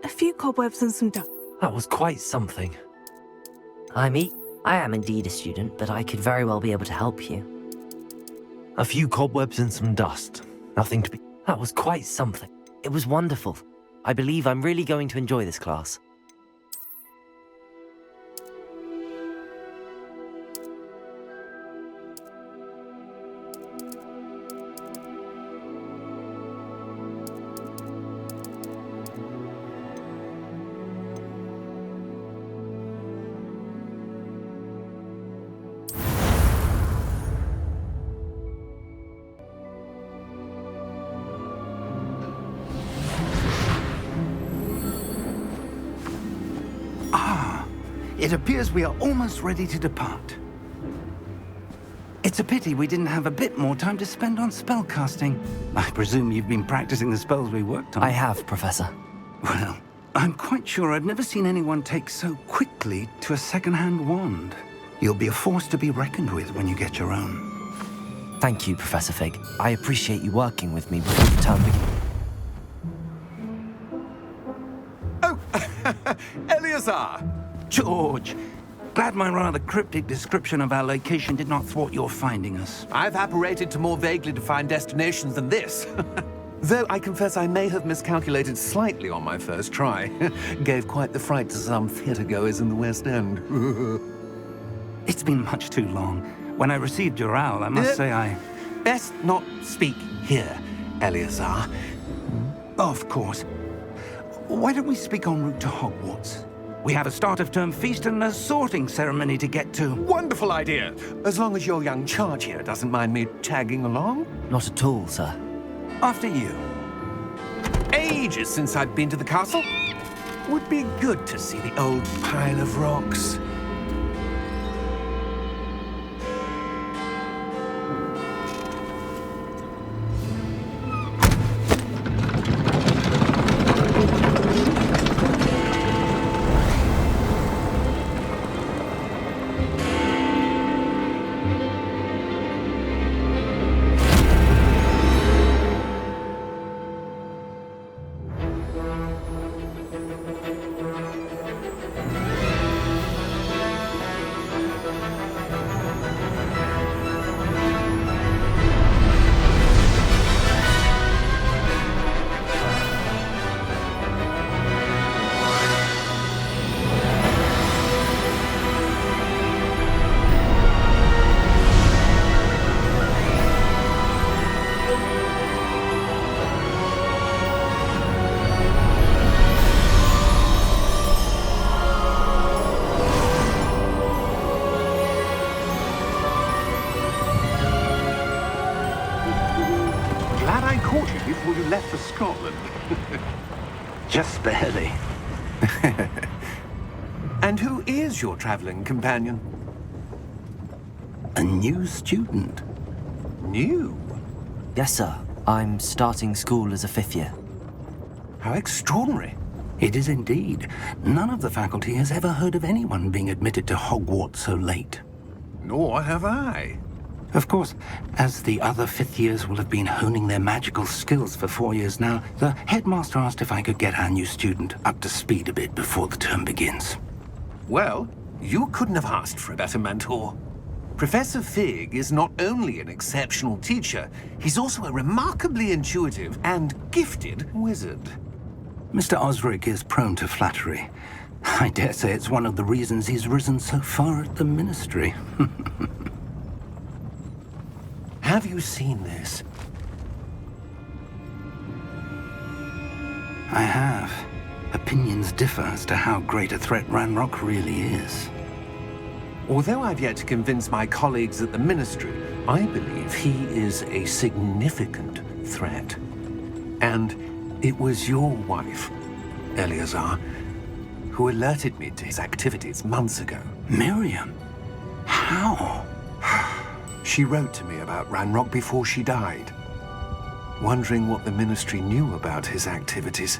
A few cobwebs and some dust. That was quite something. I am indeed a student, but I could very well be able to help you. A few cobwebs and some dust. Nothing to be... That was quite something. It was wonderful. I believe I'm really going to enjoy this class. It appears we are almost ready to depart. It's a pity we didn't have a bit more time to spend on spellcasting. I presume you've been practicing the spells we worked on. I have, Professor. Well, I'm quite sure I've never seen anyone take so quickly to a second-hand wand. You'll be a force to be reckoned with when you get your own. Thank you, Professor Fig. I appreciate you working with me before the term begins. Oh, Eleazar! George, glad my rather cryptic description of our location did not thwart your finding us. I've apparated to more vaguely defined destinations than this. Though I confess I may have miscalculated slightly on my first try. Gave quite the fright to some theatre-goers in the West End. It's been much too long. When I received your owl, I must say I... Best not speak here, Eleazar. Of course. Why don't we speak en route to Hogwarts? We have a start-of-term feast and a sorting ceremony to get to. Wonderful idea! As long as your young charge here doesn't mind me tagging along. Not at all, sir. After you. Ages since I've been to the castle. Would be good to see the old pile of rocks. Before you left for Scotland. Just barely. And who is your traveling companion? A new student. New? Yes, sir. I'm starting school as a 5th year. How extraordinary. It is indeed. None of the faculty has ever heard of anyone being admitted to Hogwarts so late. Nor have I. Of course, as the other 5th years will have been honing their magical skills for 4 years now, the headmaster asked if I could get our new student up to speed a bit before the term begins. Well, you couldn't have asked for a better mentor. Professor Fig is not only an exceptional teacher, he's also a remarkably intuitive and gifted wizard. Mr. Osric is prone to flattery. I dare say it's one of the reasons he's risen so far at the Ministry. Have you seen this? I have. Opinions differ as to how great a threat Ranrock really is. Although I've yet to convince my colleagues at the Ministry, I believe he is a significant threat. And it was your wife, Eleazar, who alerted me to his activities months ago. Miriam? How? She wrote to me about Ranrock before she died, wondering what the Ministry knew about his activities.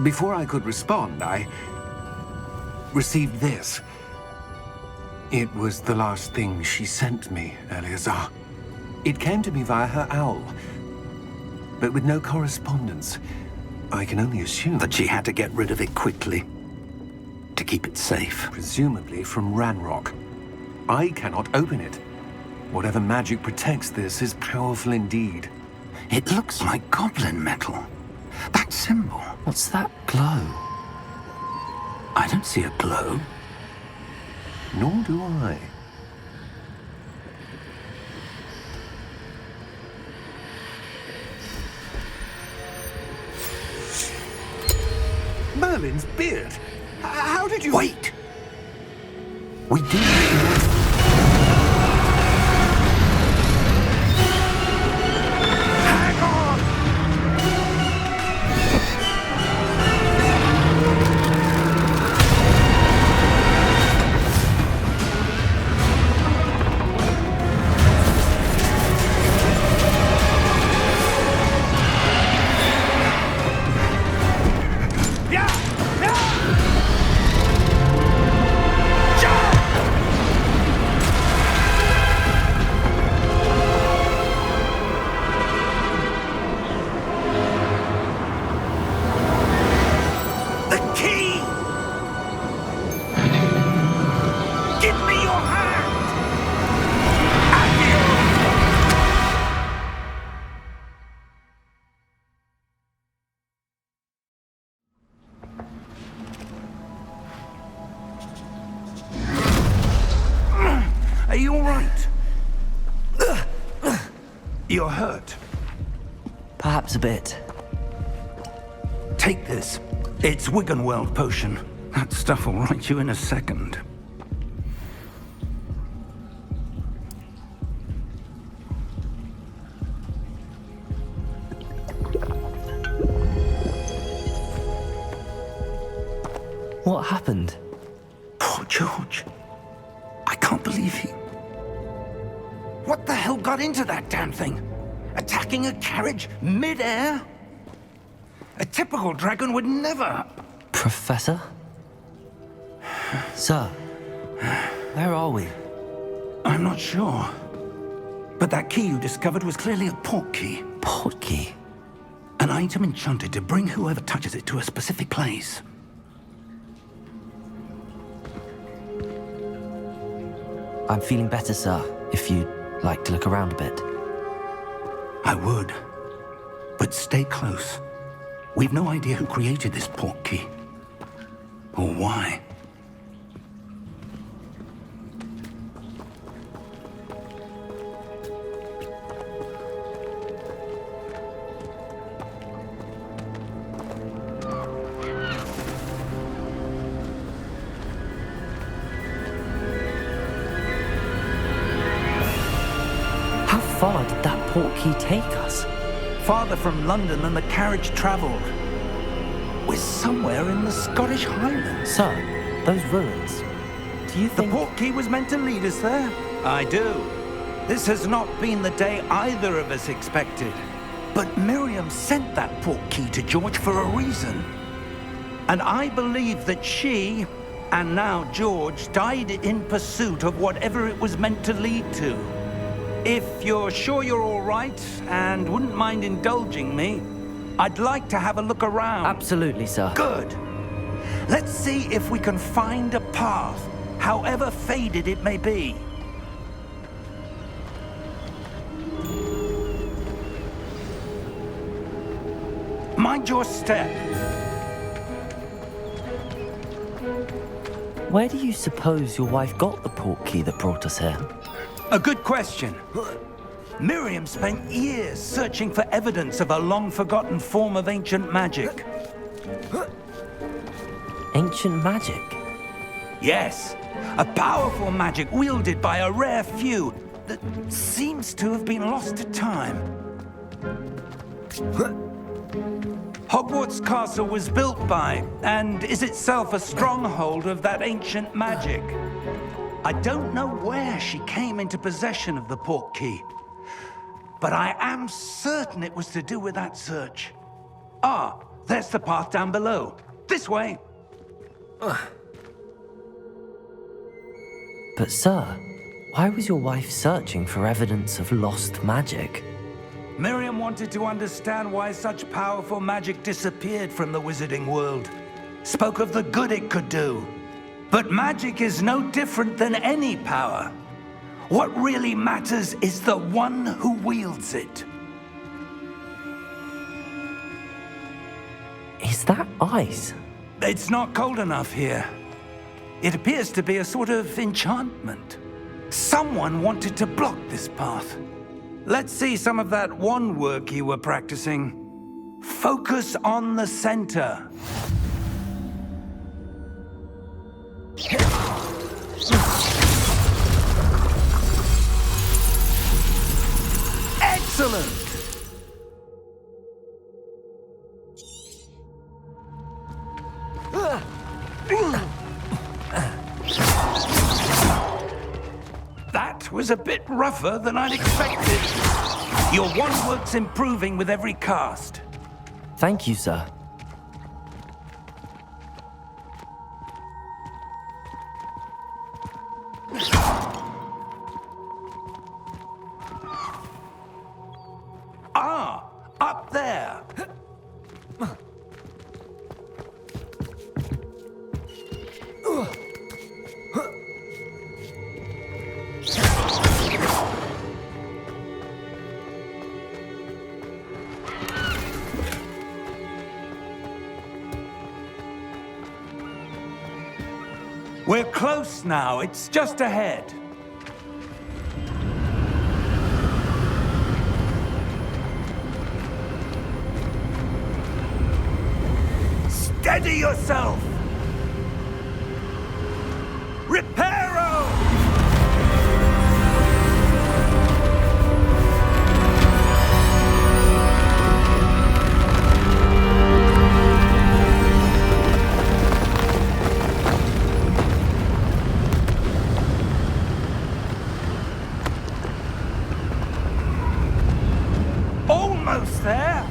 Before I could respond, I received this. It was the last thing she sent me, Eleazar. It came to me via her owl, but with no correspondence. I can only assume That she had to get rid of it quickly to keep it safe. presumably from Ranrock. I cannot open it. Whatever magic protects this is powerful indeed. It looks like goblin metal. That symbol. What's that glow? I don't see a glow. Nor do I. Merlin's beard! How did you... Wait! We do... Hang on! Yeah! Yeah! The key! Give me your hand! Are you all right? You're hurt. Perhaps a bit. Take this. It's Wiggenweld potion. That stuff will right you in a second. What happened? Poor George. I can't believe he... What the hell got into that damn thing? Attacking a carriage mid-air? A typical dragon would never... Professor? Sir, where are we? I'm not sure. But that key you discovered was clearly a port key. Port key? An item enchanted to bring whoever touches it to a specific place. I'm feeling better, sir, if you'd like to look around a bit. I would. But stay close. We've no idea who created this port key. Or why. How far did that port key take us? Farther from London than the carriage travelled. We're somewhere in the Scottish Highlands. Sir, those ruins. Do you The think... port key was meant to lead us there? I do. This has not been the day either of us expected. But Miriam sent that port key to George for a reason. And I believe that she, and now George, died in pursuit of whatever it was meant to lead to. If you're sure you're all right and wouldn't mind indulging me, I'd like to have a look around. Absolutely, sir. Good. Let's see if we can find a path, however faded it may be. Mind your step. Where do you suppose your wife got the port key that brought us here? A good question. Miriam spent years searching for evidence of a long-forgotten form of ancient magic. Ancient magic? Yes, a powerful magic wielded by a rare few that seems to have been lost to time. Hogwarts Castle was built by, and is itself a stronghold of that ancient magic. I don't know where she came into possession of the port key, but I am certain it was to do with that search. Ah, there's the path down below. This way. But sir, why was your wife searching for evidence of lost magic? Miriam wanted to understand why such powerful magic disappeared from the wizarding world. Spoke of the good it could do. But magic is no different than any power. What really matters is the one who wields it. Is that ice? It's not cold enough here. It appears to be a sort of enchantment. Someone wanted to block this path. Let's see some of that wand work you were practicing. Focus on the center. Excellent! That was a bit rougher than I'd expected. Your wand work's improving with every cast. Thank you, sir. Ah, up there. We're close now. It's just ahead. Steady yourself! Reparo! Almost there!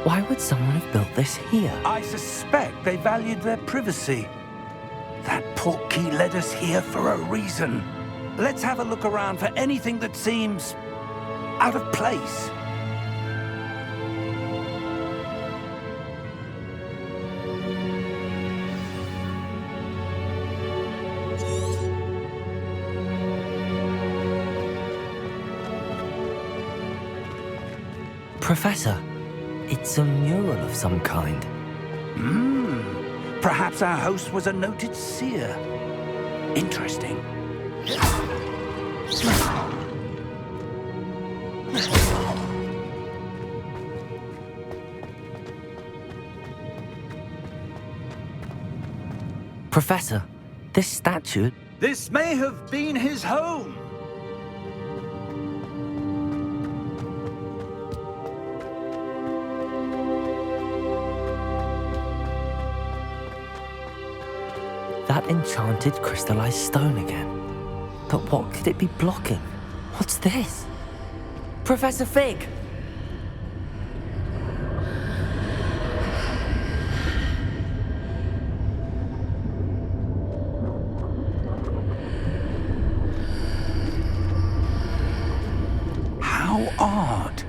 Why would someone have built this here? I suspect they valued their privacy. That portkey led us here for a reason. Let's have a look around for anything that seems out of place. Professor, it's a mural of some kind. Perhaps our host was a noted seer. Interesting. Professor, this statue... This may have been his home. That enchanted crystallized stone again. But what could it be blocking? What's this? Professor Fig! How odd.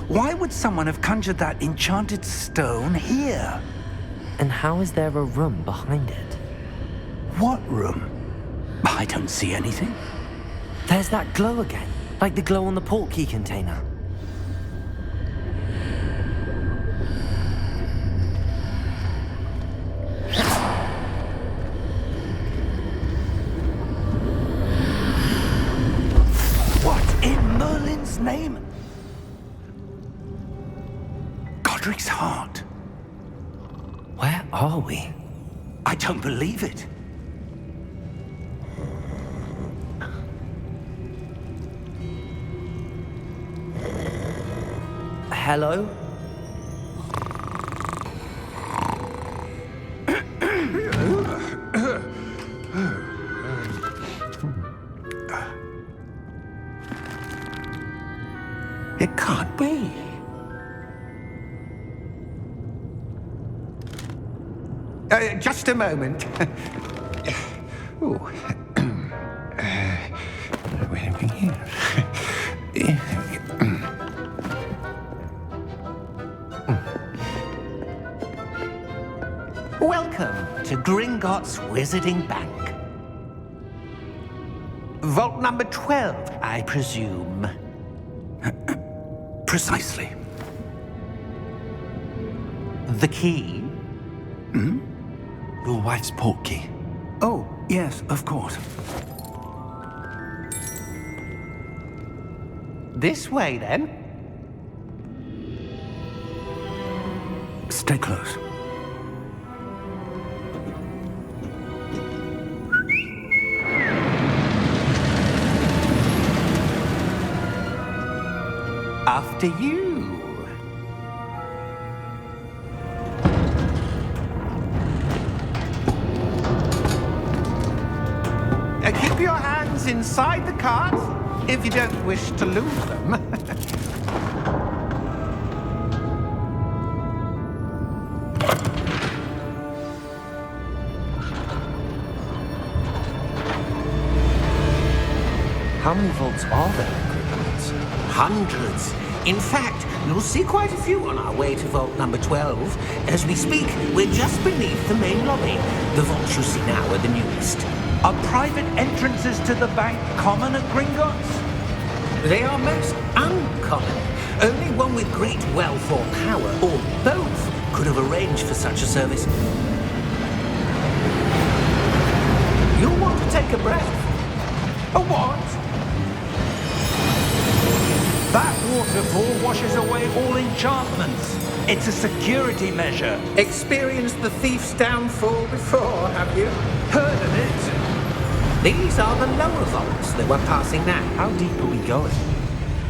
Why would someone have conjured that enchanted stone here? And how is there a room behind it? What room? I don't see anything. There's that glow again, like the glow on the portkey container. What in Merlin's name? Godric's heart. Where are we? I don't believe it. Hello? It can't be. Just a moment. Ooh. Wait a minute. Welcome to Gringotts Wizarding Bank. Vault number 12, I presume. Precisely. The key? Hmm? Your wife's portkey. Oh, yes, of course. This way, then. Stay close. After you. Keep your hands inside the cart if you don't wish to lose them. How many vaults are there in Hogwarts? Hundreds. In fact, you'll see quite a few on our way to vault number 12. As we speak, we're just beneath the main lobby. The vaults you see now are the newest. Are private entrances to the bank common at Gringotts? They are most uncommon. Only one with great wealth or power, or both, could have arranged for such a service. You'll want to take a breath. A what? That waterfall washes away all enchantments. It's a security measure. Experienced the thief's downfall before, have you? Heard of it? These are the lower vaults that we're passing now. How deep are we going?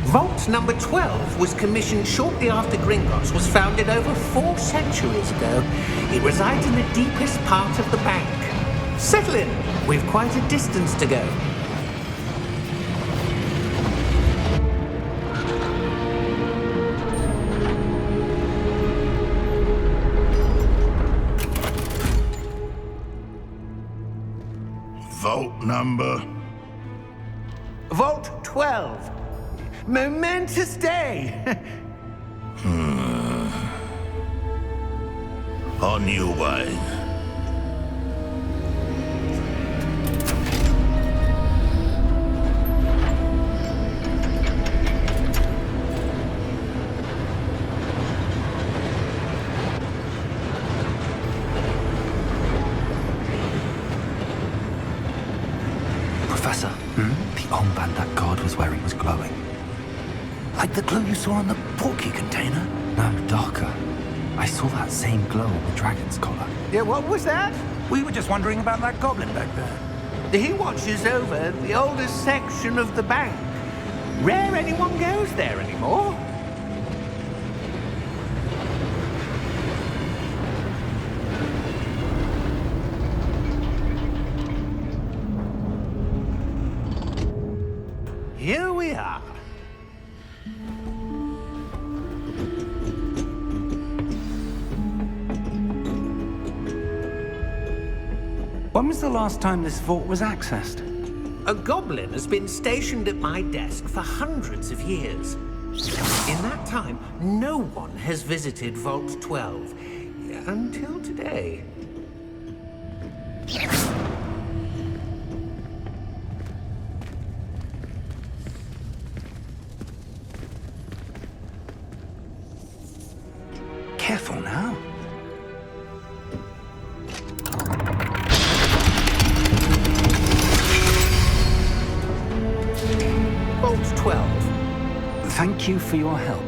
Vault number 12 was commissioned shortly after Gringotts was founded over 4 centuries ago. It resides in the deepest part of the bank. Settle in. We've quite a distance to go. Vault number? Vault 12. Momentous day. On your way. Professor, the armband that guard was wearing was glowing. Like the glow you saw on the portkey container? No, darker. I saw that same glow on the dragon's collar. Yeah, what was that? We were just wondering about that goblin back there. He watches over the oldest section of the bank. Rare anyone goes there anymore. Here we are. When was the last time this vault was accessed? A goblin has been stationed at my desk for hundreds of years. In that time, no one has visited Vault 12 until today. Careful now. Vault 12. Thank you for your help.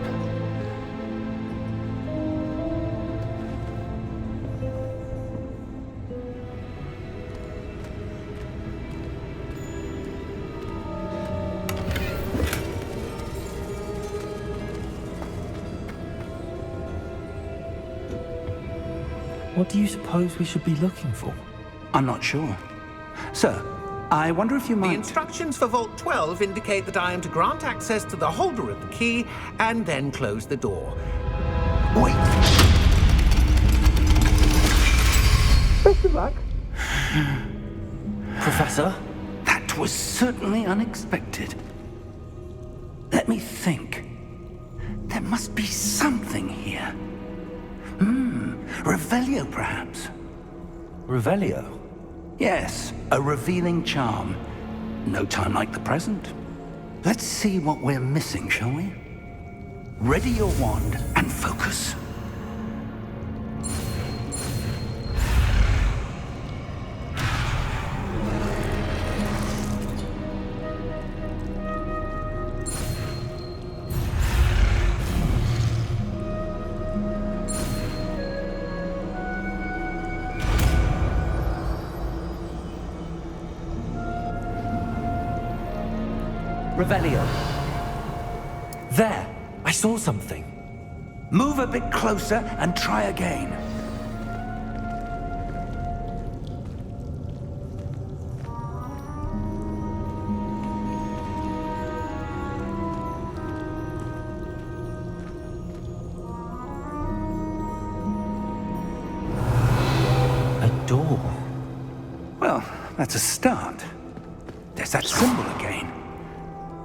What do you suppose we should be looking for? I'm not sure. Sir, I wonder if you The might... instructions for Vault 12 indicate that I am to grant access to the holder of the key and then close the door. Wait! Best of luck. Professor? That was certainly unexpected. Let me think. There must be something here. Revelio, perhaps? Revelio? Yes, a revealing charm. No time like the present. Let's see what we're missing, shall we? Ready your wand and focus. Revelio. There! I saw something. Move a bit closer and try again. A door. Well, that's a start. There's that symbol again.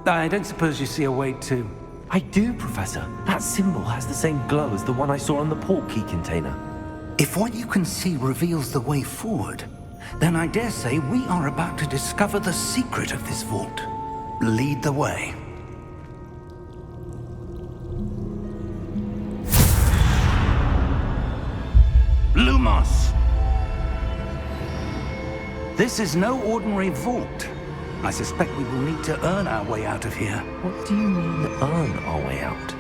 I don't suppose you see a way to... I do, Professor. That symbol has the same glow as the one I saw on the port key container. If what you can see reveals the way forward, then I dare say we are about to discover the secret of this vault. Lead the way. Lumos! This is no ordinary vault. I suspect we will need to earn our way out of here. What do you mean, earn our way out?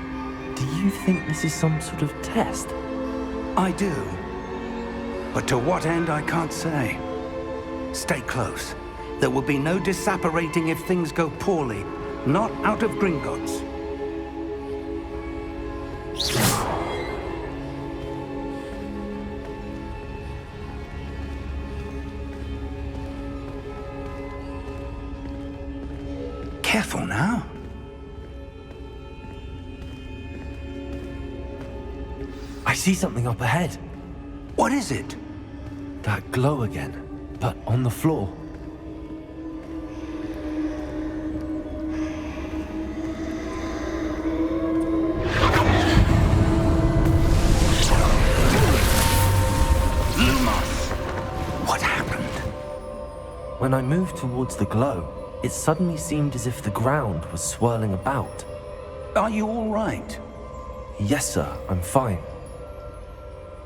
Do you think this is some sort of test? I do. But to what end, I can't say. Stay close. There will be no disapparating if things go poorly. Not out of Gringotts. Careful now. I see something up ahead. What is it? That glow again, but on the floor. Lumos! What happened? When I moved towards the glow, it suddenly seemed as if the ground was swirling about. Are you all right? Yes, sir, I'm fine.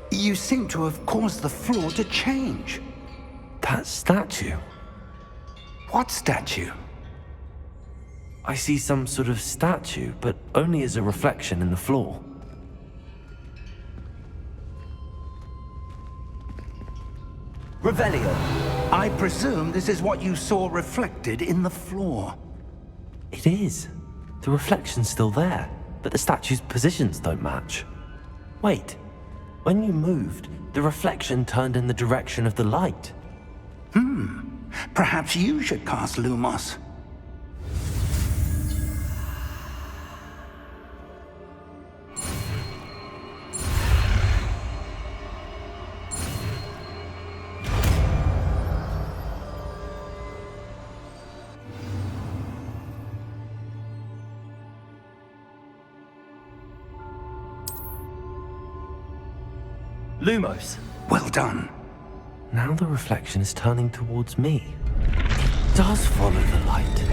You seem to have caused the floor to change. That statue. What statue? I see some sort of statue, but only as a reflection in the floor. Revelio. I presume this is what you saw reflected in the floor. It is. The reflection's still there, but the statue's positions don't match. Wait. When you moved, the reflection turned in the direction of the light. Perhaps you should cast Lumos. Lumos. Well done. Now the reflection is turning towards me. It does follow the light.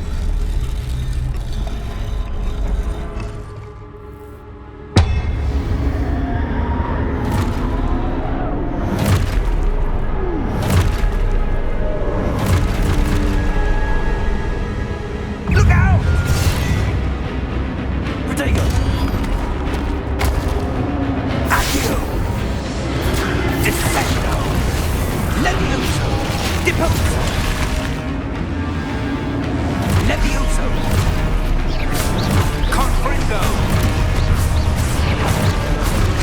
Look out! Protego! Accio! Defendo! Levioso! Deposo! Levioso! Confringo!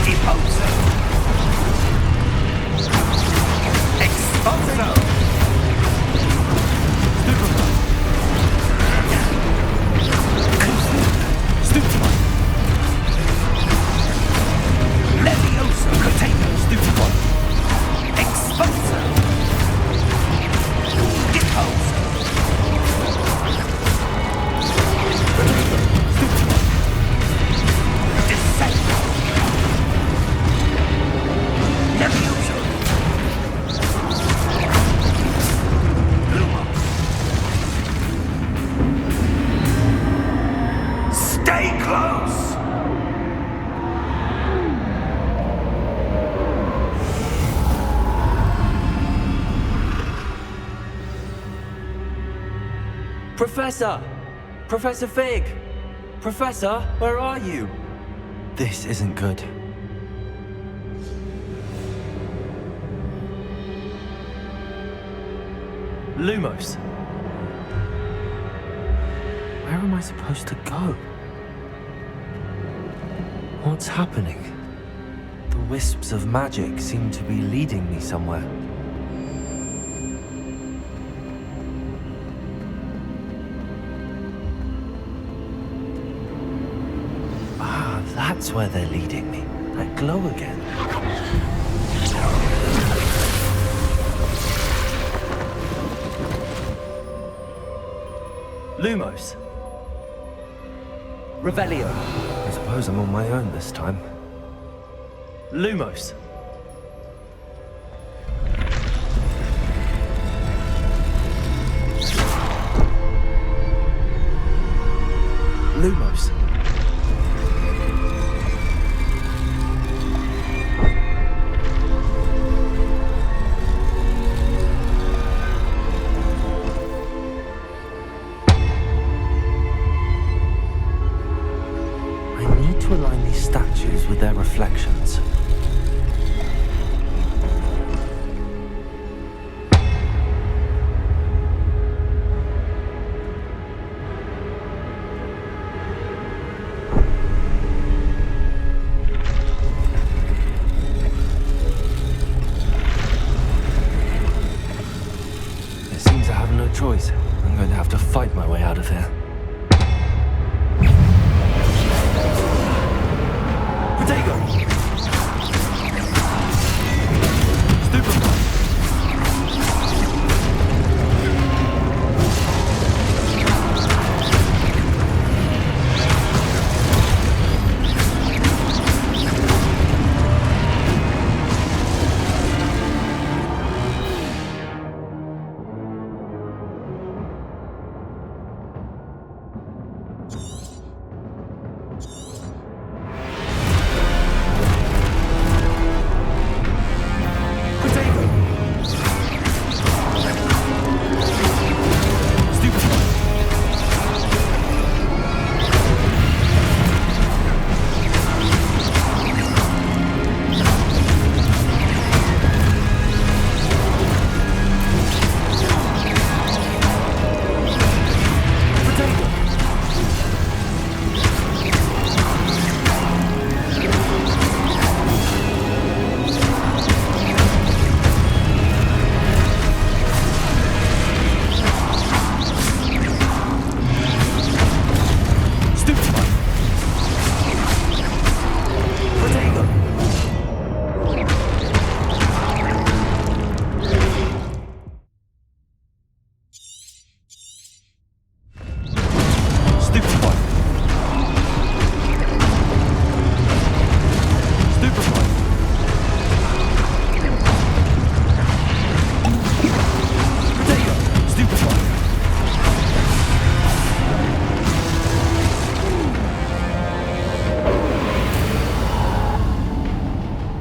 Deposo! Exposo! Lumos! Professor! Professor Fig! Professor, where are you? This isn't good. Lumos! Where am I supposed to go? What's happening? The wisps of magic seem to be leading me somewhere. Ah, that's where they're leading me. That glow again. Lumos. Revelio. I suppose I'm on my own this time. Lumos. Lumos. To align these statues with their reflections. It seems I have no choice. I'm going to have to fight my way out of here.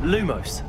Lumos.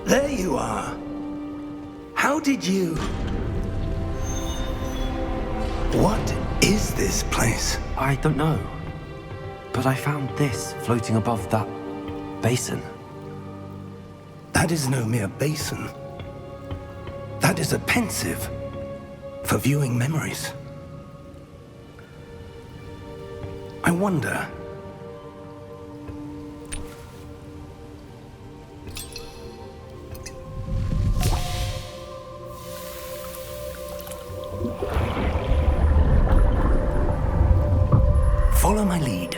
There you are. How did you... What is is this place? I don't know. But I found this floating above that basin. That is no mere basin. That is a pensive for viewing memories. I wonder... Follow my lead.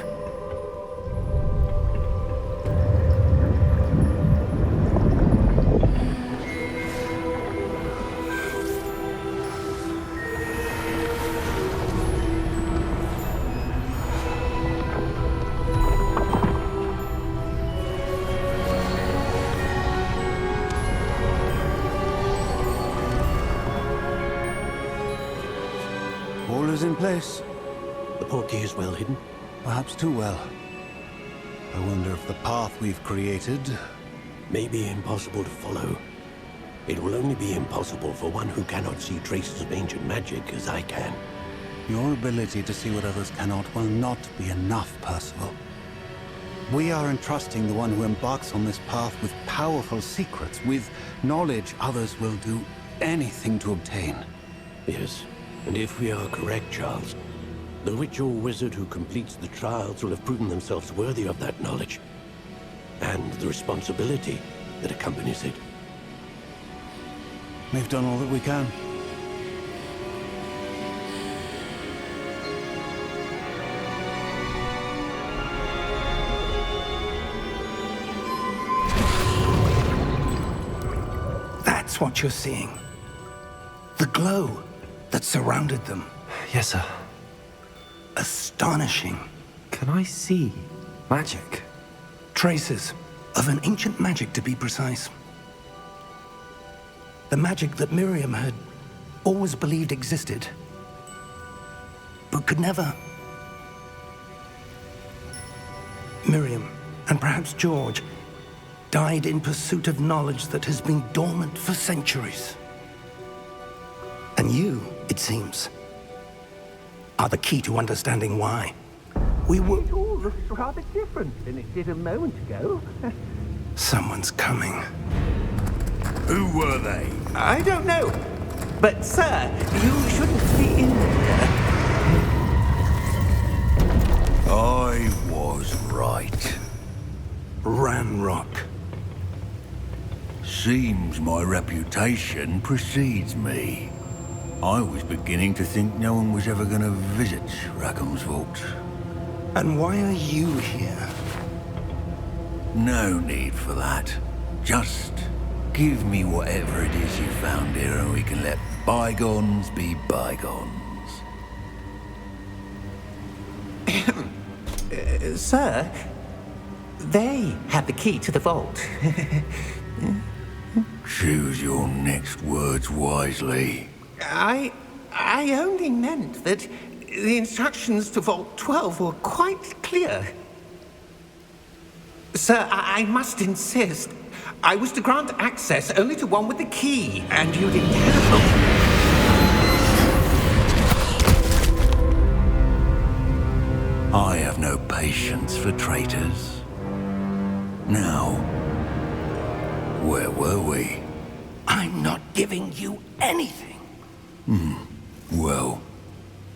All is in place. The portkey is well hidden. Perhaps too well. I wonder if the path we've created... May be impossible to follow. It will only be impossible for one who cannot see traces of ancient magic as I can. Your ability to see what others cannot will not be enough, Percival. We are entrusting the one who embarks on this path with powerful secrets, with knowledge others will do anything to obtain. Yes, and if we are correct, Charles, the witch or wizard who completes the trials will have proven themselves worthy of that knowledge, and the responsibility that accompanies it. We've done all that we can. That's what you're seeing. The glow that surrounded them. Yes, sir. Astonishing. Can I see magic? Traces of an ancient magic, to be precise. The magic that Miriam had always believed existed, but could never. Miriam, and perhaps George, died in pursuit of knowledge that has been dormant for centuries. And you, it seems, are the key to understanding why. We were... It all looks rather different than it did a moment ago. Someone's coming. Who were they? I don't know. But, sir, you shouldn't be in here. I was right. Ranrock. Seems my reputation precedes me. I was beginning to think no one was ever going to visit Rackham's vault. And why are you here? No need for that. Just give me whatever it is you found here and we can let bygones be bygones. Sir, they had the key to the vault. Choose your next words wisely. I only meant that the instructions to Vault 12 were quite clear. Sir, I must insist. I was to grant access only to one with the key, and you didn't have I have no patience for traitors. Now, where were we? I'm not giving you anything. Well,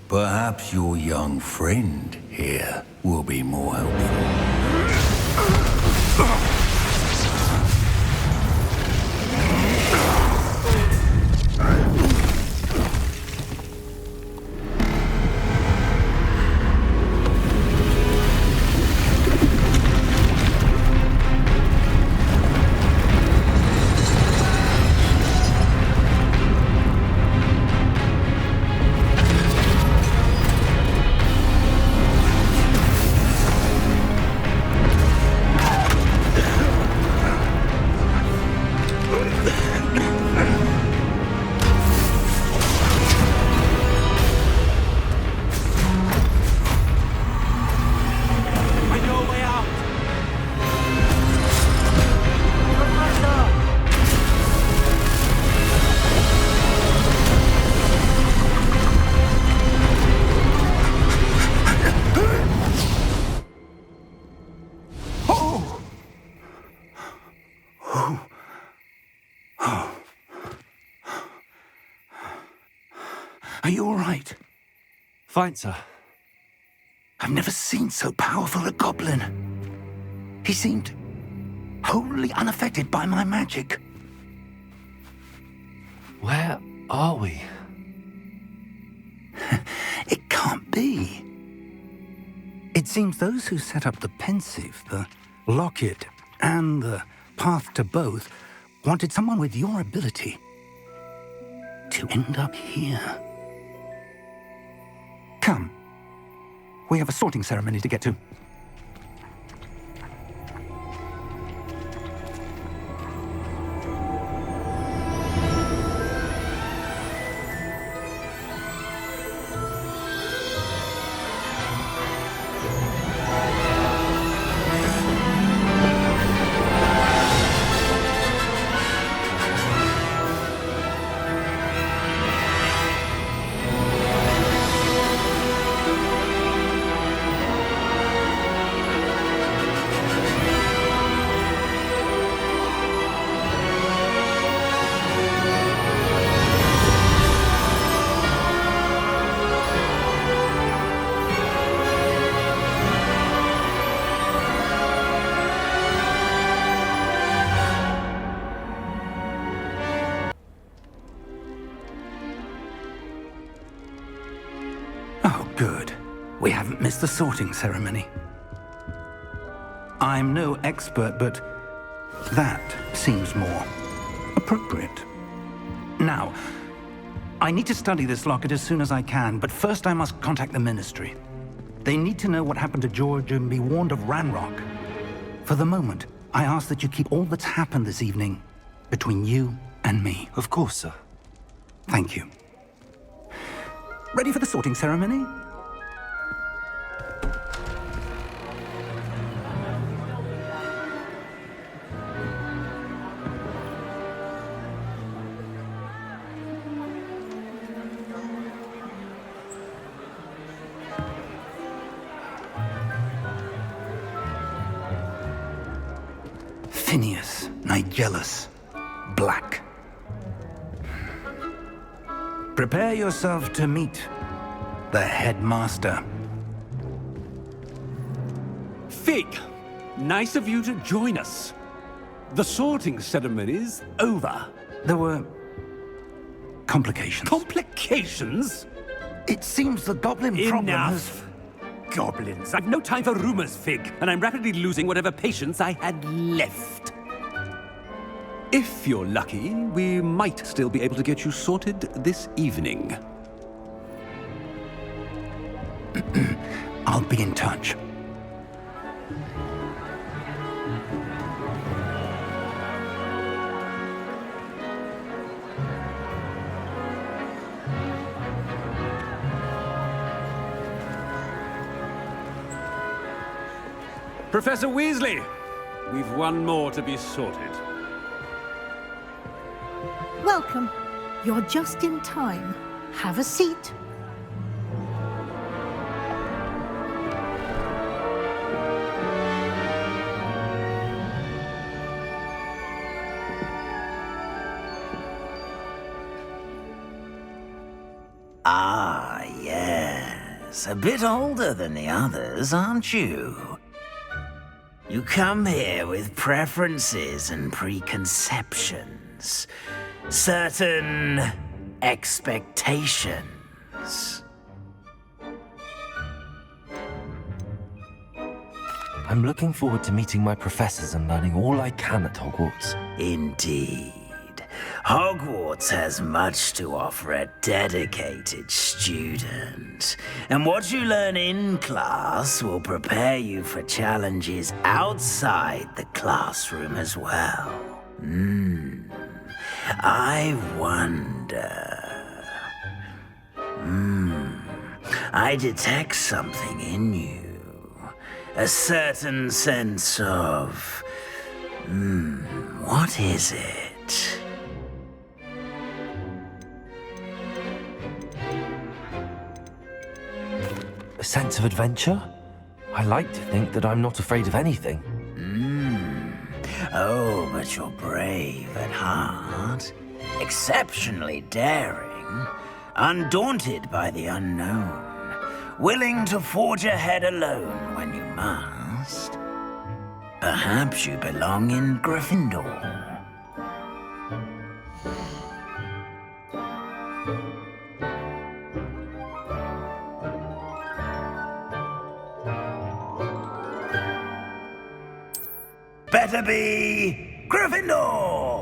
perhaps your young friend here will be more helpful. Are you all right? Fine, sir. I've never seen so powerful a goblin. He seemed wholly unaffected by my magic. Where are we? It can't be. It seems those who set up the pensive, the locket, and the path to both wanted someone with your ability to end up here. Come. We have a sorting ceremony to get to. Oh, good. We haven't missed the sorting ceremony. I'm no expert, but that seems more appropriate. Now, I need to study this locket as soon as I can, but first I must contact the Ministry. They need to know what happened to George and be warned of Ranrock. For the moment, I ask that you keep all that's happened this evening between you and me. Of course, sir. Thank you. Ready for the sorting ceremony? Phineas Nigellus Black. Prepare yourself to meet the headmaster. Fig, nice of you to join us. The sorting ceremony's over. There were complications. Complications? It seems the goblin problem has... Enough. Goblins. I've no time for rumors, Fig, and I'm rapidly losing whatever patience I had left. If you're lucky, we might still be able to get you sorted this evening. I'll be in touch. Professor Weasley, we've one more to be sorted. Welcome. You're just in time. Have a seat. Ah, yes. A bit older than the others, aren't you? You come here with preferences and preconceptions. Certain expectations. I'm looking forward to meeting my professors and learning all I can at Hogwarts. Indeed. Hogwarts has much to offer a dedicated student. And what you learn in class will prepare you for challenges outside the classroom as well. I wonder... I detect something in you. A certain sense of... what is it? A sense of adventure? I like to think that I'm not afraid of anything. Oh, but you're brave at heart. Exceptionally daring. undaunted by the unknown, willing to forge ahead alone when you must. Perhaps you belong in Gryffindor. Better be Gryffindor!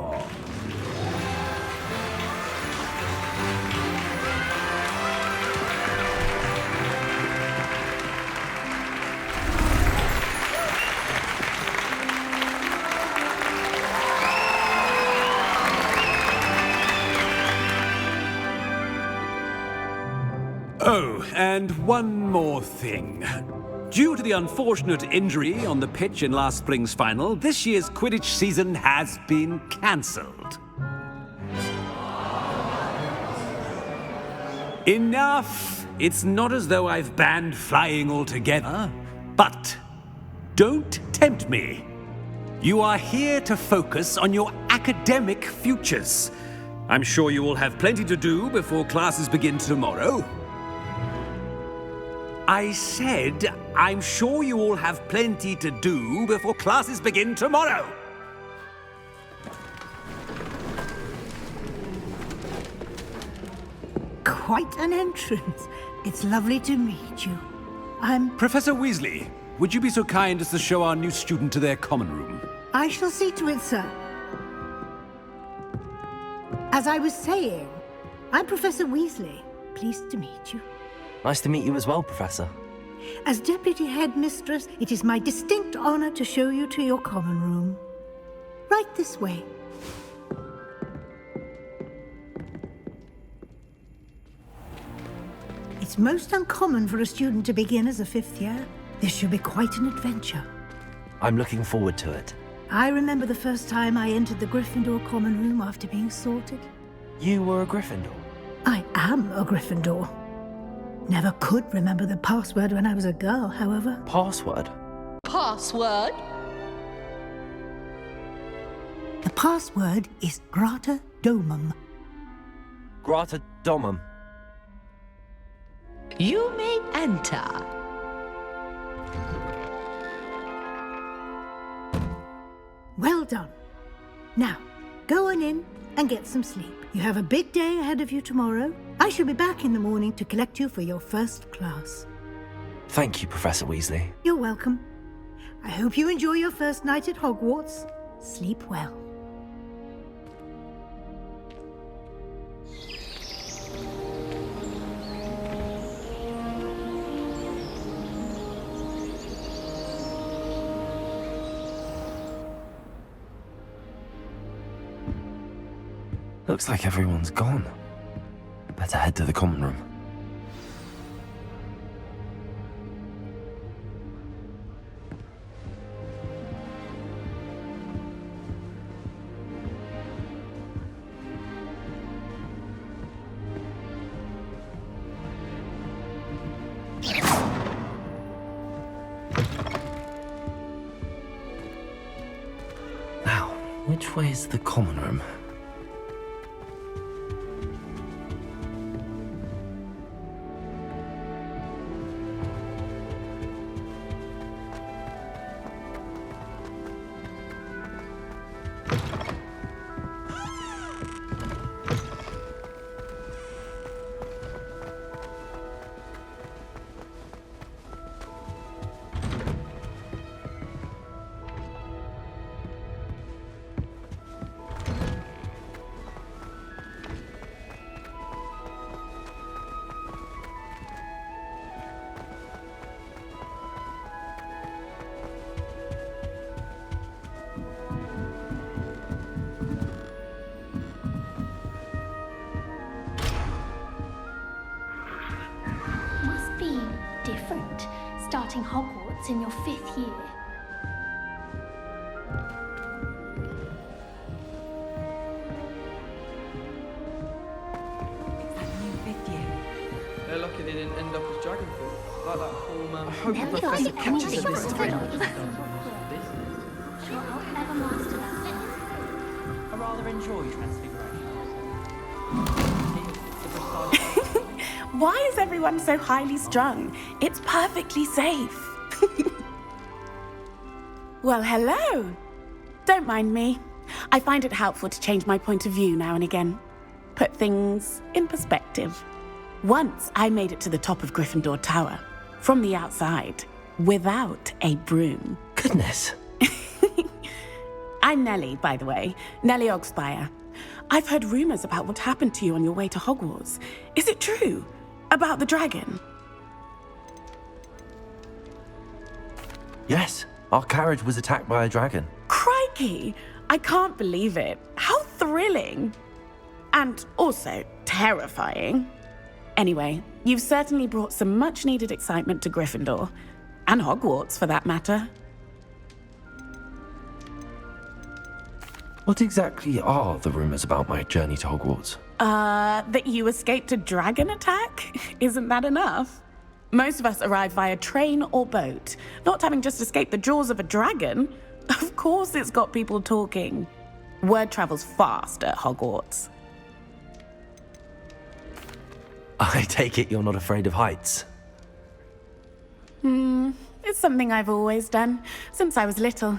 Oh, and one more thing. Due to the unfortunate injury on the pitch in last spring's final, this year's Quidditch season has been cancelled. Enough! It's not as though I've banned flying altogether, but don't tempt me. You are here to focus on your academic futures. I'm sure you will have plenty to do before classes begin tomorrow. I said, I'm sure you all have plenty to do before classes begin tomorrow. Quite an entrance. It's lovely to meet you. I'm... Professor Weasley, would you be so kind as to show our new student to their common room? I shall see to it, sir. As I was saying, I'm Professor Weasley. Pleased to meet you. Nice to meet you as well, Professor. As Deputy Headmistress, it is my distinct honor to show you to your common room. Right this way. It's most uncommon for a student to begin as a fifth year. This should be quite an adventure. I'm looking forward to it. I remember the first time I entered the Gryffindor common room after being sorted. You were a Gryffindor? I am a Gryffindor. Never could remember the password when I was a girl, however. Password? Password? The password is Grata Domum. Grata Domum. You may enter. Well done. Now, go on in and get some sleep. You have a big day ahead of you tomorrow. I shall be back in the morning to collect you for your first class. Thank you, Professor Weasley. You're welcome. I hope you enjoy your first night at Hogwarts. Sleep well. Looks like everyone's gone. Better head to the common room. Now, which way is the common room? Starting Hogwarts in your 5th year. They're lucky they didn't end up as dragon fruit. Like that whole man. I hope the professor catches them this time. I rather enjoy Transfiguration. The Why is everyone so highly strung? It's perfectly safe. Well, hello. Don't mind me. I find it helpful to change my point of view now and again. Put things in perspective. Once I made it to the top of Gryffindor Tower, from the outside, without a broom. Goodness. I'm Nellie, by the way. Nellie Ogspire. I've heard rumors about what happened to you on your way to Hogwarts. Is it true? About the dragon? Yes, our carriage was attacked by a dragon. Crikey! I can't believe it. How thrilling! And also terrifying. Anyway, you've certainly brought some much-needed excitement to Gryffindor. And Hogwarts, for that matter. What exactly are the rumors about my journey to Hogwarts? That you escaped a dragon attack? Isn't that enough? Most of us arrive via train or boat, not having just escaped the jaws of a dragon. Of course it's got people talking. Word travels fast at Hogwarts. I take it you're not afraid of heights? It's something I've always done, since I was little.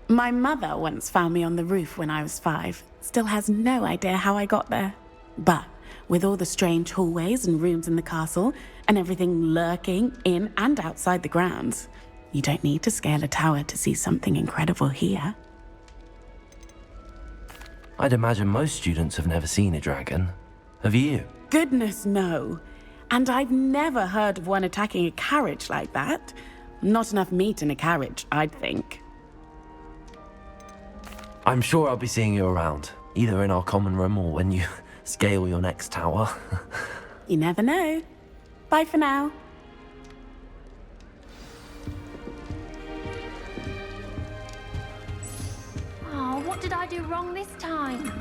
My mother once found me on the roof when I was 5. Still has no idea how I got there. But with all the strange hallways and rooms in the castle, and everything lurking in and outside the grounds, you don't need to scale a tower to see something incredible here. I'd imagine most students have never seen a dragon. Have you? Goodness, no. And I've never heard of one attacking a carriage like that. Not enough meat in a carriage, I'd think. I'm sure I'll be seeing you around, either in our common room or when you scale your next tower. You never know. Bye for now. Oh, what did I do wrong this time?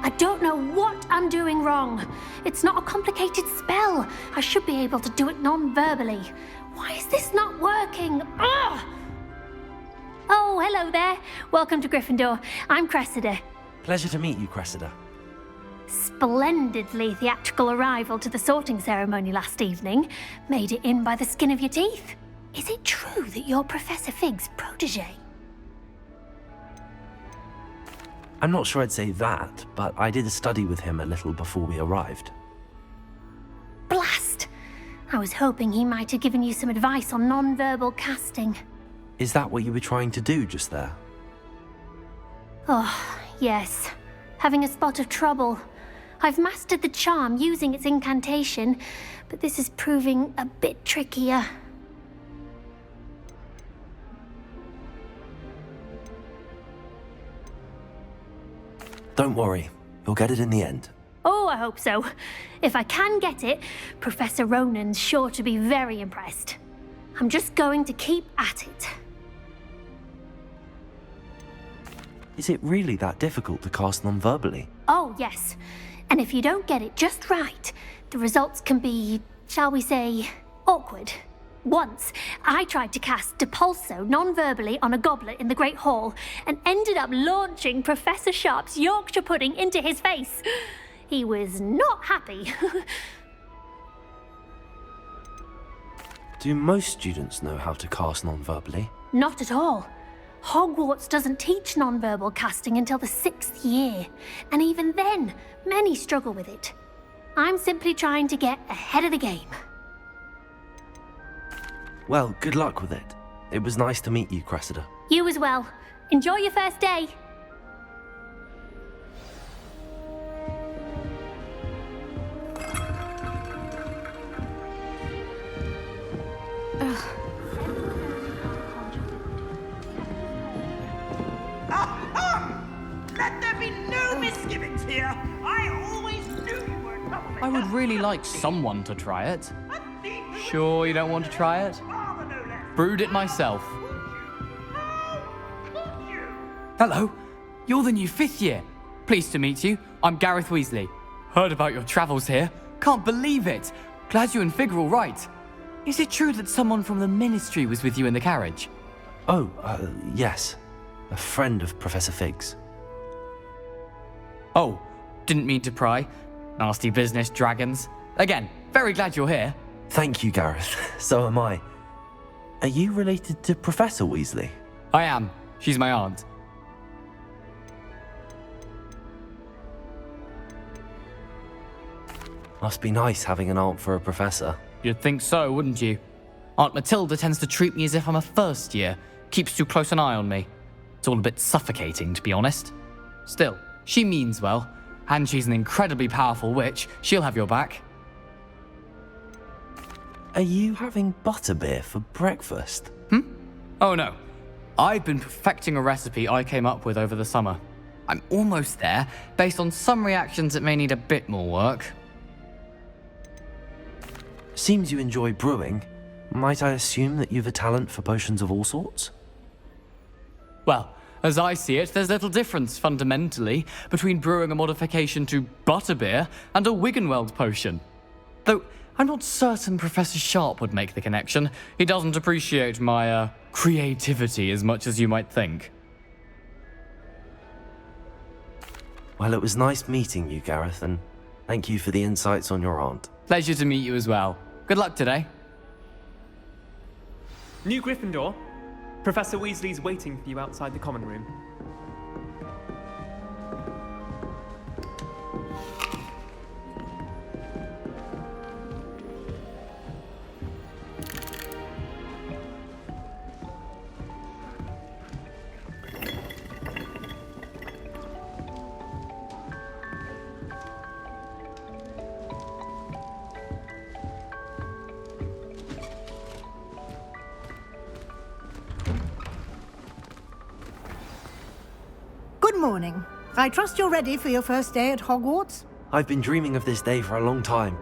I don't know what I'm doing wrong. It's not a complicated spell. I should be able to do it non-verbally. Why is this not working? Ugh! Oh, hello there. Welcome to Gryffindor. I'm Cressida. Pleasure to meet you, Cressida. Splendidly theatrical arrival to the sorting ceremony last evening. Made it in by the skin of your teeth. Is it true that you're Professor Fig's protege? I'm not sure I'd say that, but I did a study with him a little before we arrived. Blast! I was hoping he might have given you some advice on non-verbal casting. Is that what you were trying to do just there? Oh, yes. Having a spot of trouble. I've mastered the charm using its incantation, but this is proving a bit trickier. Don't worry, you'll get it in the end. Oh, I hope so. If I can get it, Professor Ronan's sure to be very impressed. I'm just going to keep at it. Is it really that difficult to cast non-verbally? Oh, yes. And if you don't get it just right, the results can be, shall we say, awkward. Once, I tried to cast Depulso non-verbally on a goblet in the Great Hall and ended up launching Professor Sharp's Yorkshire pudding into his face. He was not happy. Do most students know how to cast non-verbally? Not at all. Hogwarts doesn't teach non-verbal casting until the 6th year, and even then, many struggle with it. I'm simply trying to get ahead of the game. Well, good luck with it. It was nice to meet you, Cressida. You as well. Enjoy your first day. Let there be no misgivings here. I always knew you were a troublemaker. I would really like someone to try it. Sure you don't want to try it? Brewed it myself. Hello, you're the new 5th year. Pleased to meet you. I'm Gareth Weasley. Heard about your travels here. Can't believe it. Glad you and Fig are all right. Is it true that someone from the Ministry was with you in the carriage? Oh, yes. A friend of Professor Fig's. Oh, didn't mean to pry. Nasty business, dragons. Again, very glad you're here. Thank you, Gareth. So am I. Are you related to Professor Weasley? I am. She's my aunt. Must be nice having an aunt for a professor. You'd think so, wouldn't you? Aunt Matilda tends to treat me as if I'm a first year. Keeps too close an eye on me. It's all a bit suffocating, to be honest. Still, she means well. And she's an incredibly powerful witch. She'll have your back. Are you having butterbeer for breakfast? Oh no. I've been perfecting a recipe I came up with over the summer. I'm almost there. Based on some reactions, it may need a bit more work. Seems you enjoy brewing. Might I assume that you've a talent for potions of all sorts? Well, as I see it, there's little difference, fundamentally, between brewing a modification to butterbeer and a Wiggenweld potion. Though, I'm not certain Professor Sharp would make the connection. He doesn't appreciate my, creativity as much as you might think. Well, it was nice meeting you, Gareth, and thank you for the insights on your aunt. Pleasure to meet you as well. Good luck today. New Gryffindor. Professor Weasley's waiting for you outside the common room. Good morning. I trust you're ready for your first day at Hogwarts? I've been dreaming of this day for a long time.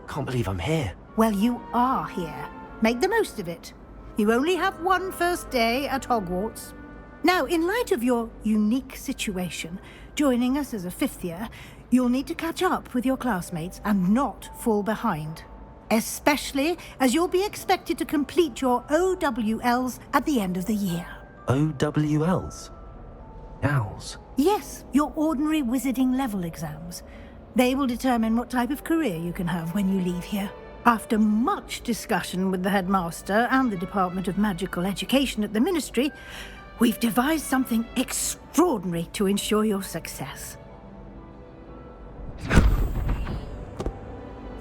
Can't believe I'm here. Well, you are here. Make the most of it. You only have one first day at Hogwarts. Now, in light of your unique situation, joining us as a fifth year, you'll need to catch up with your classmates and not fall behind. Especially as you'll be expected to complete your OWLs at the end of the year. OWLs? Owls? Yes, your ordinary wizarding level exams. They will determine what type of career you can have when you leave here. After much discussion with the headmaster and the Department of Magical Education at the Ministry, we've devised something extraordinary to ensure your success.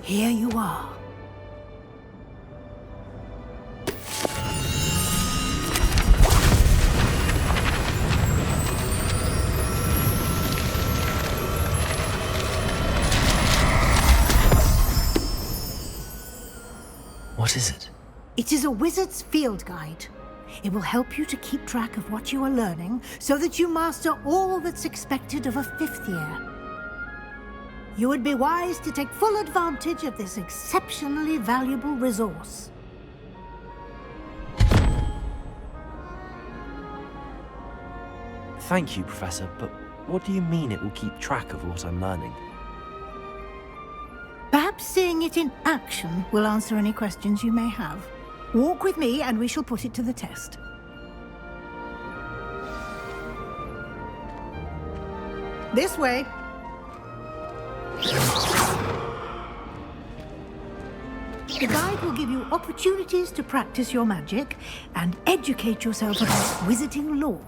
Here you are. What is it? It is a wizard's field guide. It will help you to keep track of what you are learning so that you master all that's expected of a fifth year. You would be wise to take full advantage of this exceptionally valuable resource. Thank you, Professor, but what do you mean it will keep track of what I'm learning? Perhaps seeing it in action will answer any questions you may have. Walk with me and we shall put it to the test. This way. The guide will give you opportunities to practice your magic and educate yourself about wizarding lore.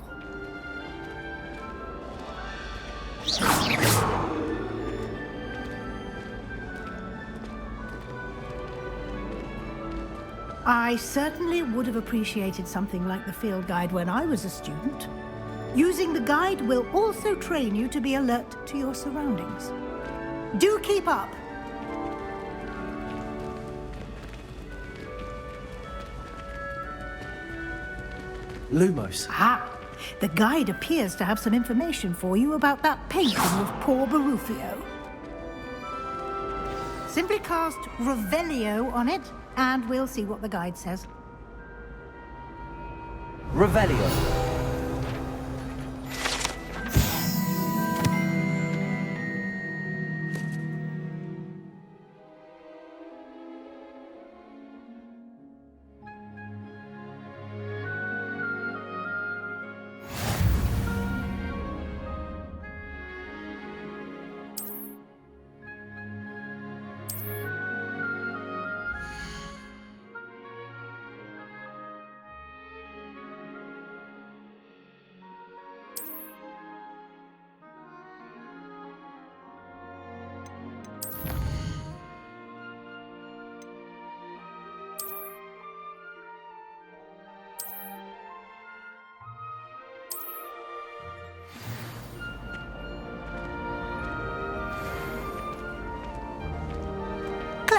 I certainly would have appreciated something like the field guide when I was a student. Using the guide will also train you to be alert to your surroundings. Do keep up! Lumos. Ah, the guide appears to have some information for you about that painting of poor Barufio. Simply cast Revelio on it, and we'll see what the guide says. Revelio.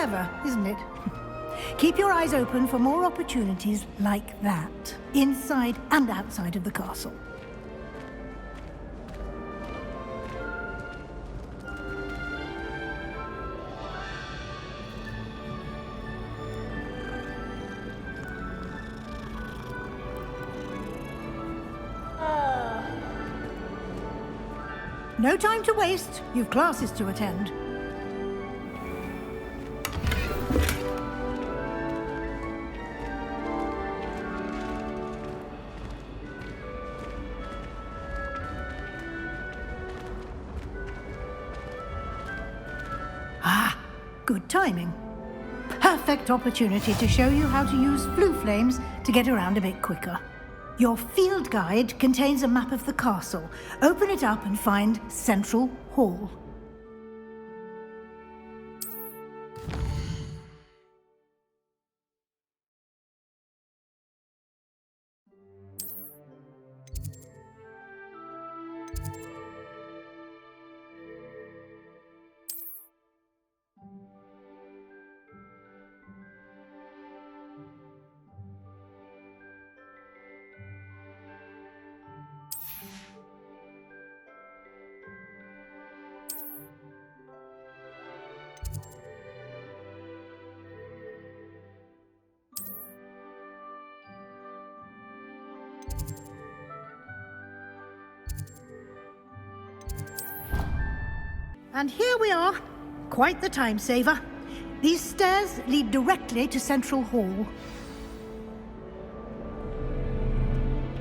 Clever, isn't it? Keep your eyes open for more opportunities like that, inside and outside of the castle. No time to waste. You've classes to attend. Ah, good timing. Perfect opportunity to show you how to use flue flames to get around a bit quicker. Your field guide contains a map of the castle. Open it up and find Central Hall. And here we are. Quite the time saver. These stairs lead directly to Central Hall.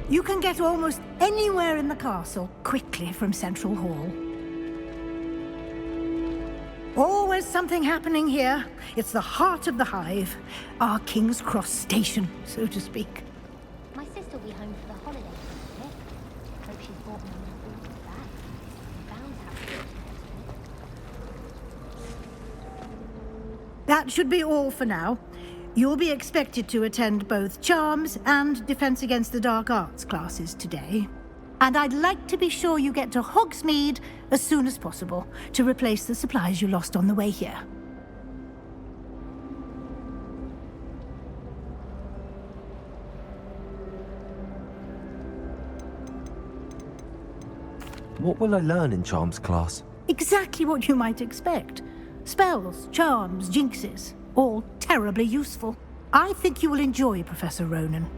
You can get almost anywhere in the castle quickly from Central Hall. Always something happening here. It's the heart of the hive. Our King's Cross station, so to speak. My sister will be home for the holidays this year. Hope she's bought me all the bags. Bound to have to. That should be all for now. You'll be expected to attend both Charms and Defense Against the Dark Arts classes today. And I'd like to be sure you get to Hogsmeade as soon as possible to replace the supplies you lost on the way here. What will I learn in Charms class? Exactly what you might expect. Spells, charms, jinxes, all terribly useful. I think you will enjoy Professor Ronan.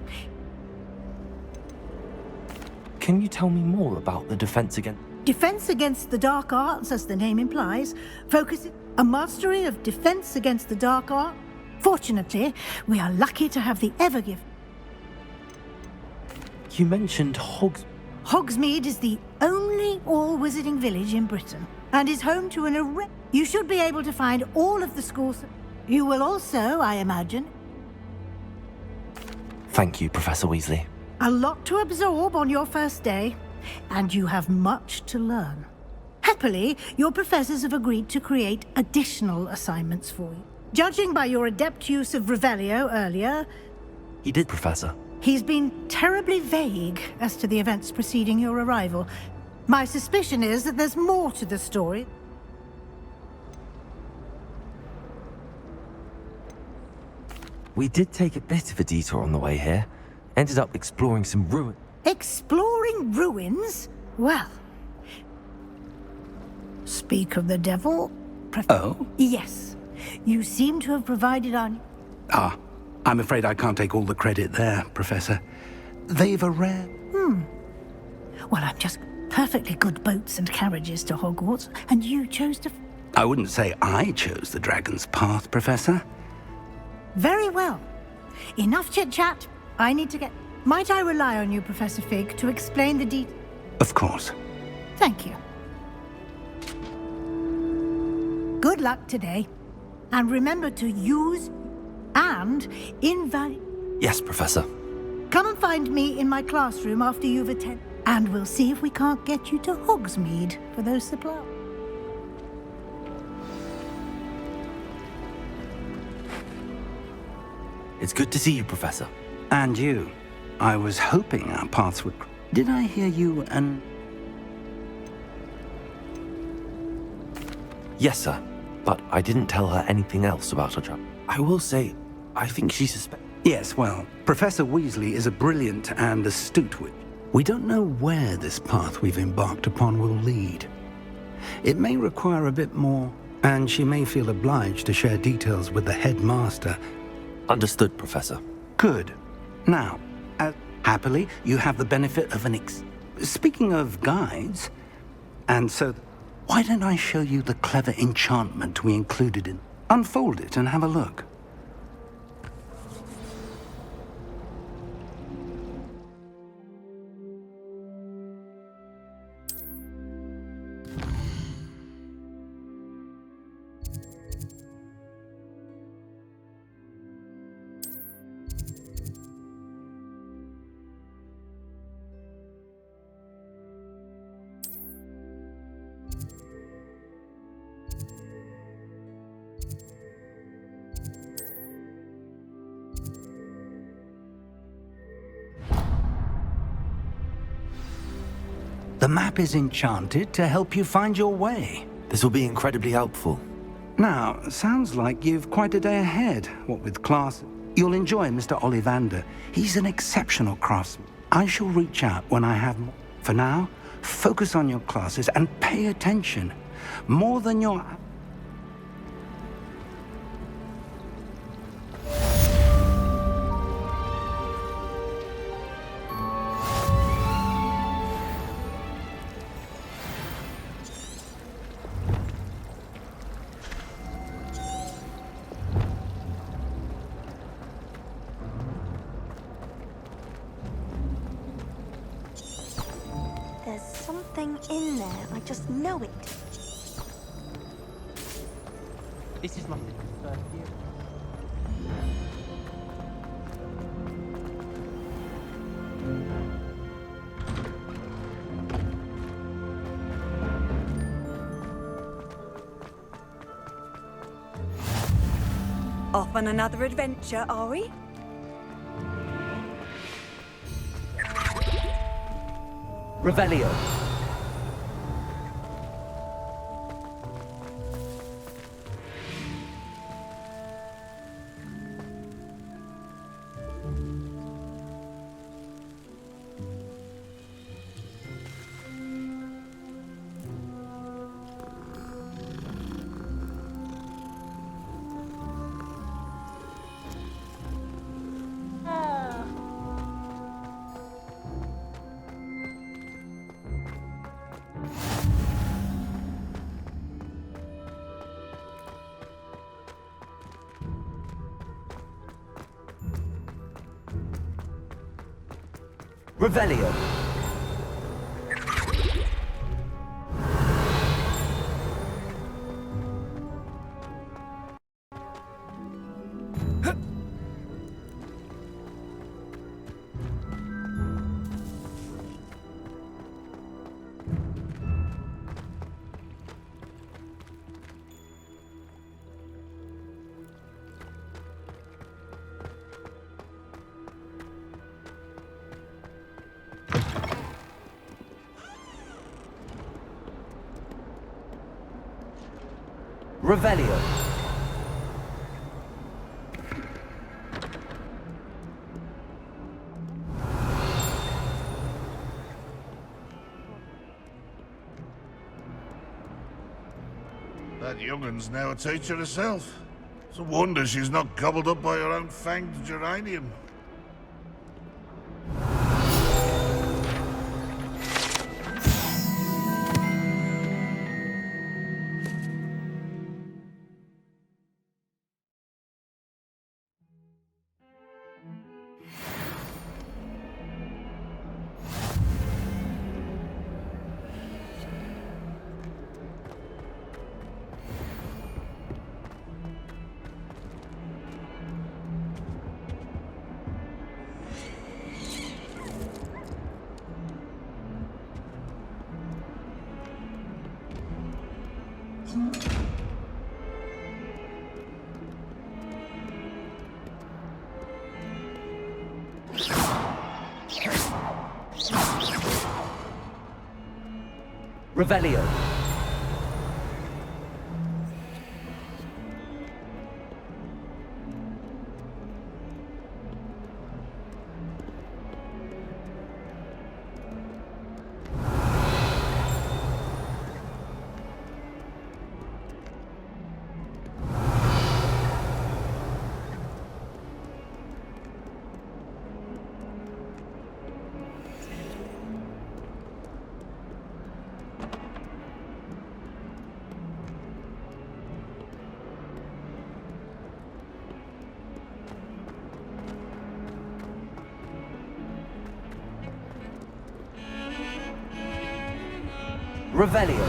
Can you tell me more about the Defense Against... Defense Against the Dark Arts, as the name implies, focuses a mastery of defense against the dark art. Fortunately, we are lucky to have the Evergift. You mentioned Hogsmeade is the only all-wizarding village in Britain, and is home to an array... You should be able to find all of the schools... You will also, I imagine... Thank you, Professor Weasley. A lot to absorb on your first day, and you have much to learn. Happily, your professors have agreed to create additional assignments for you. Judging by your adept use of Revelio earlier... He did, Professor. He's been terribly vague as to the events preceding your arrival. My suspicion is that there's more to the story. We did take a bit of a detour on the way here. Ended up exploring some ruins. Exploring ruins? Well... Speak of the devil... Oh? Yes. You seem to have provided on... Ah, I'm afraid I can't take all the credit there, Professor. They've a rare... Well, I'm just perfectly good boats and carriages to Hogwarts, and you chose to... I wouldn't say I chose the Dragon's Path, Professor. Very well. Enough chit-chat. I need to get... Might I rely on you, Professor Fig, to explain the details? Of course. Thank you. Good luck today. And remember to use and invalidate... Yes, Professor. Come and find me in my classroom after you've attended, and we'll see if we can't get you to Hogsmeade for those supplies. It's good to see you, Professor. And you. I was hoping our paths would... Did I hear you and... Yes, sir. but I didn't tell her anything else about her job. I will say, I think she suspects. Yes, well, Professor Weasley is a brilliant and astute witch. We don't know where this path we've embarked upon will lead. It may require a bit more, and she may feel obliged to share details with the headmaster. Understood, Professor. Good. Now, happily, you have the benefit of Speaking of guides, and so, why don't I show you the clever enchantment we included in... Unfold it and have a look. The map is enchanted to help you find your way. This will be incredibly helpful. Now, sounds like you've quite a day ahead. What with class, you'll enjoy Mr. Ollivander. He's an exceptional craftsman. I shall reach out when I have more. For now, focus on your classes and pay attention. More than your... There's something in there. I just know it. This is my first year. Off on another adventure, are we? Revelio. Revelio. Revelio. That young'un's now a teacher herself. It's a wonder she's not gobbled up by her own fanged geranium. Revelio. Revelio.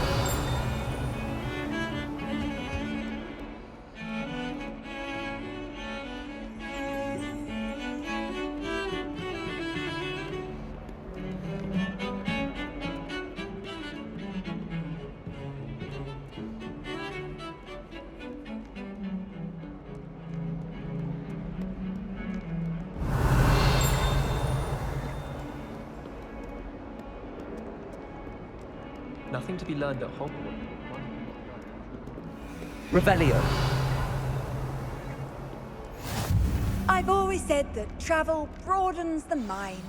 Nothing to be learned at Hogwarts. Revelio. I've always said that travel broadens the mind.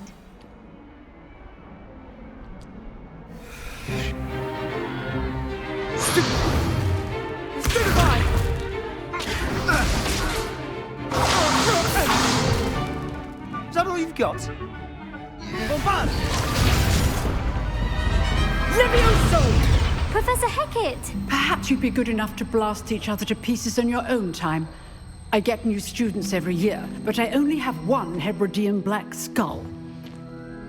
Stupefy! Is that all you've got? Bombard! Levioso! Professor Hecat! Perhaps you'd be good enough to blast each other to pieces in your own time. I get new students every year, but I only have one Hebridean black skull.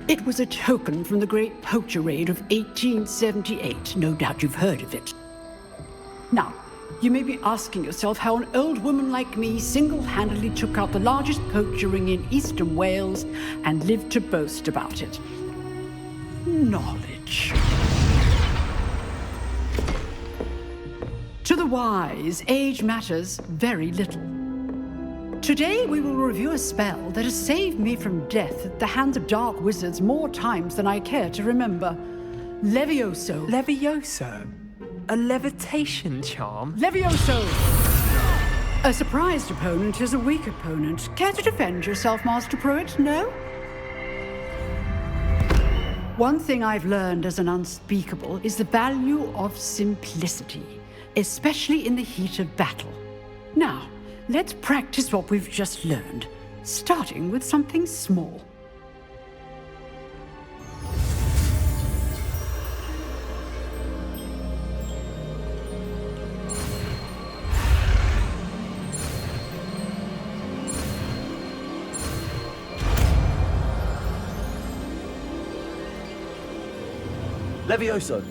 It was a token from the Great Poacher Raid of 1878. No doubt you've heard of it. Now, you may be asking yourself how an old woman like me single-handedly took out the largest poacher ring in eastern Wales and lived to boast about it. Knowledge. To the wise, age matters very little. Today we will review a spell that has saved me from death at the hands of dark wizards more times than I care to remember. Levioso. Levioso? A levitation charm? Levioso! A surprised opponent is a weak opponent. Care to defend yourself, Master Pruitt? No? One thing I've learned as an unspeakable is the value of simplicity, especially in the heat of battle. Now, let's practice what we've just learned, starting with something small. Levioso.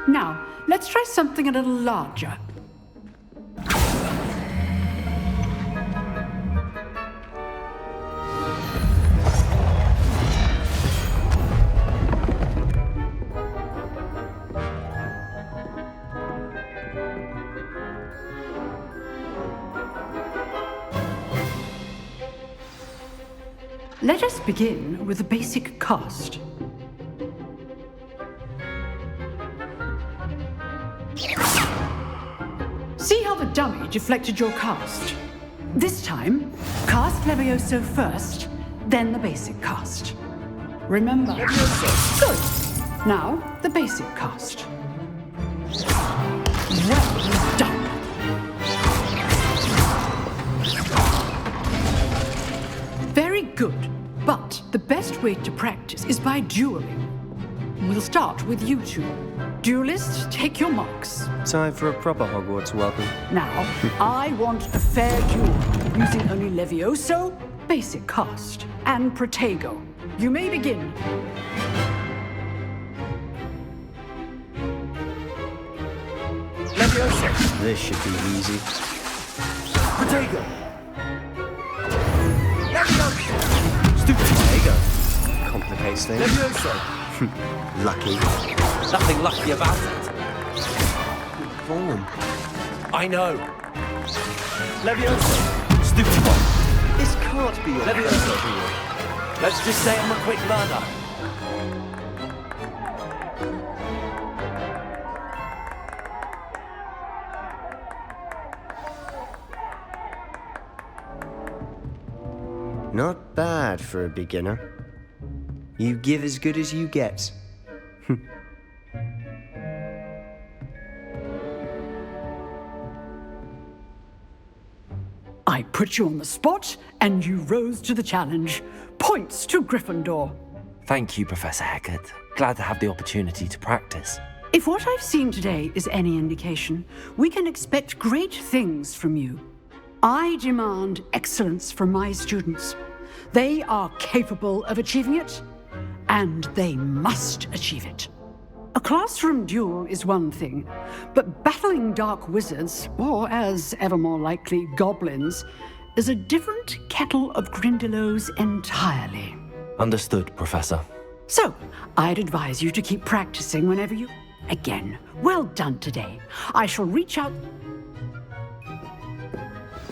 Now, let's try something a little larger. Let us begin with the basic cast. See how the dummy deflected your cast? This time, cast Levioso first, then the basic cast. Remember. Levioso. Good. Now, the basic cast. Well done. Very good. But the best way to practice is by dueling. We'll start with you two. Duelists, take your marks. Time for a proper Hogwarts welcome. Now, I want a fair duel, using only Levioso, basic cast, and Protego. You may begin. Levioso! This should be easy. Protego! Levioso! Stupid Protego! Complicates things. Levioso! Lucky. Nothing lucky about it. Form. I know. Levioso! Stupid one. This can't be your Levioso! Let's just say I'm a quick learner. Not bad for a beginner. You give as good as you get. I put you on the spot, and you rose to the challenge. Points to Gryffindor. Thank you, Professor Hecat. Glad to have the opportunity to practice. If what I've seen today is any indication, we can expect great things from you. I demand excellence from my students. They are capable of achieving it, and they must achieve it. A classroom duel is one thing, but battling dark wizards, or as ever more likely, goblins, is a different kettle of Grindylows entirely. Understood, Professor. So, I'd advise you to keep practicing whenever you... Again, well done today. I shall reach out...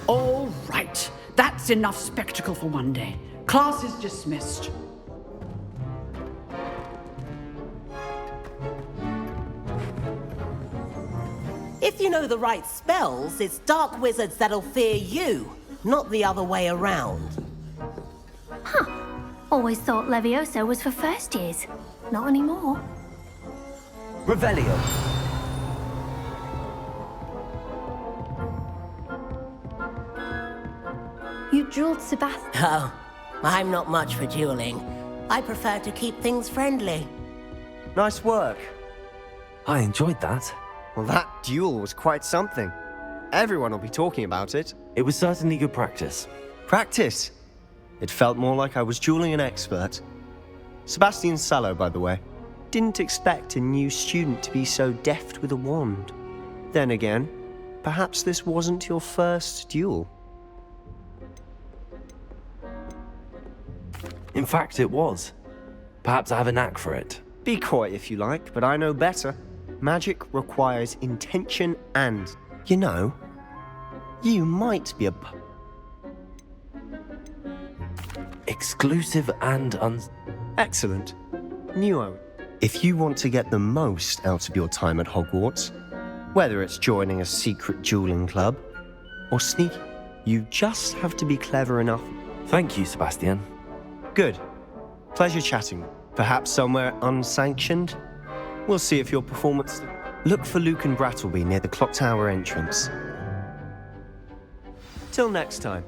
All right, that's enough spectacle for one day. Class is dismissed. If you know the right spells, it's dark wizards that'll fear you, not the other way around. Huh. Always thought Levioso was for first years. Not anymore. Revelio. You dueled Sebastian. Oh, I'm not much for dueling. I prefer to keep things friendly. Nice work. I enjoyed that. Well, that duel was quite something. Everyone will be talking about it. It was certainly good practice. Practice? It felt more like I was dueling an expert. Sebastian Sallow, by the way. Didn't expect a new student to be so deft with a wand. Then again, perhaps this wasn't your first duel. In fact, it was. Perhaps I have a knack for it. Be coy if you like, but I know better. Magic requires intention and, you know, you might be a... Exclusive and Excellent. Nuo, if you want to get the most out of your time at Hogwarts, whether it's joining a secret dueling club or sneak, you just have to be clever enough. Thank you, Sebastian. Good. Pleasure chatting. Perhaps somewhere unsanctioned? We'll see if your performance... Look for Luke and Brattleby near the clock tower entrance. Till next time.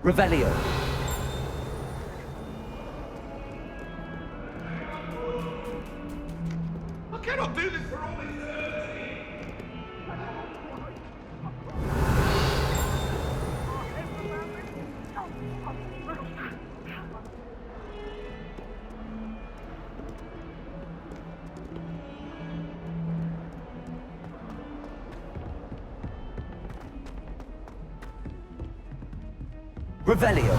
Revelio. I cannot do this for all eternity! Revelio.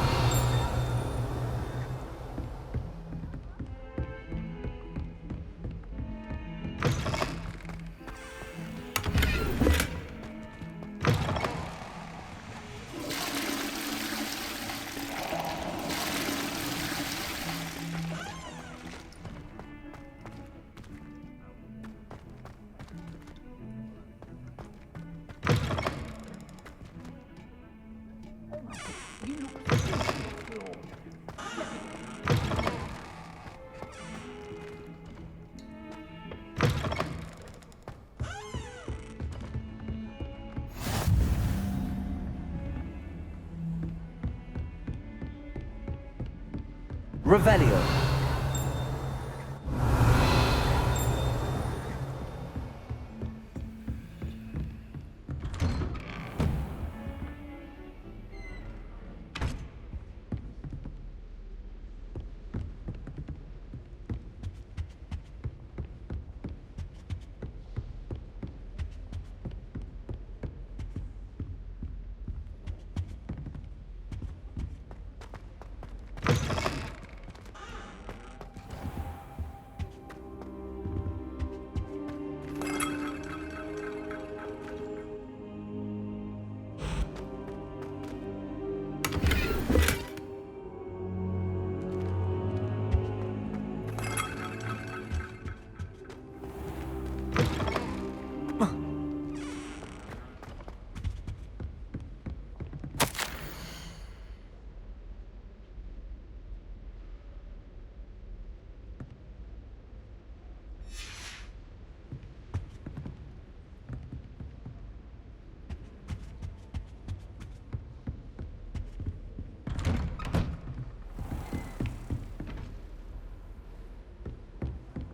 Revelio.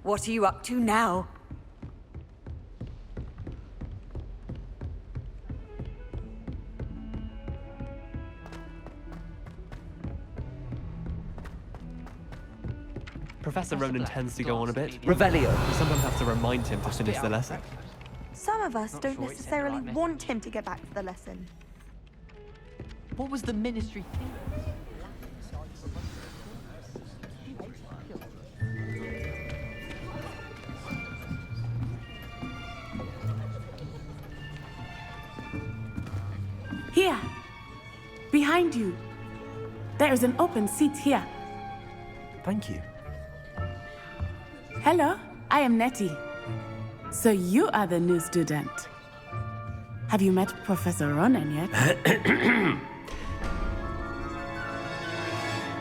What are you up to now? Professor Ronan tends to go on a bit. Revelio. We sometimes have to remind him to finish the lesson. Some of us don't necessarily want him to get back to the lesson. What was the ministry thinking? Here. Behind you. There is an open seat here. Thank you. Hello, I am Nettie. So you are the new student. Have you met Professor Ronan yet?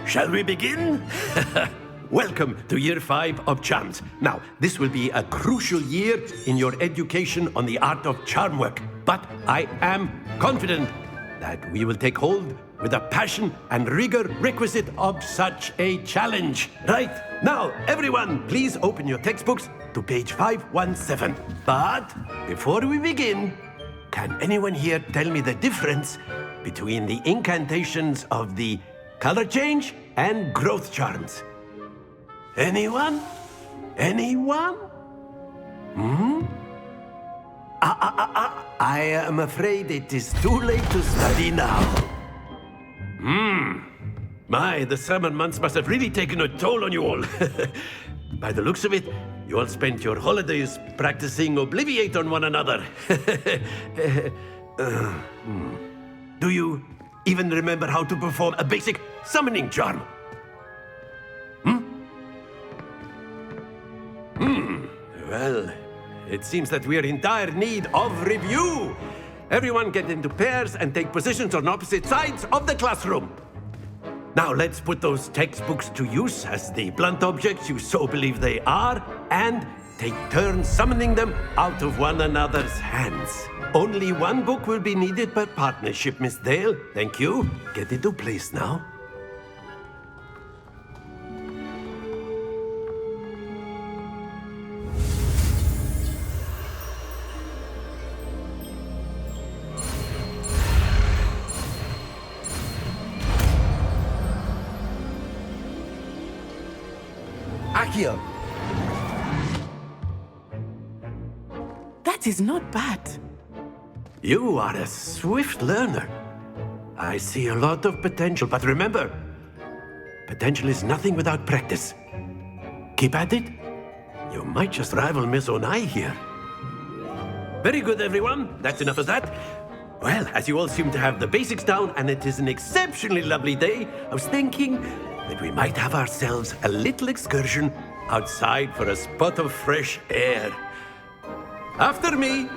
Shall we begin? Welcome to Year 5 of Charms. Now, this will be a crucial year in your education on the art of charm work. But I am confident that we will take hold with the passion and rigor requisite of such a challenge. Right, now, everyone, please open your textbooks to page 517. But before we begin, can anyone here tell me the difference between the incantations of the color change and growth charms? Anyone? Anyone? I am afraid it is too late to study now. My, the summer months must have really taken a toll on you all. By the looks of it, you all spent your holidays practicing Obliviate on one another. Do you even remember how to perform a basic summoning charm? Well, it seems that we are in dire need of review. Everyone get into pairs and take positions on opposite sides of the classroom. Now let's put those textbooks to use as the blunt objects you so believe they are, and take turns summoning them out of one another's hands. Only one book will be needed per partnership, Miss Dale. Thank you. Get into place now. Accio. That is not bad. You are a swift learner. I see a lot of potential, but remember, potential is nothing without practice. Keep at it. You might just rival Miss Onai here. Very good, everyone. That's enough of that. Well, as you all seem to have the basics down, and it is an exceptionally lovely day, I was thinking that we might have ourselves a little excursion outside for a spot of fresh air. After me.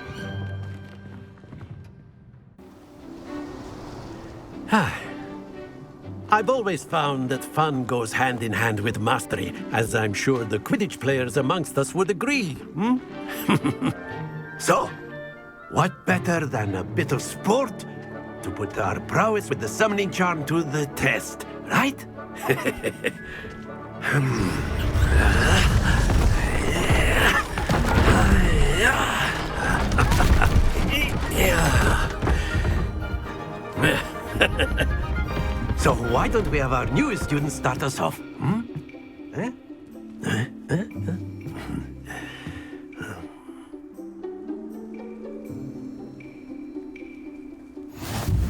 I've always found that fun goes hand in hand with mastery, as I'm sure the Quidditch players amongst us would agree. So, what better than a bit of sport to put our prowess with the summoning charm to the test, right? So why don't we have our newest student start us off?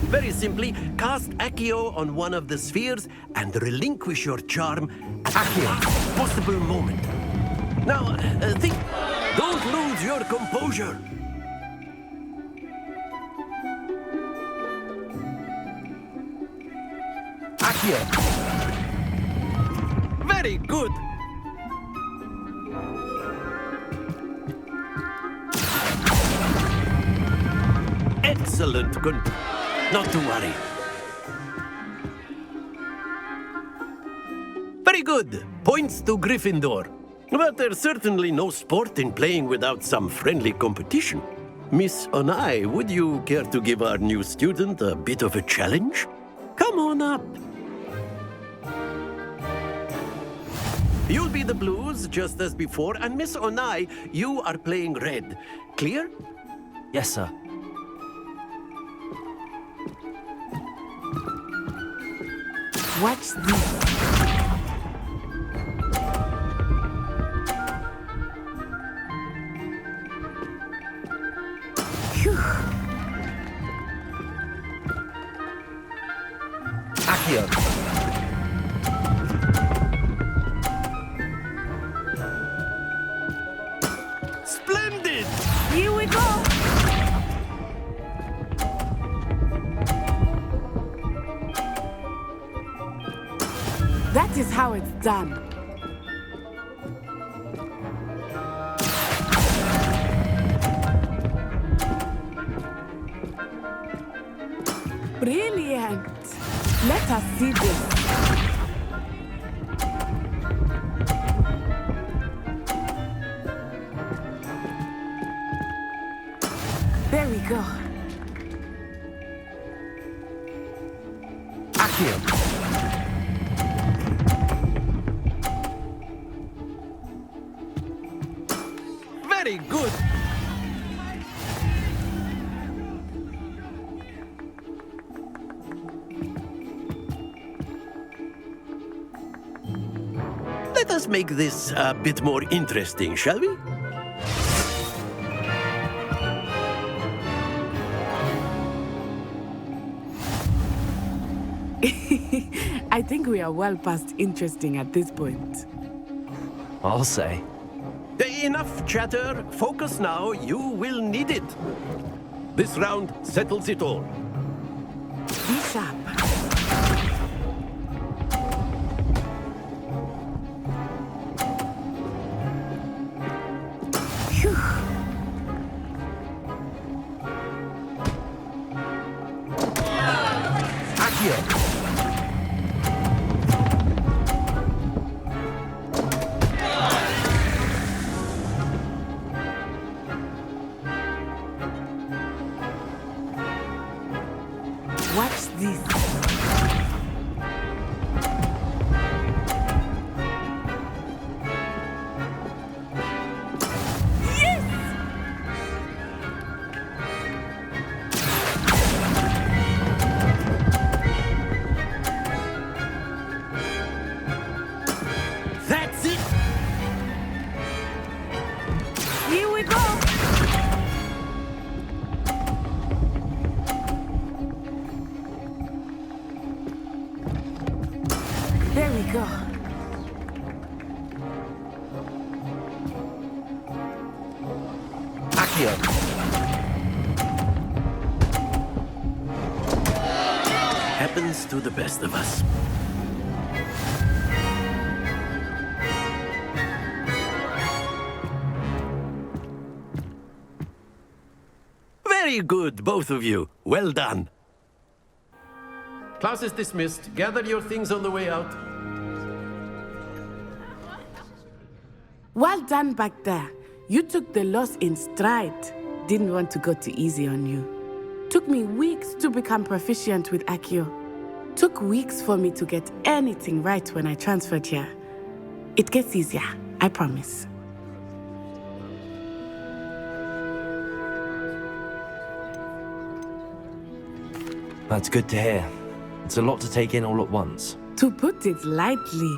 Very simply, cast Accio on one of the spheres and relinquish your charm. Accio, possible moment. Now, think. Don't lose your composure. Accio. Very good. Excellent. Good. Not to worry. Very good. Points to Gryffindor. But there's certainly no sport in playing without some friendly competition. Miss Onai, would you care to give our new student a bit of a challenge? Come on up. You'll be the blues, just as before, and Miss Onai, you are playing red. Clear? Yes, sir. Watch this. Accio. Splendid! Here we go. That is how it's done. Brilliant. Let us see this. There we go. Accio. Very good! Let us make this a bit more interesting, shall we? I think we are well past interesting at this point. I'll say. Enough chatter. Focus now. You will need it. This round settles it all. Be sharp. Phew. Accio. Watch this. Yes! That's it! Here we go! There we go. Accio. Happens to the best of us. Very good, both of you. Well done. Class is dismissed. Gather your things on the way out. Well done back there. You took the loss in stride. Didn't want to go too easy on you. Took me weeks to become proficient with Accio. Took weeks for me to get anything right when I transferred here. It gets easier, I promise. That's good to hear. It's a lot to take in all at once. To put it lightly,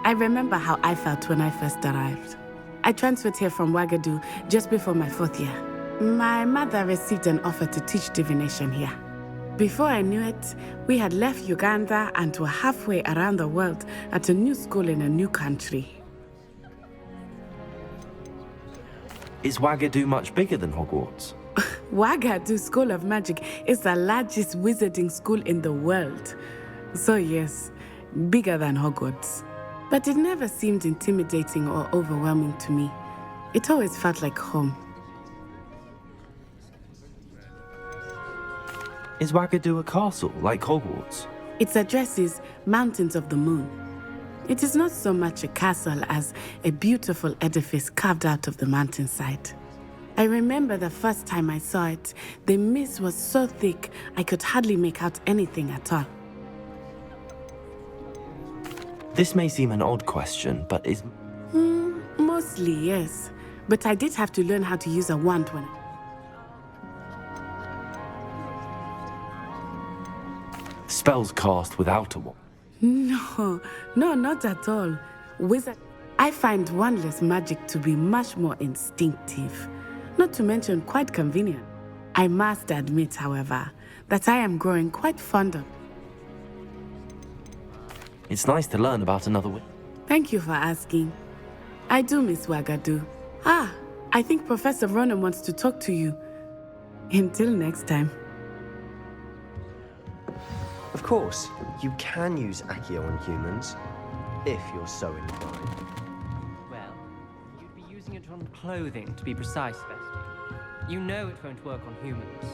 I remember how I felt when I first arrived. I transferred here from Wagadu just before my 4th year. My mother received an offer to teach divination here. Before I knew it, we had left Uganda and were halfway around the world at a new school in a new country. Is Wagadu much bigger than Hogwarts? Wagadu School of Magic is the largest wizarding school in the world. So yes, bigger than Hogwarts. But it never seemed intimidating or overwhelming to me. It always felt like home. Is Wagadu a castle, like Hogwarts? Its address is Mountains of the Moon. It is not so much a castle as a beautiful edifice carved out of the mountainside. I remember the first time I saw it, the mist was so thick I could hardly make out anything at all. This may seem an odd question, but is... Mostly, yes. But I did have to learn how to use a wand when... Spells cast without a wand. No, not at all. Wizard... I find wandless magic to be much more instinctive. Not to mention quite convenient. I must admit, however, that I am growing quite fond of... It's nice to learn about another way. Thank you for asking. I do miss Wagadu. I think Professor Ronan wants to talk to you. Until next time. Of course, you can use Accio on humans, if you're so inclined. Well, you'd be using it on clothing, to be precise, Bestie. You know it won't work on humans.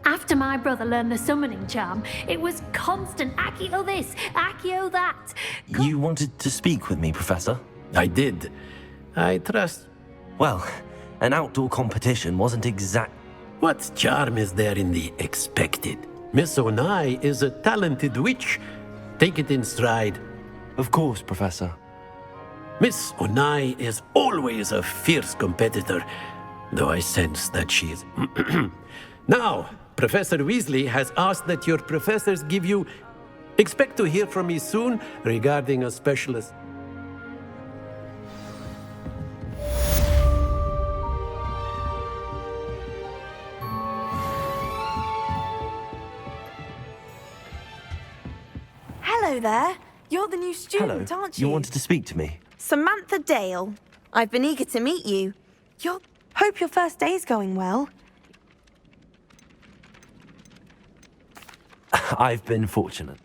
After my brother learned the summoning charm, it was constant Accio this, Accio that. You wanted to speak with me, Professor? I did. I trust... Well, an outdoor competition wasn't exact... What charm is there in the expected? Miss Onai is a talented witch. Take it in stride. Of course, Professor. Miss Onai is always a fierce competitor, though I sense that she is... Now, Professor Weasley has asked that your professors give you... Expect to hear from me soon regarding a specialist... Hello there. You're the new student, Hello. aren't you? You wanted to speak to me? Samantha Dale. I've been eager to meet you. Hope your first day's going well. I've been fortunate.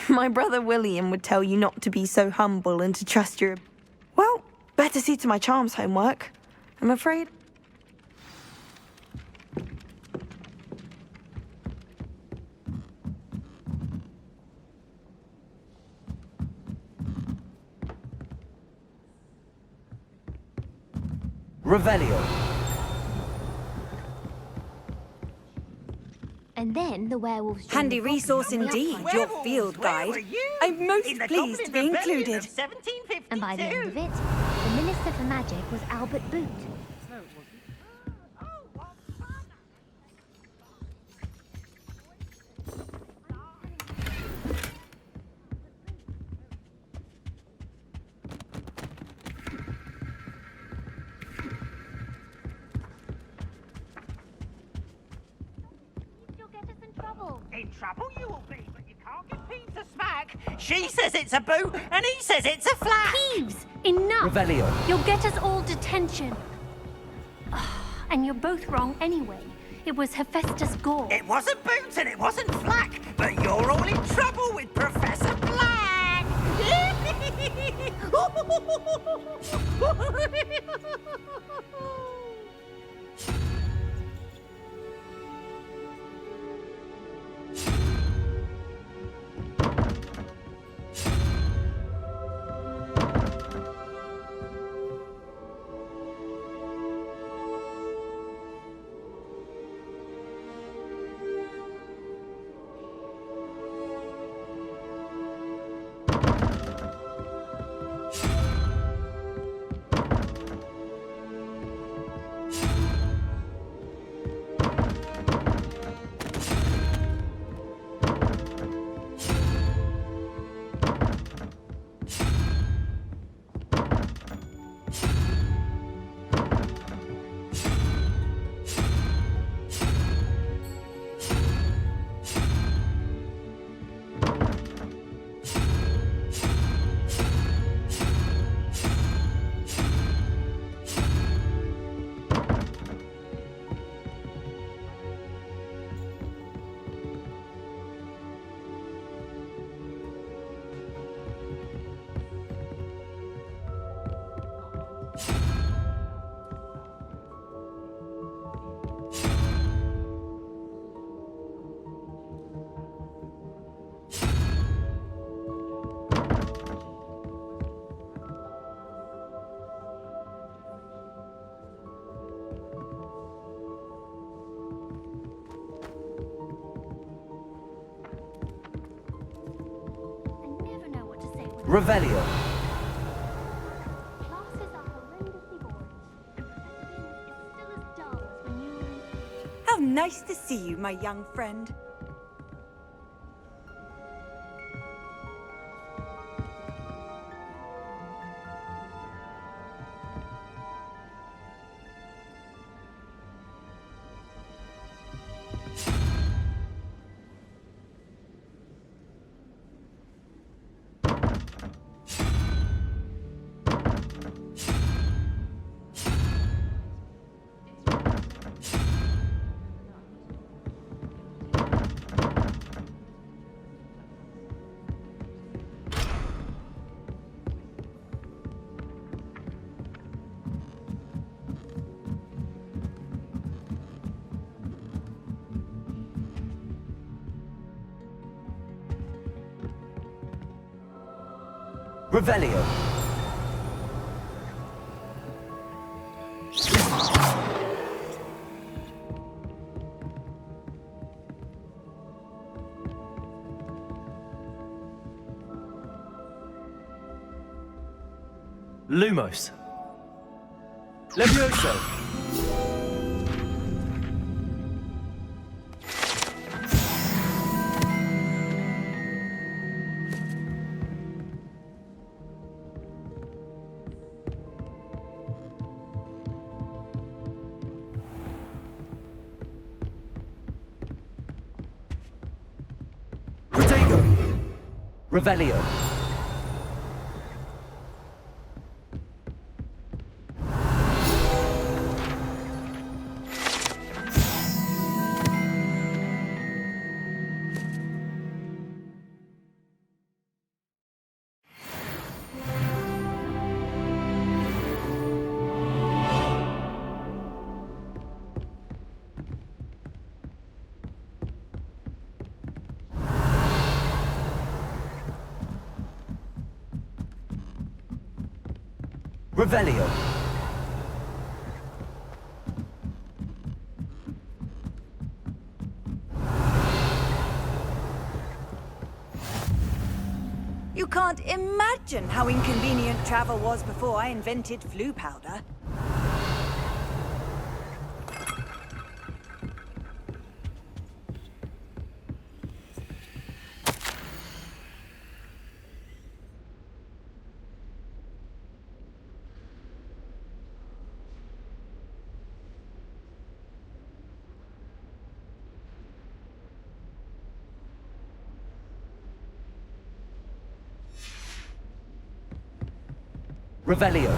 My brother William would tell you not to be so humble and to trust your... Well, better see to my charms homework, I'm afraid. Revelio. And then the werewolves... Handy resource indeed, your field guide. I'm most pleased to be included. And by the end of it, the Minister for Magic was Albert Boot. In trouble you will be, but you can't give Peeves a smack. She says it's a boo, and he says it's a flat. Peeves, enough! Revelio. You'll get us all detention. And you're both wrong anyway. It was Hephaestus Gore. It wasn't Boots and it wasn't Flack, but you're all in trouble with Professor Black. Revelio. How nice to see you, my young friend. Revelio. Lumos. Levioso. Revelio. Revelio. You can't imagine how inconvenient travel was before I invented flu powder. Revelio.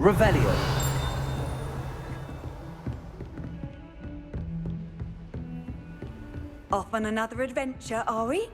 Revelio. Off on another adventure, are we?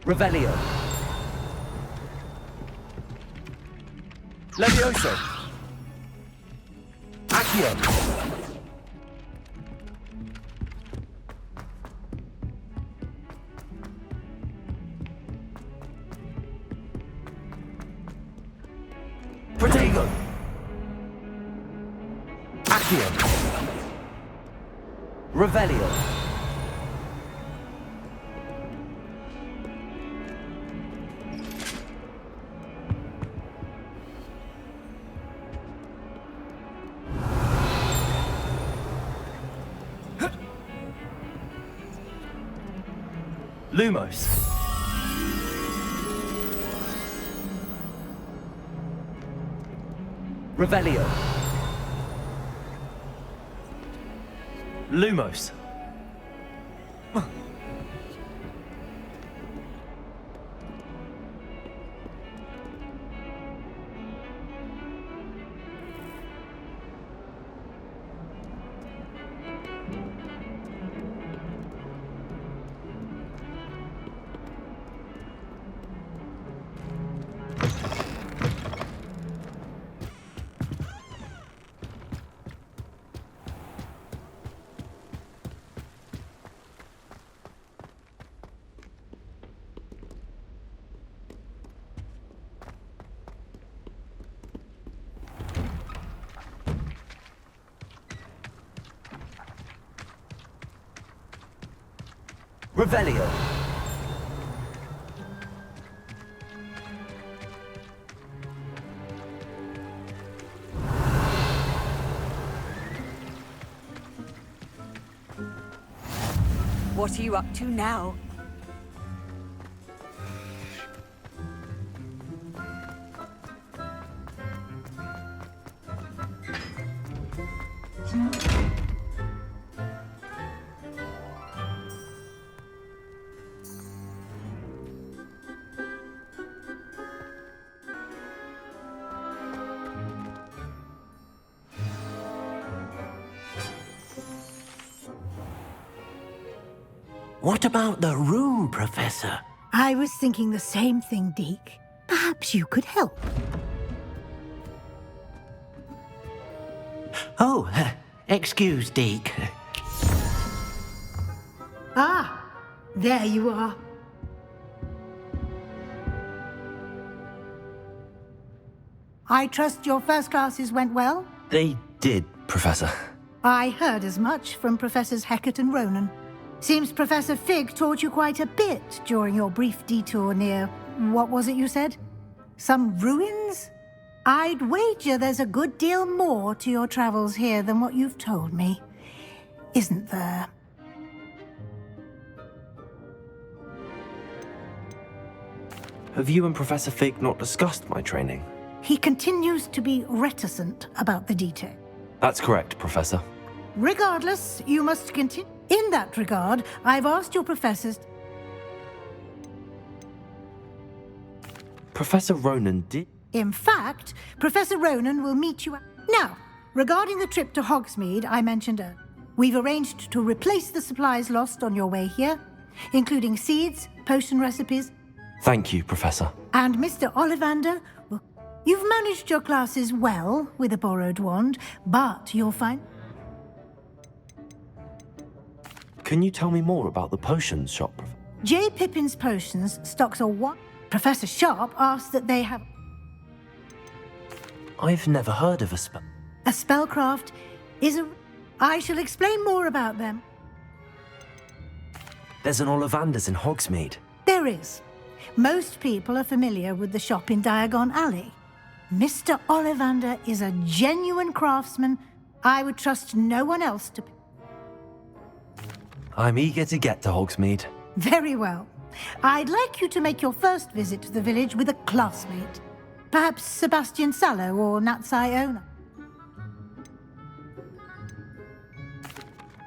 Revelio. Levioso. Accio. Protego. Accio. Revelio. Lumos. Revelio. Lumos. Revelio. What are you up to now? What about the room, Professor? I was thinking the same thing, Deke. Perhaps you could help. Oh, excuse, Deke. Ah, there you are. I trust your first classes went well? They did, Professor. I heard as much from Professors Hecat and Ronan. Seems Professor Fig taught you quite a bit during your brief detour near... what was it you said? Some ruins? I'd wager there's a good deal more to your travels here than what you've told me. Isn't there? Have you and Professor Fig not discussed my training? He continues to be reticent about the detail. That's correct, Professor. Regardless, you must continue. In that regard, I've asked your professors... Professor Ronan did... In fact, Professor Ronan will meet you... Now, regarding the trip to Hogsmeade I mentioned earlier, we've arranged to replace the supplies lost on your way here, including seeds, potion recipes... Thank you, Professor. And Mr. Ollivander, well, you've managed your classes well with a borrowed wand, but you'll find... Can you tell me more about the potions shop? J. Pippin's Potions stocks a one... Professor Sharp asks that they have... I've never heard of a spell. A spellcraft is a... I shall explain more about them. There's an Ollivander's in Hogsmeade. There is. Most people are familiar with the shop in Diagon Alley. Mr. Ollivander is a genuine craftsman. I would trust no one else to... I'm eager to get to Hogsmeade. Very well. I'd like you to make your first visit to the village with a classmate. Perhaps Sebastian Sallow or Natsai Ona.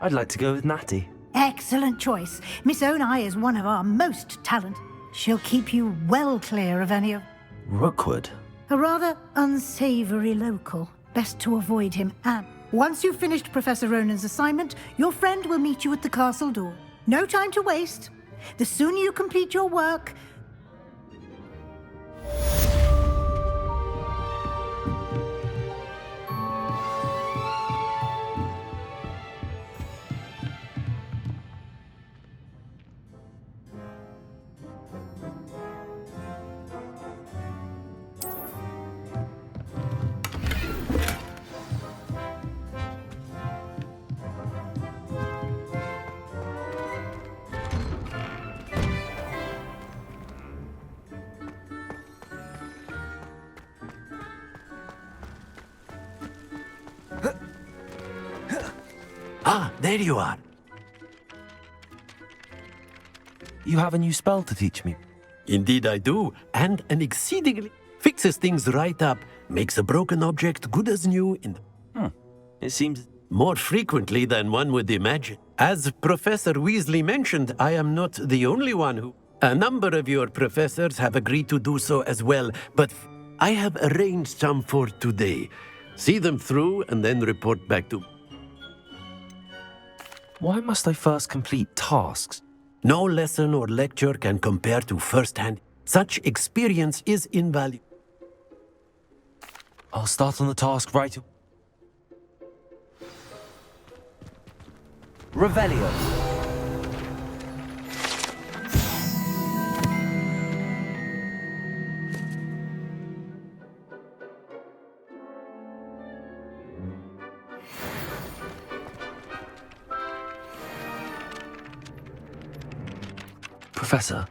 I'd like to go with Natty. Excellent choice. Miss Onai is one of our most talented. She'll keep you well clear of any of... Rookwood? A rather unsavory local. Best to avoid him, and once you've finished Professor Ronan's assignment, your friend will meet you at the castle door. No time to waste. The sooner you complete your work... Ah, there you are. You have a new spell to teach me. Indeed I do, and an exceedingly... Fixes things right up, makes a broken object good as new in... It seems... More frequently than one would imagine. As Professor Weasley mentioned, I am not the only one who... A number of your professors have agreed to do so as well, but I have arranged some for today. See them through and then report back to... Why must I first complete tasks? No lesson or lecture can compare to first-hand. Such experience is invaluable. I'll start on the task right away. Revelio. Professor,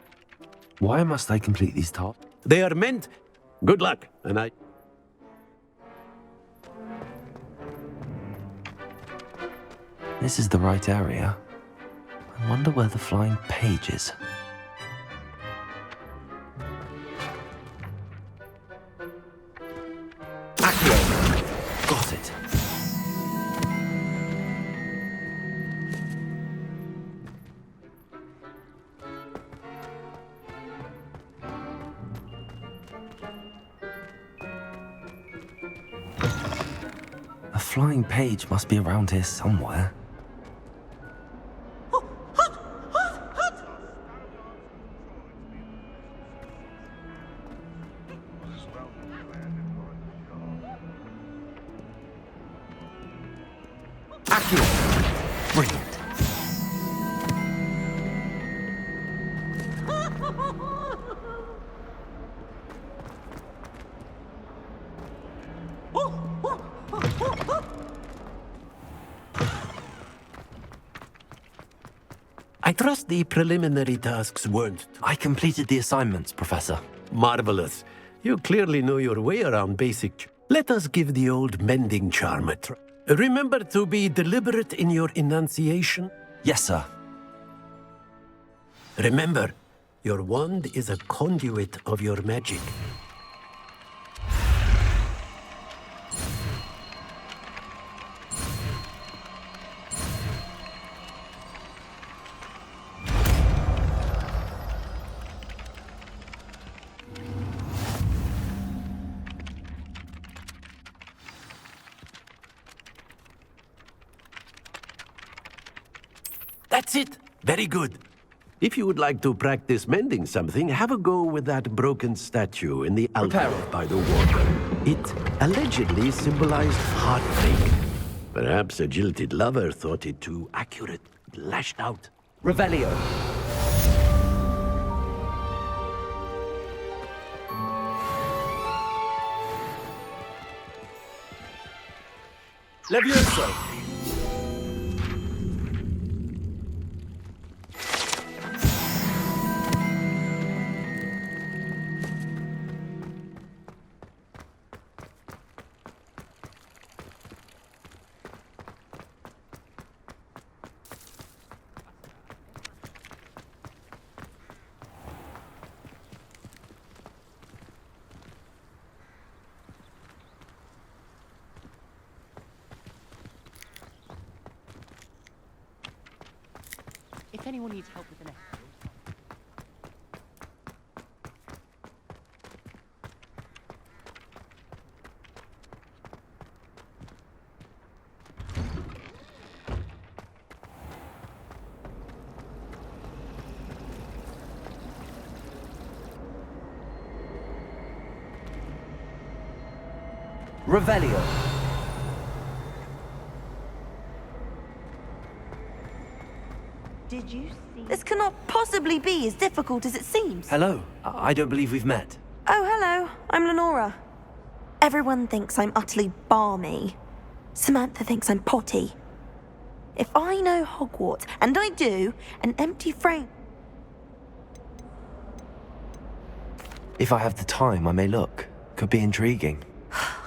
why must I complete these tasks? They are meant... Good luck, and I... This is the right area. I wonder where the flying page is. Accio! Got it. A flying page must be around here somewhere. Brilliant. I trust the preliminary tasks weren't... I completed the assignments, Professor. Marvelous. You clearly know your way around basic... Let us give the old mending charm a try. Remember to be deliberate in your enunciation. Yes, sir. Remember, your wand is a conduit of your magic. That's it. Very good. If you would like to practice mending something, have a go with that broken statue in the alcove by the water. It allegedly symbolized heartbreak. Perhaps a jilted lover thought it too accurate, lashed out. Revelio. Levioso! If anyone needs help with the next. Revelio. Did you see? This cannot possibly be as difficult as it seems. Hello. I don't believe we've met. Oh, hello. I'm Lenora. Everyone thinks I'm utterly balmy. Samantha thinks I'm potty. If I know Hogwarts, and I do, an empty frame... If I have the time, I may look. Could be intriguing.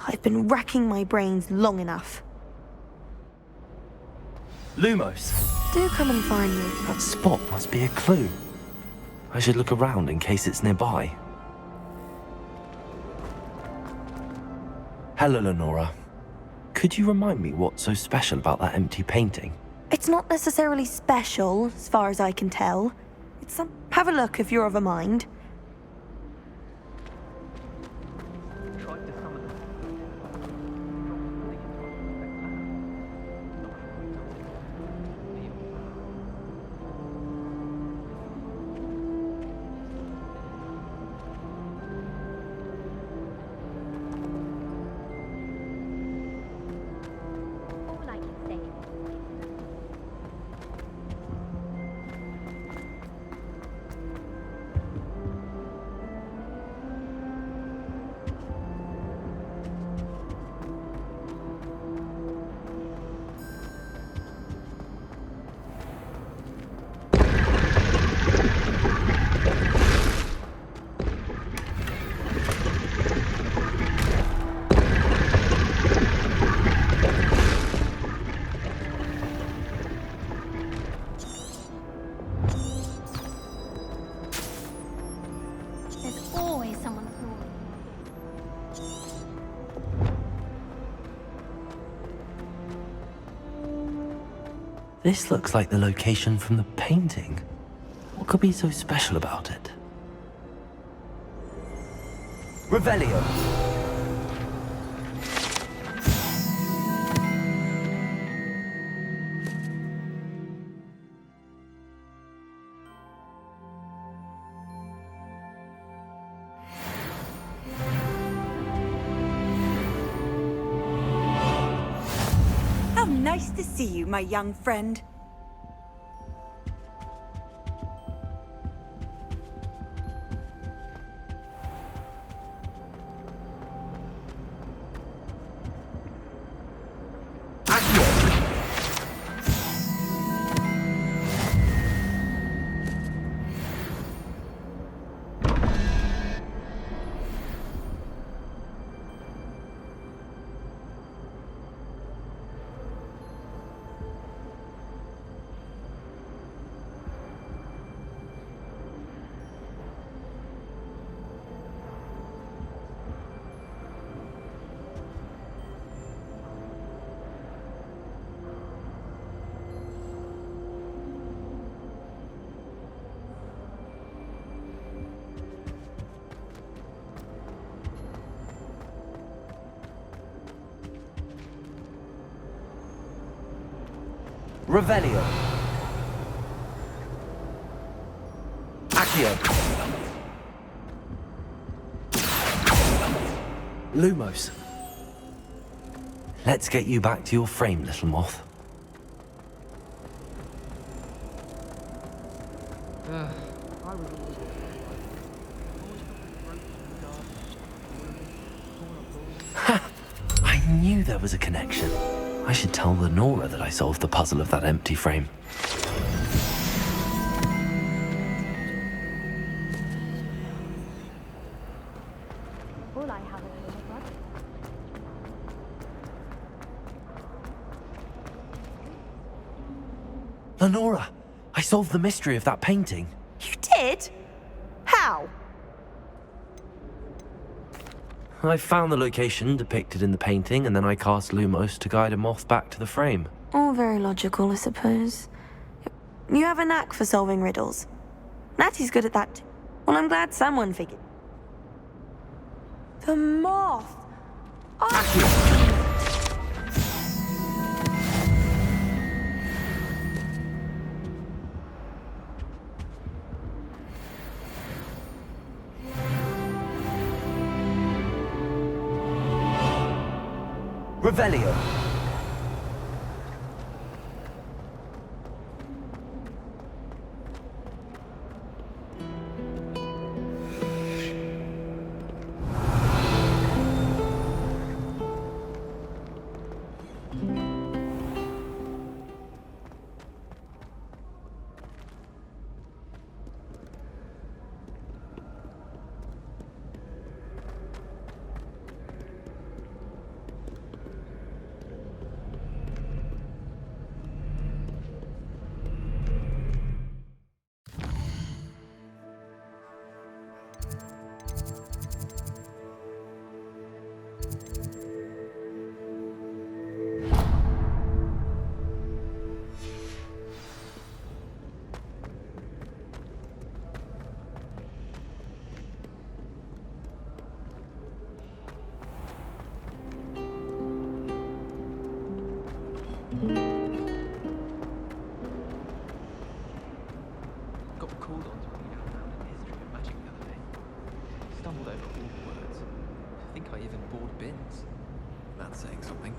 I've been racking my brains long enough. Lumos. Do come and find me. That spot must be a clue. I should look around in case it's nearby. Hello, Lenora. Could you remind me what's so special about that empty painting? It's not necessarily special, as far as I can tell. It's some... Have a look if you're of a mind. This looks like the location from the painting. What could be so special about it? Revelio. How nice to see you, my young friend. Revelio. Accio. Lumos. Let's get you back to your frame, little moth. Ha! I knew there was a connection. I should tell Lenora that I solved the puzzle of that empty frame. Lenora, I solved the mystery of that painting. You did? How? I found the location depicted in the painting, and then I cast Lumos to guide a moth back to the frame. All very logical, I suppose. You have a knack for solving riddles. Natty's good at that too. Well, I'm glad someone figured. The moth! Oh. Revelio. Got called on to read out loud in history of magic the other day. Stumbled over Hogwarts. I think I even bored bins. That's saying something.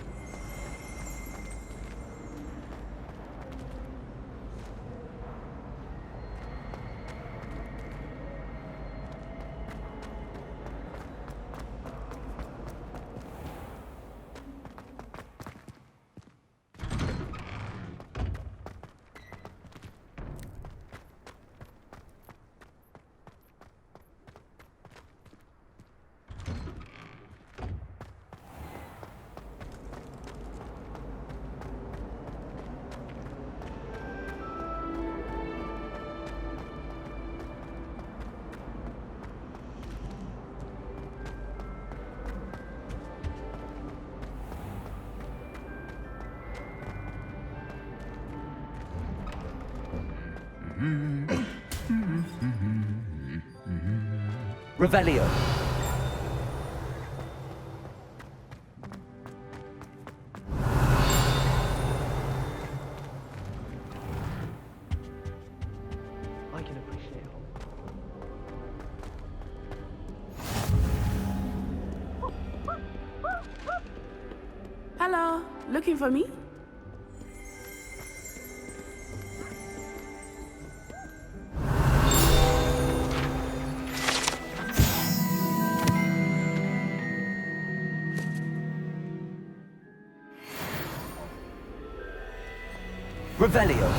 Revelio. I can appreciate Hello, looking for me? Revelio.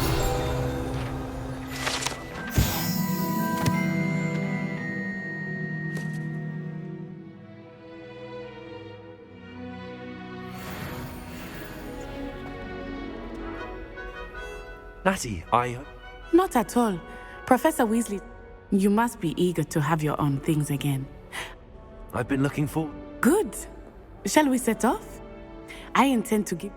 Natty, Not at all. Professor Weasley, you must be eager to have your own things again. I've been looking for... Good. Shall we set off? I intend to give...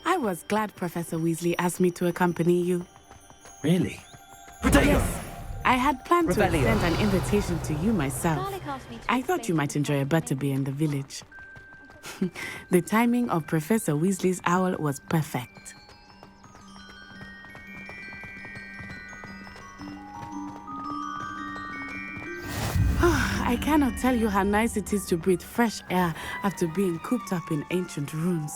I was glad Professor Weasley asked me to accompany you. Really? Yes. I had planned to Revelio. extend an invitation to you myself. I thought you might enjoy a butterbeer in the village. The timing of Professor Weasley's owl was perfect. I cannot tell you how nice it is to breathe fresh air after being cooped up in ancient rooms.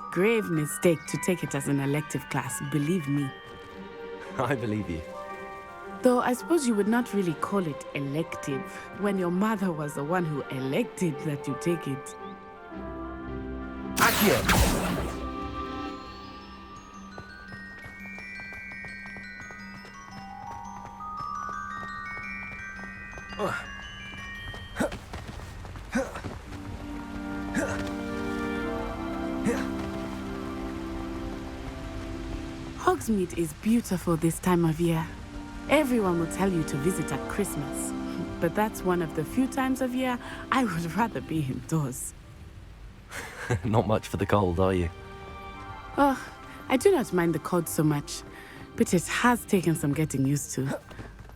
Grave mistake to take it as an elective class, believe me. I believe you. Though I suppose you would not really call it elective when your mother was the one who elected that you take it. Accio! Hogsmeade is beautiful this time of year. Everyone will tell you to visit at Christmas, but that's one of the few times of year I would rather be indoors. Not much for the cold, are you? Oh, I do not mind the cold so much, but it has taken some getting used to.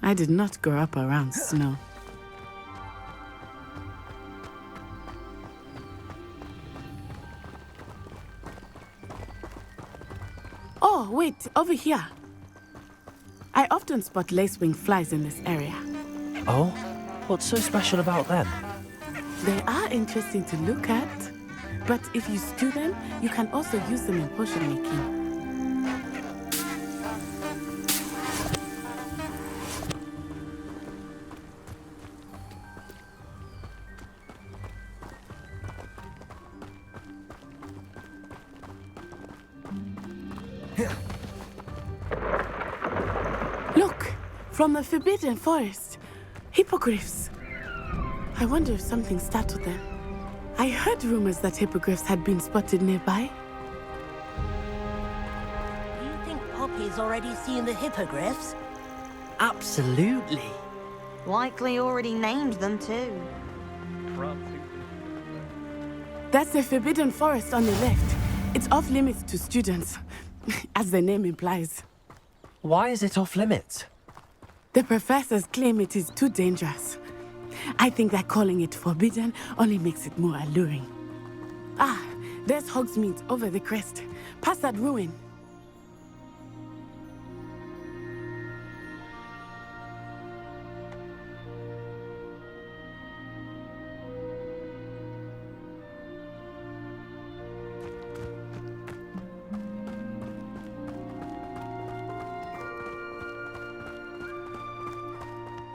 I did not grow up around snow. Oh, wait, over here. I often spot lacewing flies in this area. Oh? What's so special about them? They are interesting to look at, but if you stew them, you can also use them in potion making. Look, from the Forbidden Forest, hippogriffs. I wonder if something startled them. I heard rumors that hippogriffs had been spotted nearby. You think Poppy's already seen the hippogriffs? Absolutely. Likely already named them too. That's the Forbidden Forest on the left. It's off limits to students, as the name implies. Why is it off limits? The professors claim it is too dangerous. I think that calling it forbidden only makes it more alluring. Ah, there's Hogsmeade over the crest. Past that ruin.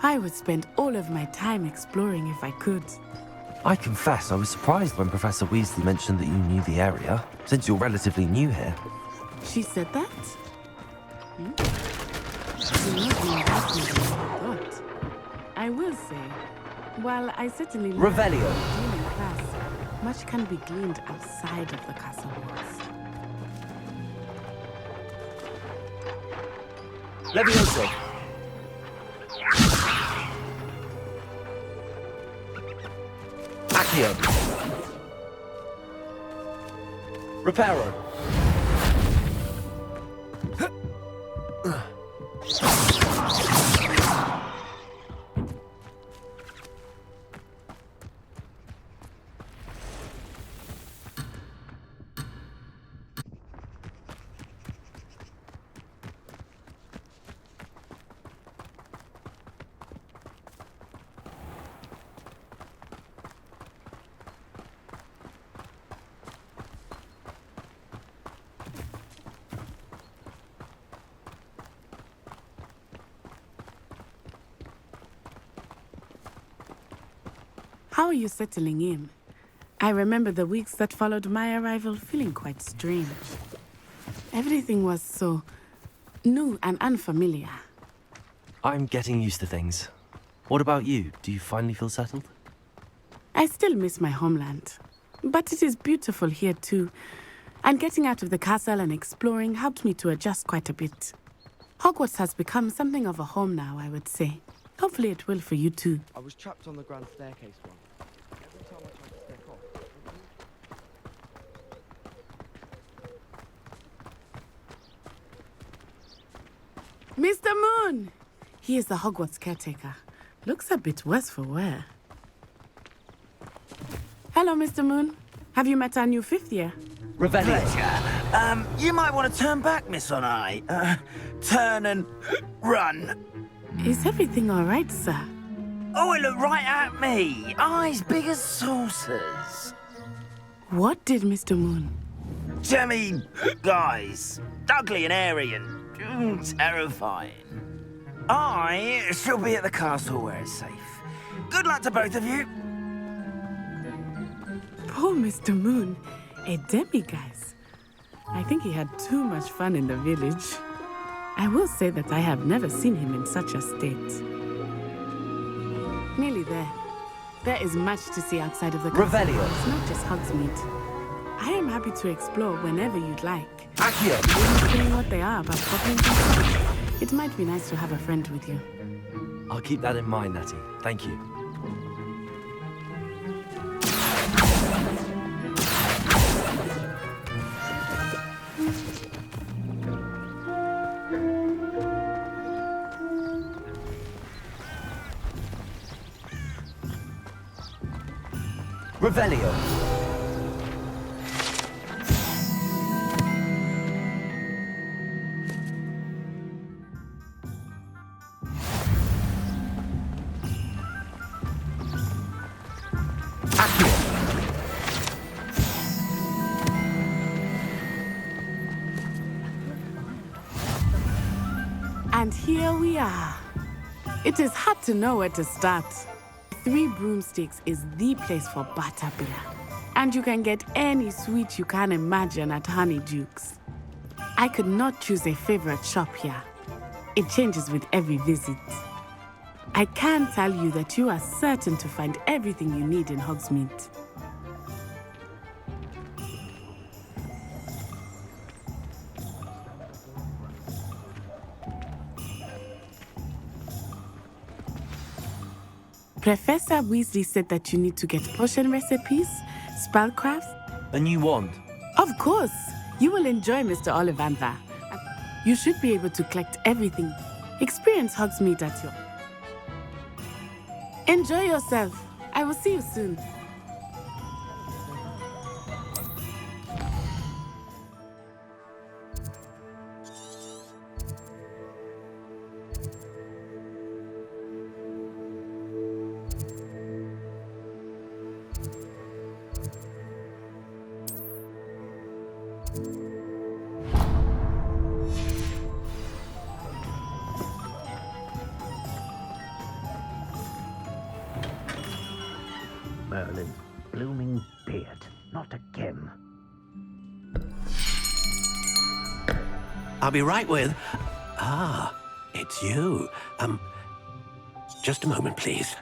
I would spend all of my time exploring if I could. I confess I was surprised when Professor Weasley mentioned that you knew the area, since you're relatively new here. She said that? She knows more about me than I thought. I will say, while I certainly love Revelio. being in class, much can be gleaned outside of the castle walls. Levioso. Accio. Reparo. How are you settling in? I remember the weeks that followed my arrival feeling quite strange. Everything was so new and unfamiliar. I'm getting used to things. What about you? Do you finally feel settled? I still miss my homeland, but it is beautiful here too. And getting out of the castle and exploring helped me to adjust quite a bit. Hogwarts has become something of a home now, I would say. Hopefully it will for you too. I was trapped on the grand staircase once. Every time I tried to step off, Mr. Moon! He is the Hogwarts caretaker. Looks a bit worse for wear. Hello, Mr. Moon. Have you met our new fifth year? Pleasure. You might want to turn back, Miss Onai. Turn and run. Is everything all right, sir? Oh, it looked right at me. Eyes big as saucers. What did Mr. Moon? Jemmy guys. Ugly and airy and terrifying. I shall be at the castle where it's safe. Good luck to both of you. Poor Mr. Moon, a demiguise. I think he had too much fun in the village. I will say that I have never seen him in such a state. Nearly there. There is much to see outside of the castle. Revelio. It's not just Hogsmeade. I am happy to explore whenever you'd like. Accio. Even saying what they are about goblins and such, it might be nice to have a friend with you. I'll keep that in mind, Natty. Thank you. Revelio. And here we are. It is hard to know where to start. 3 Broomsticks is the place for butterbeer. And you can get any sweet you can imagine at Honeyduke's. I could not choose a favorite shop here. It changes with every visit. I can tell you that you are certain to find everything you need in Hogsmeade. Professor Weasley said that you need to get potion recipes, spellcrafts. A new wand? Of course. You will enjoy Mr. Ollivander. You should be able to collect everything. Experience Hogsmeade at your... Enjoy yourself. I will see you soon. Merlin, blooming beard, not again. I'll be right with... Ah, it's you. Just a moment, please.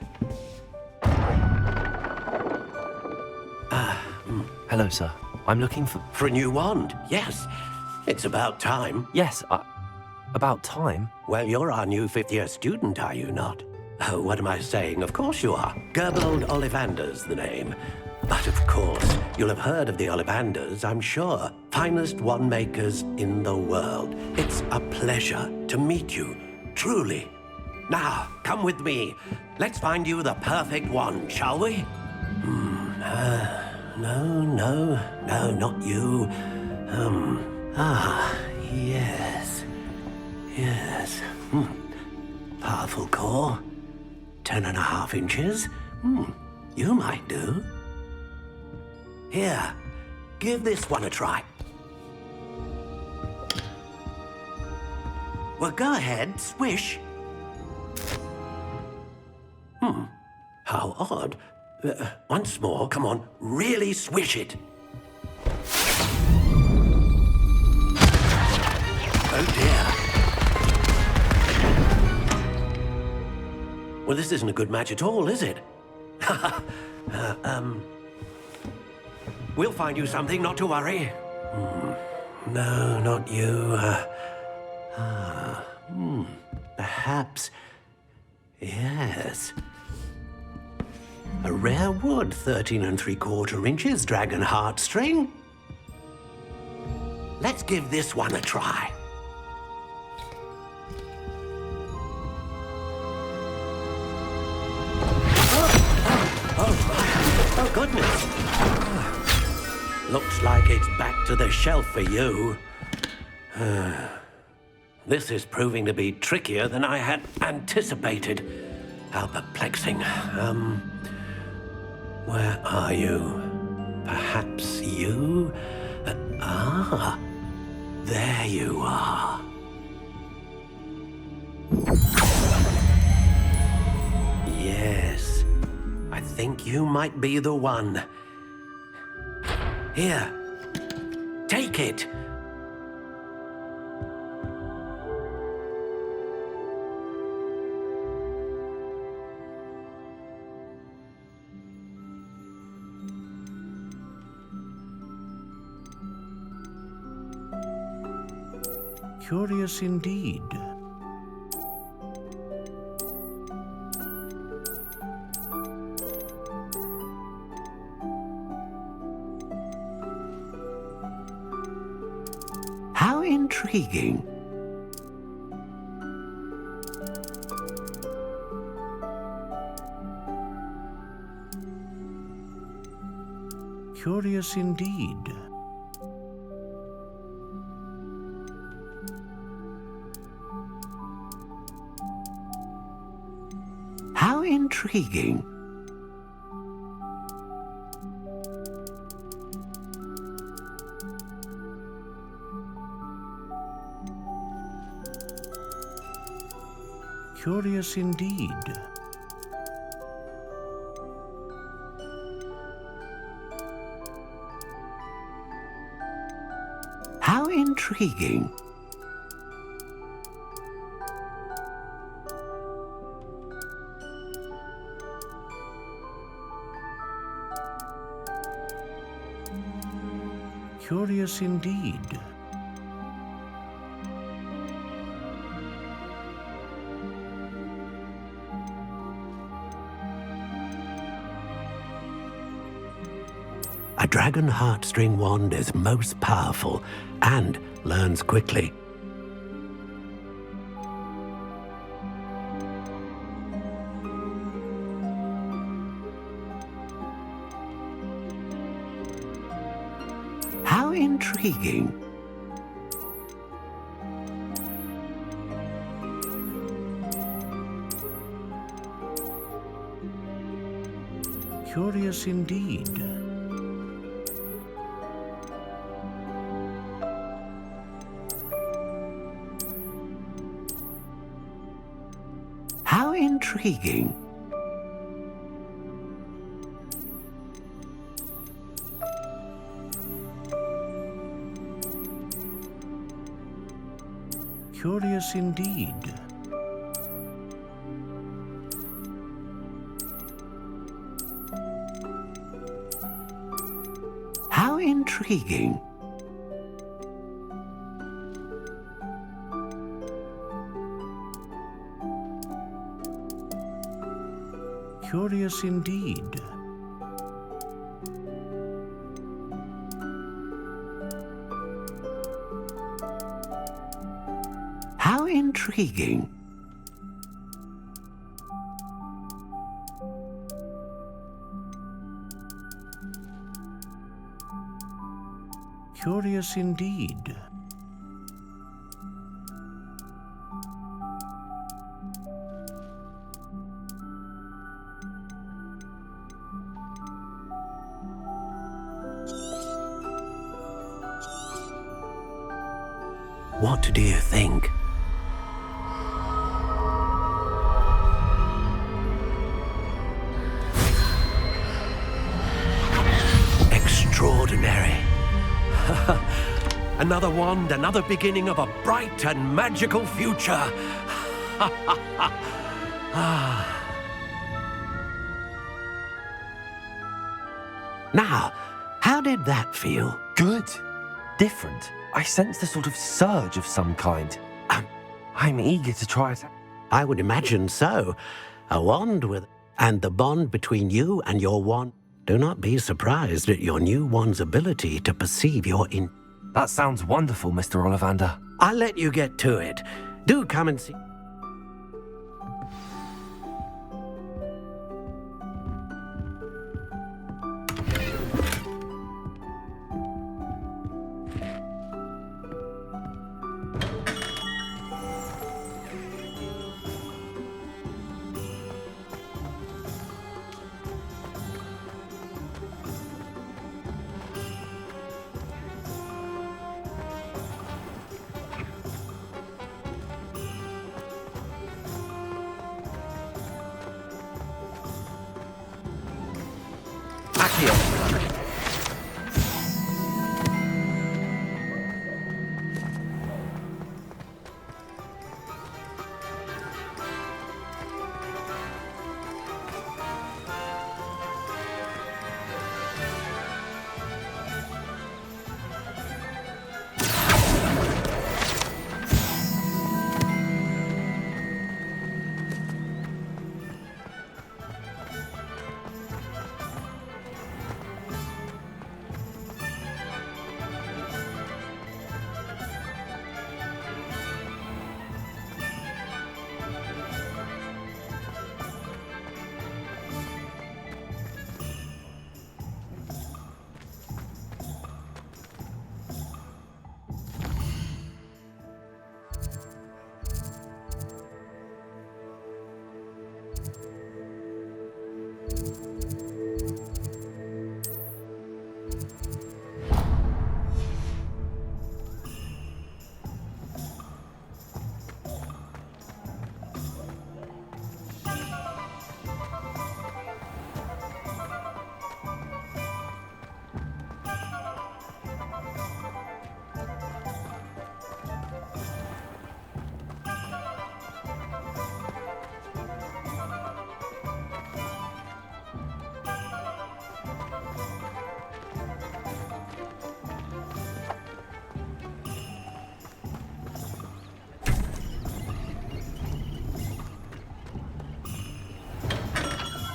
Hello, sir. I'm looking for... For a new wand, yes. It's about time. Yes, about time? Well, you're our new 5th-year student, are you not? Oh, what am I saying? Of course you are. Gerbold Ollivander's the name. But of course, you'll have heard of the Ollivanders, I'm sure. Finest wand makers in the world. It's a pleasure to meet you, truly. Now, come with me. Let's find you the perfect wand, shall we? No, not you. Yes. Powerful core. 10.5 inches. You might do. Here, give this one a try. Well, go ahead, swish. How odd. Once more, come on, really swish it. Oh dear. Well, this isn't a good match at all, is it? We'll find you something, not to worry. No, not you. Perhaps... Yes. A rare wood, 13 3/4 inches, dragon heartstring. Let's give this one a try. Oh, goodness. Looks like it's back to the shelf for you. This is proving to be trickier than I had anticipated. How perplexing. Where are you? Perhaps you? There you are. Yes, I think you might be the one. Here, take it. Curious indeed. How intriguing. Curious indeed. How intriguing. Curious indeed. How intriguing. Curious indeed. A dragon heartstring wand is most powerful and learns quickly. How intriguing. Curious indeed. How intriguing. Curious indeed. How intriguing. Curious indeed. How intriguing. Curious indeed. What do you think? Extraordinary. Another wand, another beginning of a bright and magical future. Now, how did that feel? Good. Different. I sensed a sort of surge of some kind. I'm eager to try it. I would imagine so. A wand with... And the bond between you and your wand. Do not be surprised at your new wand's ability to perceive your in... That sounds wonderful, Mr. Ollivander. I'll let you get to it. Do come and see... Accio.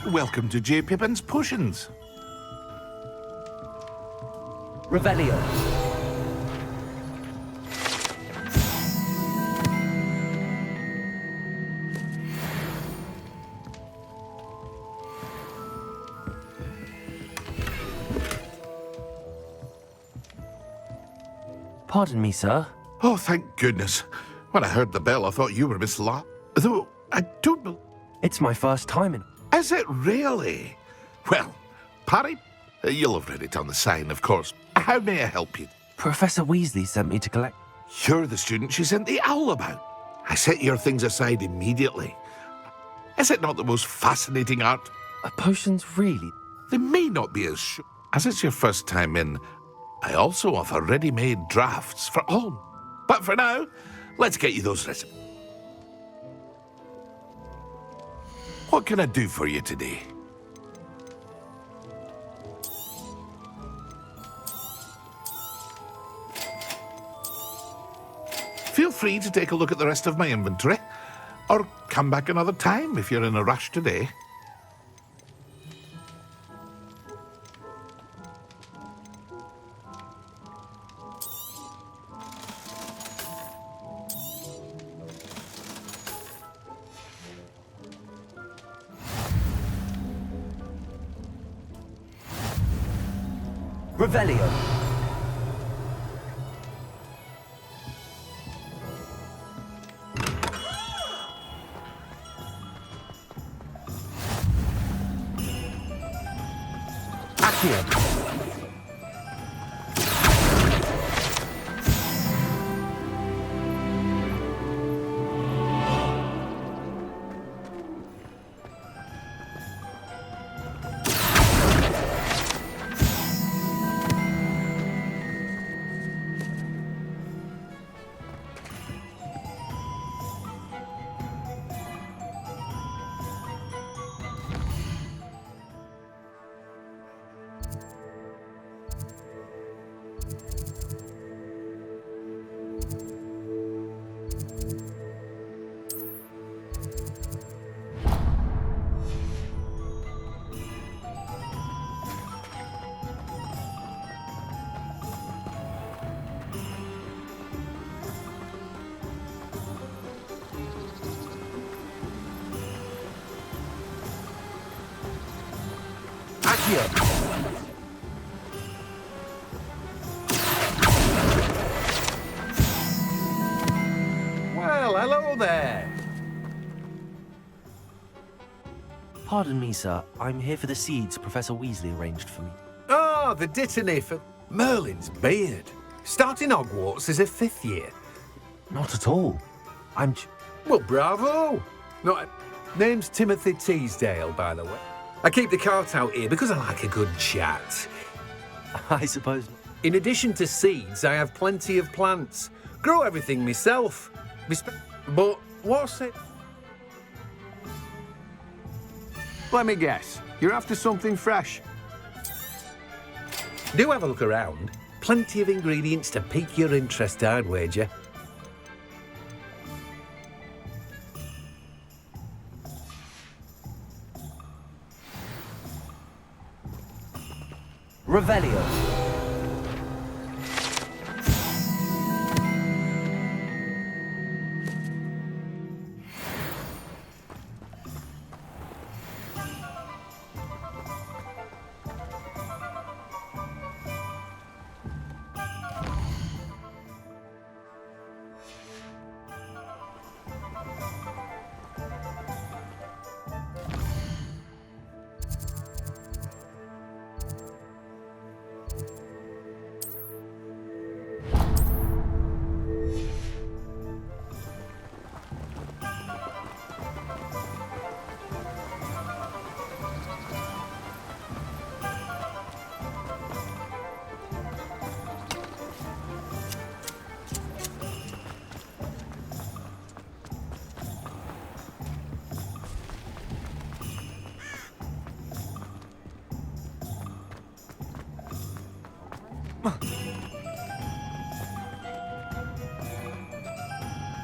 Welcome to J. Pippin's Potions. Revelio. Pardon me, sir. Oh, thank goodness. When I heard the bell, I thought you were Miss La. Though, I don't believe... It's my first time in... Is it really? Well, Parry, you'll have read it on the sign, of course. How may I help you? Professor Weasley sent me to collect... You're the student she sent the owl about. I set your things aside immediately. Is it not the most fascinating art? Potions, really? They may not be as sure. As it's your first time in, I also offer ready-made drafts for all. But for now, let's get you those recipes. What can I do for you today? Feel free to take a look at the rest of my inventory, or come back another time if you're in a rush today. Revelio. Accio. Well, hello there. Pardon me, sir. I'm here for the seeds Professor Weasley arranged for me. Ah, the dittany for Merlin's beard. Starting Hogwarts as a 5th year. Not at all. I'm... Well, bravo. No, name's Timothy Teasdale, by the way. I keep the cart out here because I like a good chat. I suppose. In addition to seeds, I have plenty of plants. Grow everything myself. But what's it? Let me guess. You're after something fresh. Do have a look around. Plenty of ingredients to pique your interest, I'd wager. Revelio.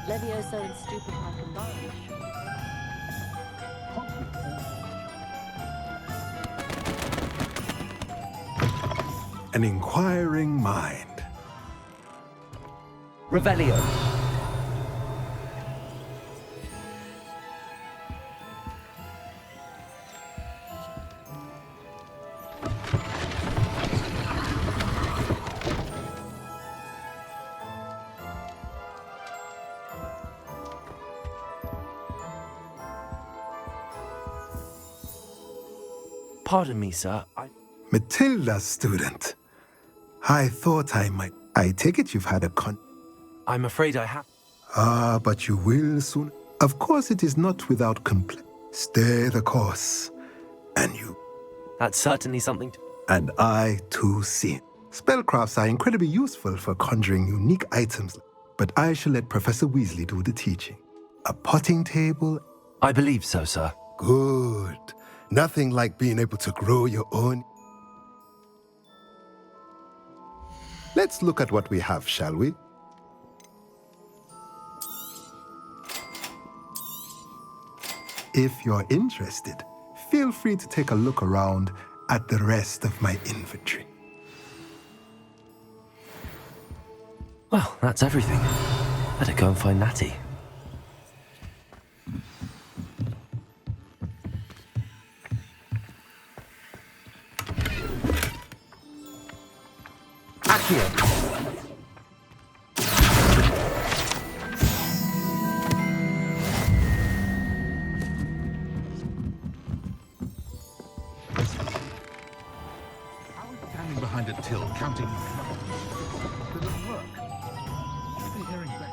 Levioso and stupid are combined. An inquiring mind. Revelio. Pardon me, sir. Matilda, student. I thought I might. I take it you've had a I'm afraid I have. Ah, but you will soon. Of course, it is not without complaint. Stay the course. And you. That's certainly something to... And I, too, see. Spellcrafts are incredibly useful for conjuring unique items, but I shall let Professor Weasley do the teaching. A potting table? I believe so, sir. Good. Nothing like being able to grow your own. Let's look at what we have, shall we? If you're interested, feel free to take a look around at the rest of my inventory. Well, that's everything. Better go and find Natty. Standing behind a till, counting doesn't work. Should be hearing back.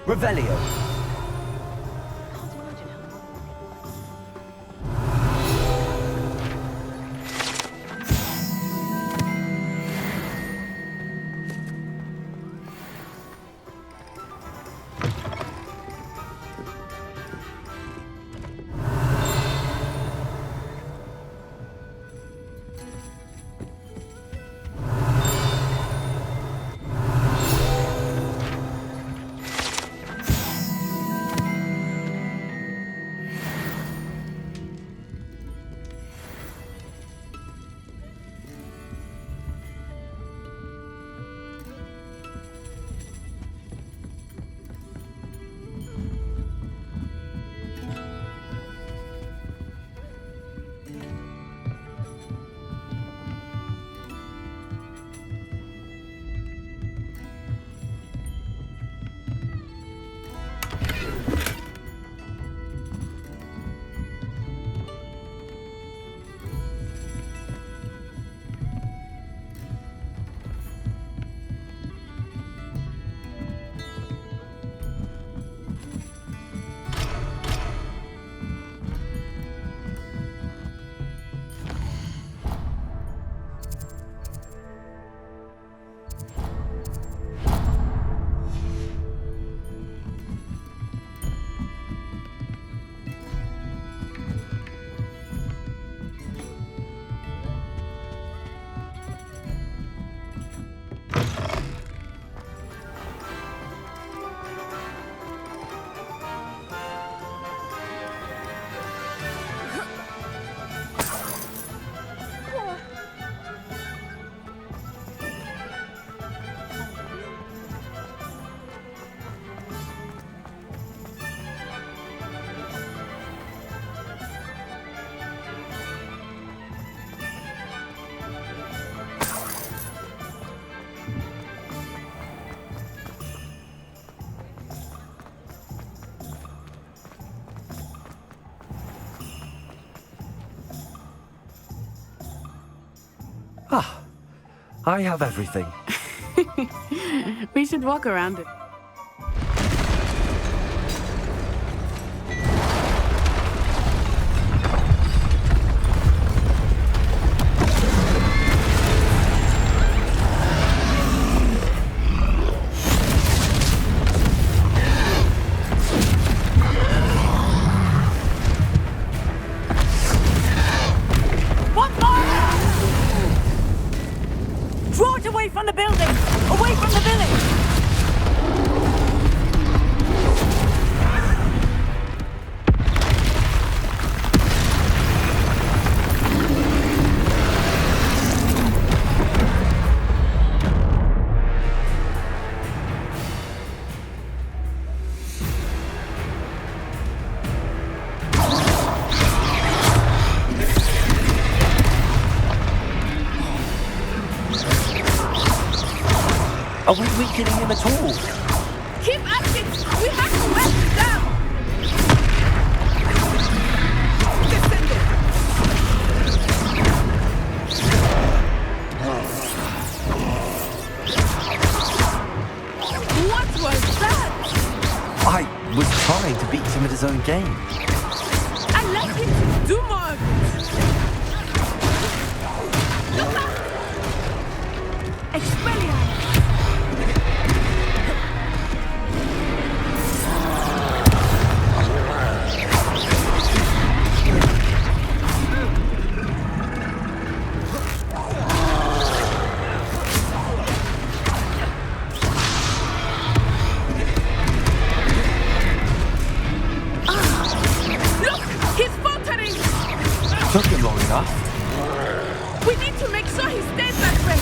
Revelio. I have everything. We should walk around it. Away from the building! Away from the village! Are we weakening him at all? Keep at it! We have to wear him down! Descend it! What was that? I was trying to beat him at his own game. I let him do more of it! Look out! Expelliarmus! Took him long enough. We need to make sure he stays that way.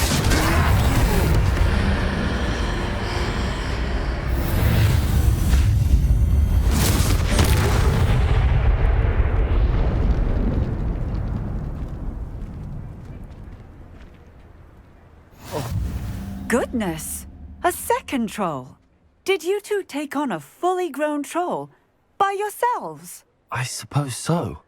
Goodness! A second troll! Did you two take on a fully grown troll by yourselves? I suppose so.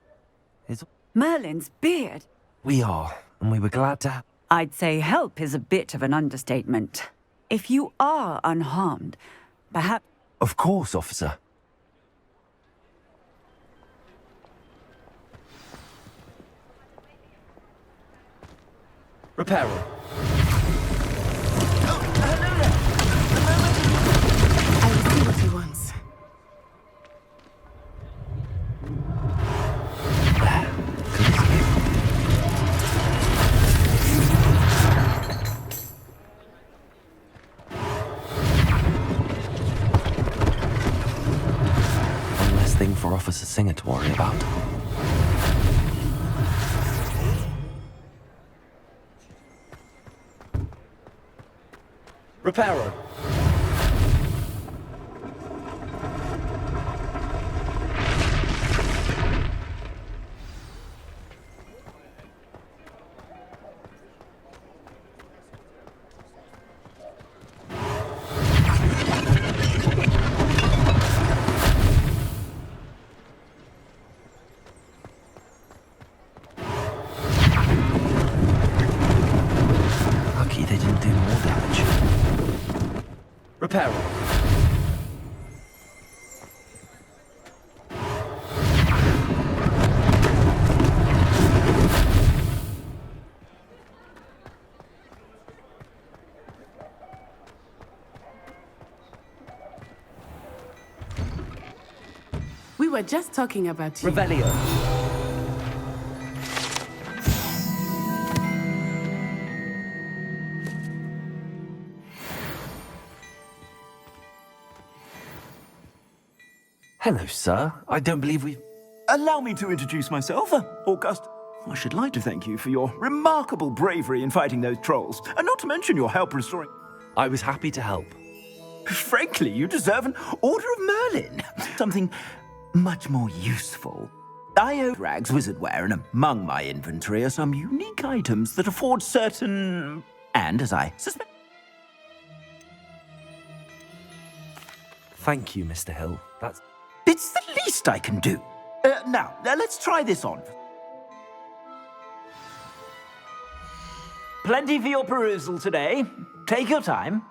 Merlin's beard. We are, and we were glad to... I'd say help is a bit of an understatement. If you are unharmed, perhaps... Of course, officer. Repairer. I will see what he wants. One less thing for Officer Singer to worry about. Repairer. Lucky they didn't do more damage. Repairer. We were just talking about you. Revelio. Hello, sir. I don't believe we... Allow me to introduce myself, August. I should like to thank you for your remarkable bravery in fighting those trolls, and not to mention your help restoring... I was happy to help. Frankly, you deserve an Order of Merlin. Something much more useful. I own rags wizardware, and among my inventory are some unique items that afford certain... and, as I suspect... Thank you, Mr. Hill. That's... It's the least I can do. Now, let's try this on. Plenty for your perusal today. Take your time.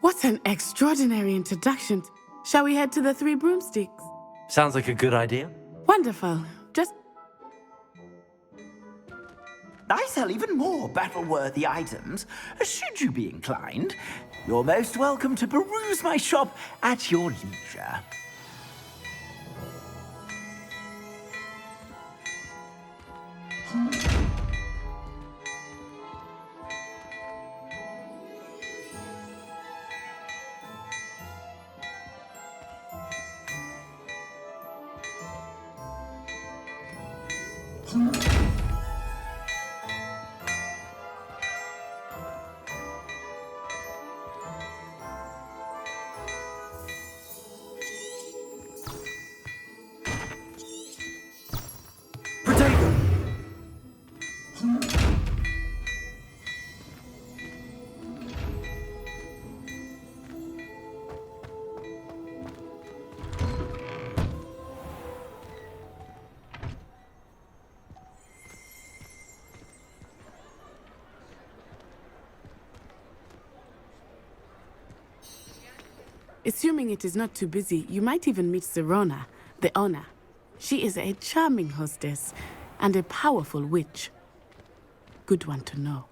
What an extraordinary introduction. Shall we head to the Three Broomsticks? Sounds like a good idea. Wonderful. Just I sell even more battle-worthy items. Should you be inclined, you're most welcome to peruse my shop at your leisure. assuming it is not too busy, you might even meet Sirona, the owner. She is a charming hostess and a powerful witch. Good one to know.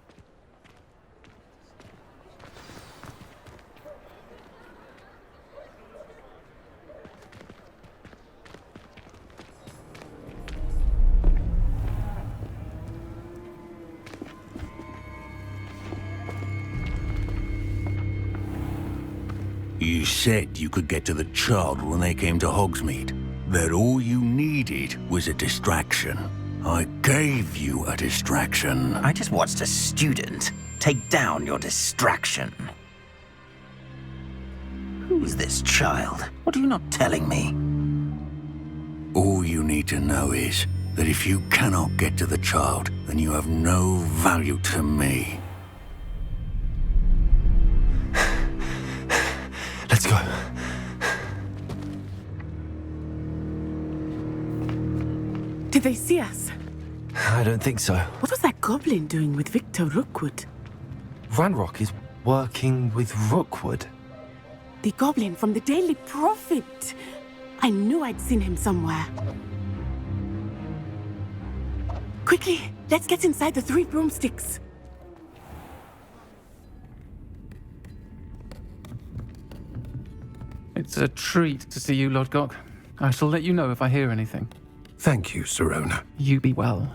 You said you could get to the child when they came to Hogsmeade. That all you needed was a distraction. I gave you a distraction. I just watched a student take down your distraction. Who's this child? What are you not telling me? All you need to know is that if you cannot get to the child, then you have no value to me. Let's go. Did they see us? I don't think so. What was that goblin doing with Victor Rookwood? Ranrock is working with Rookwood. The goblin from the Daily Prophet. I knew I'd seen him somewhere. Quickly, let's get inside the Three Broomsticks. It's a treat to see you, Lodgok. I shall let you know if I hear anything. Thank you, Sirona. You be well.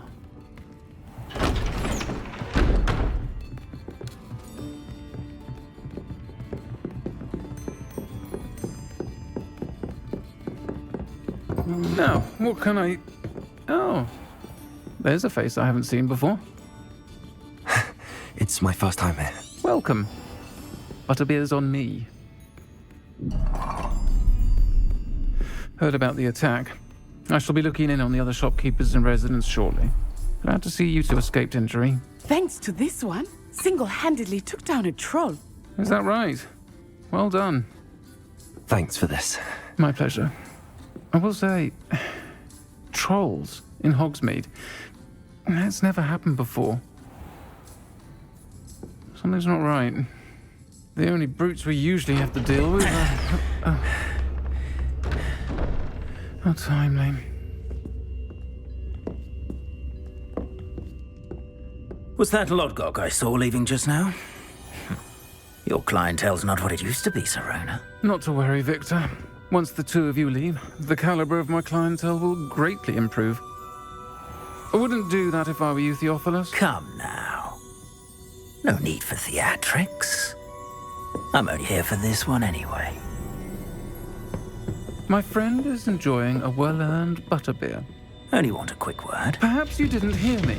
Now, what can I... Oh, there's a face I haven't seen before. It's my first time here. Welcome. Butterbeer's on me. Heard about the attack. I shall be looking in on the other shopkeepers and residents shortly. Glad to see you two escaped injury. Thanks to this one, single-handedly took down a troll. Is that right? Well done. Thanks for this. My pleasure. I will say, trolls in Hogsmeade. That's never happened before. Something's not right. The only brutes we usually have to deal with are... How timely. Was that Lodgok I saw leaving just now? Your clientele's not what it used to be, Sirona. Not to worry, Victor. Once the two of you leave, the caliber of my clientele will greatly improve. I wouldn't do that if I were you, Theophilus. Come now. No need for theatrics. I'm only here for this one anyway. My friend is enjoying a well-earned butterbeer. Only want a quick word. Perhaps you didn't hear me.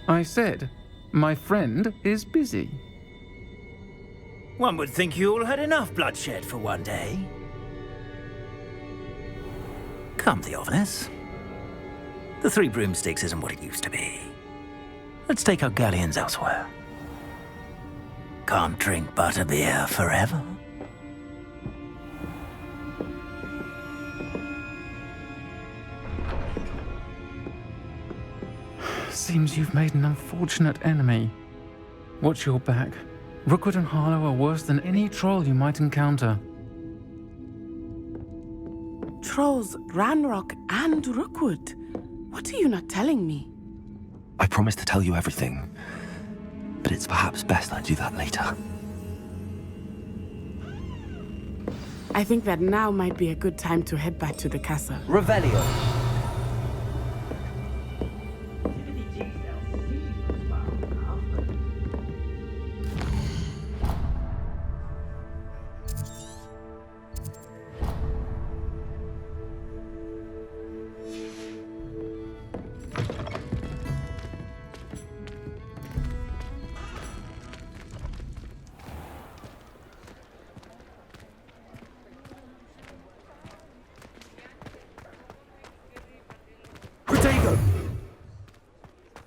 I said, my friend is busy. One would think you all had enough bloodshed for one day. Come, Theophilus. The Three Broomsticks isn't what it used to be. Let's take our galleons elsewhere. Can't drink butterbeer forever. Seems you've made an unfortunate enemy. Watch your back. Rookwood and Harlow are worse than any troll you might encounter. Trolls, Ranrock, and Rookwood. What are you not telling me? I promised to tell you everything, but it's perhaps best I do that later. I think that now might be a good time to head back to the castle. Revelio.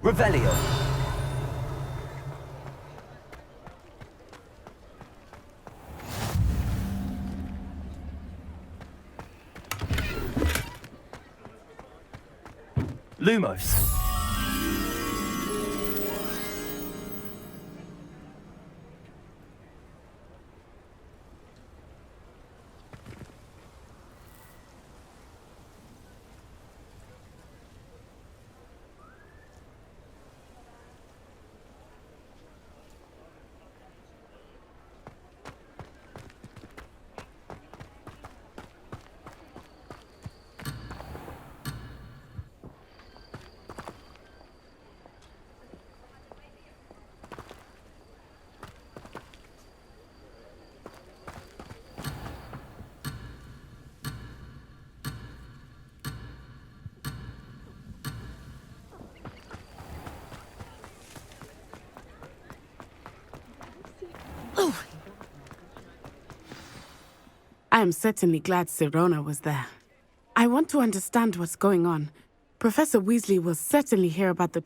Revelio. Lumos. I am certainly glad Sirona was there. I want to understand what's going on. Professor Weasley will certainly hear about the...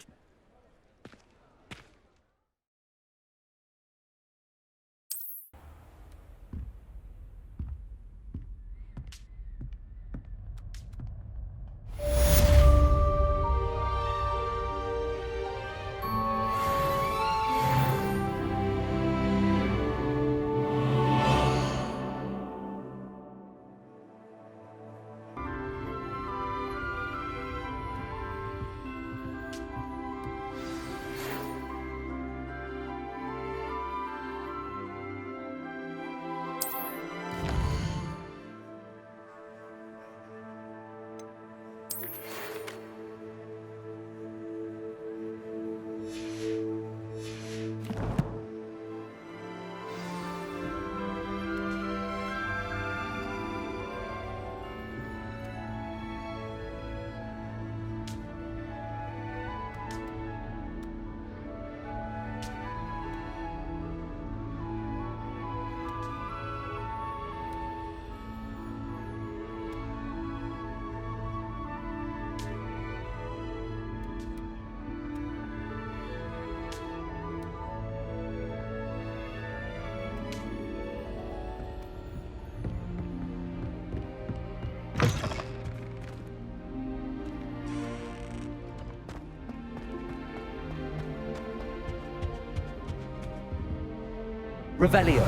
Revelio.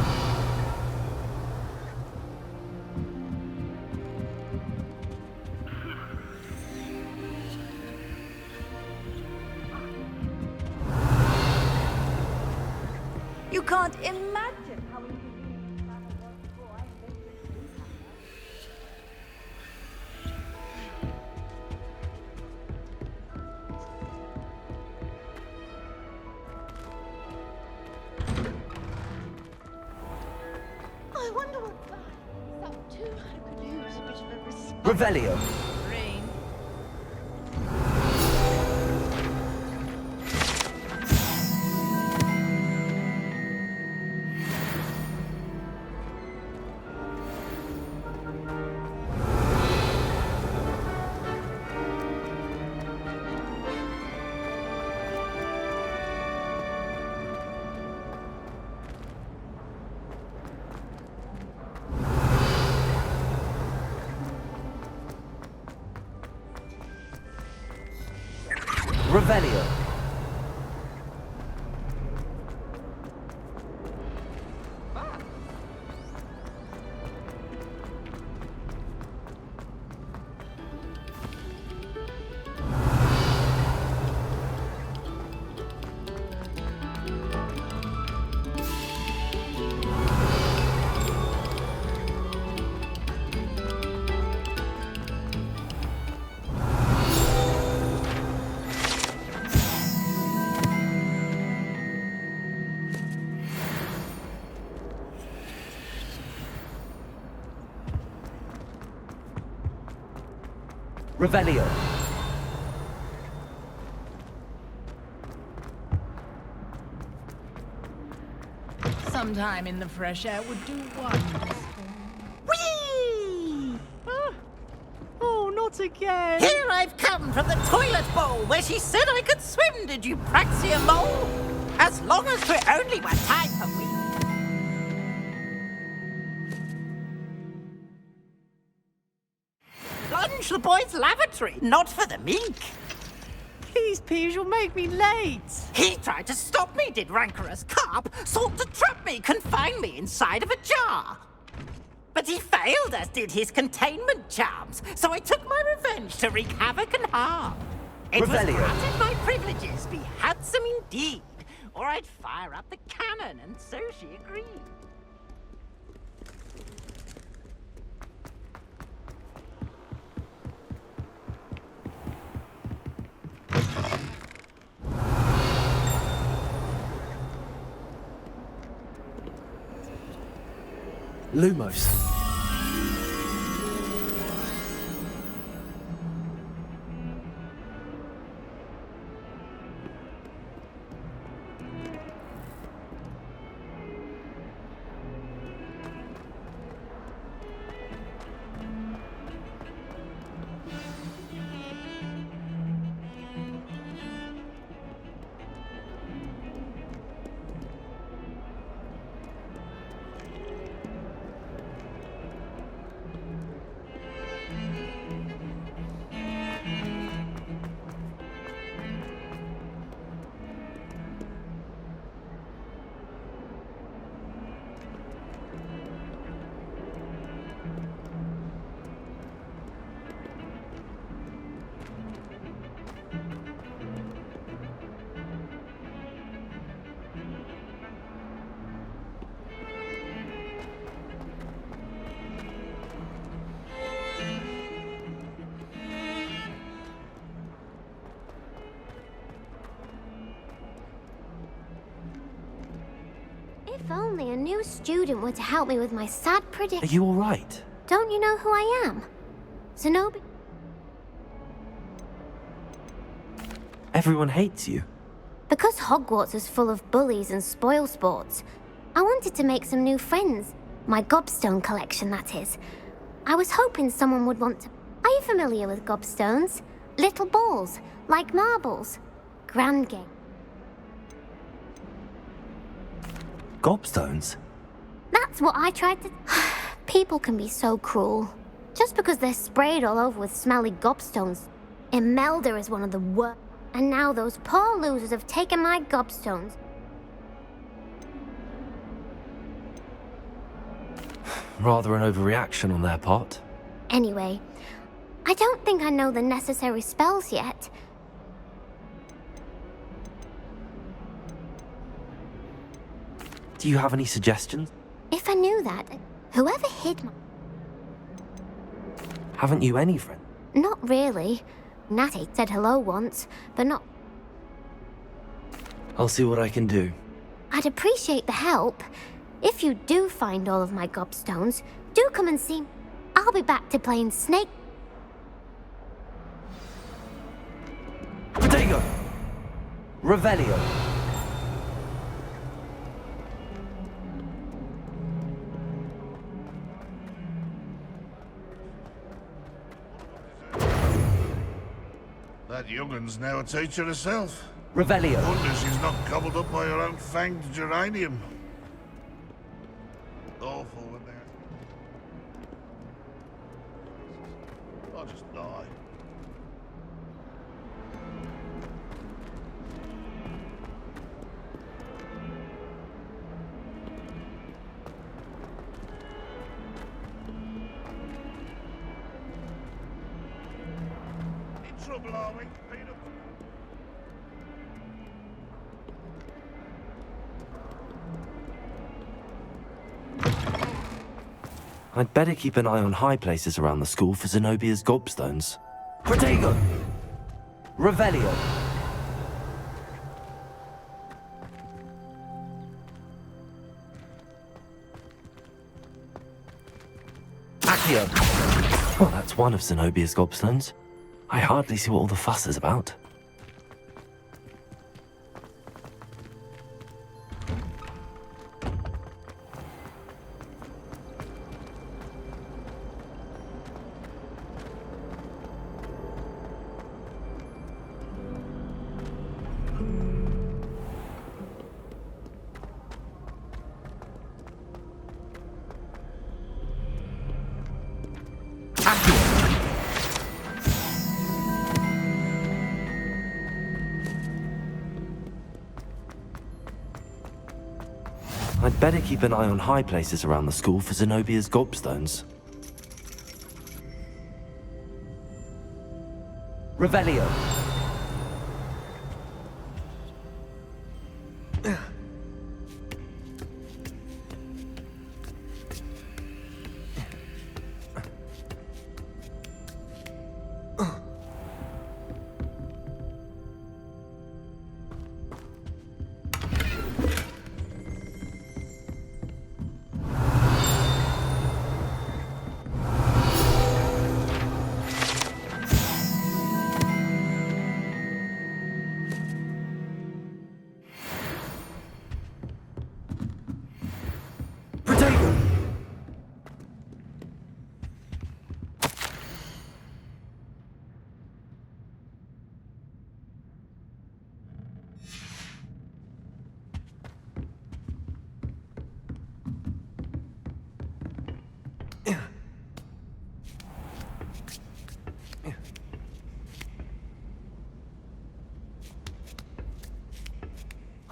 You can't imagine how inconvenient that Revelio. Revelio. Revelio. Sometime in the fresh air would do wonders. Whee! Oh, not again! Here I've come from the toilet bowl where she said I could swim, did you praxia mole? As long as we're only one time per week. Plunge the boys' lavatory, not for the meek. Please, Peeves, you'll make me late. He tried to stop me, did rancorous carp, sought to trap me, confine me inside of a jar. But he failed, as did his containment charms, so I took my revenge to wreak havoc and harm. It was granted my privileges be handsome indeed, or I'd fire up the cannon, and so she agreed. Lumos. If only a new student were to help me with my sad Are prediction. you alright? Don't you know who I am? Zenobi. Everyone hates you. Because Hogwarts is full of bullies and spoil sports, I wanted to make some new friends. My gobstone collection, that is. I was hoping someone would want to... Are you familiar with gobstones? Little balls, like marbles. Grand game. Gobstones? That's what I tried to... People can be so cruel. Just because they're sprayed all over with smelly gobstones. Imelda is one of the worst. And now those poor losers have taken my gobstones. Rather an overreaction on their part. Anyway, I don't think I know the necessary spells yet. Do you have any suggestions? If I knew that, whoever hid my... Haven't you any friends? Not really. Natty said hello once, but not... I'll see what I can do. I'd appreciate the help. If you do find all of my gobstones, do come and see me. I'll be back to playing Snake... Revelio. That youngun's now a teacher herself. Revelio. Wonder she's not gobbled up by her own fanged geranium. Awful when they're... I'll just die. In trouble, are we? Peter? I'd better keep an eye on high places around the school for Zenobia's gobstones. Protego. Revelio. Accio. Well, that's one of Zenobia's gobstones. I hardly see what all the fuss is about. I'd better keep an eye on high places around the school for Zenobia's gobstones. Revelio.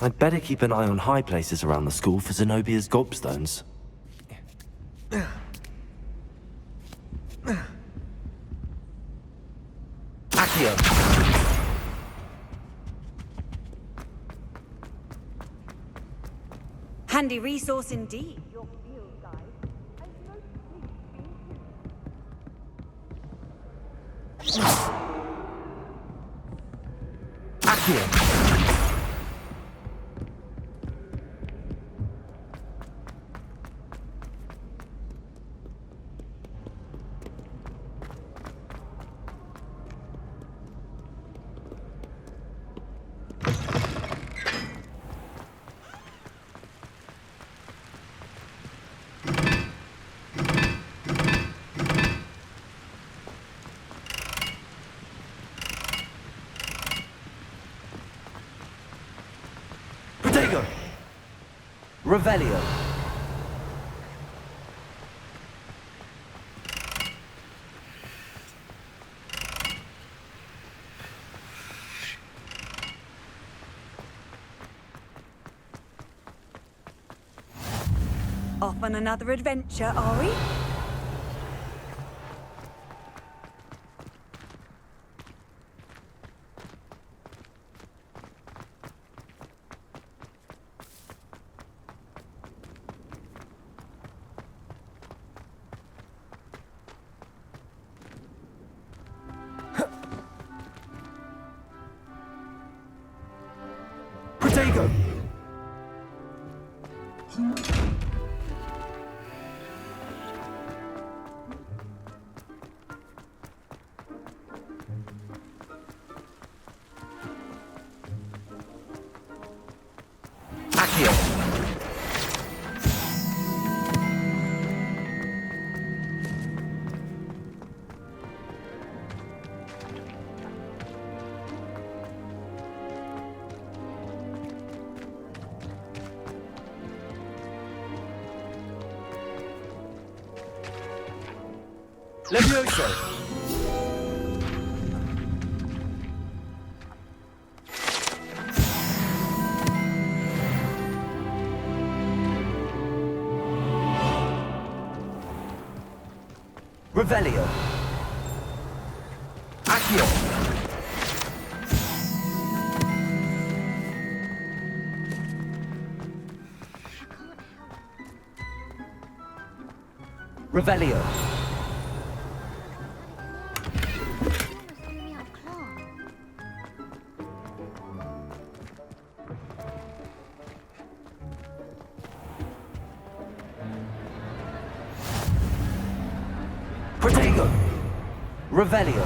I'd better keep an eye on high places around the school for Zenobia's gobstones. Accio. Handy resource indeed. Accio. Revelio. Off on another adventure, are we? Levioso! Revelio! Accio! Revelio! Protego! Revelio!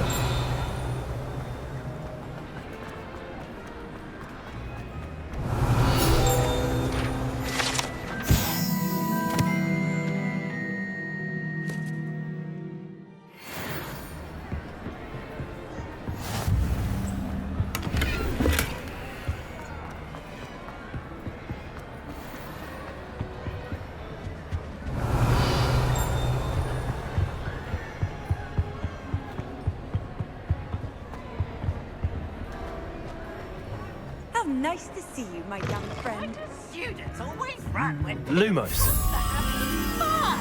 How nice to see you, my young friend. Students always run when Lumos. fun.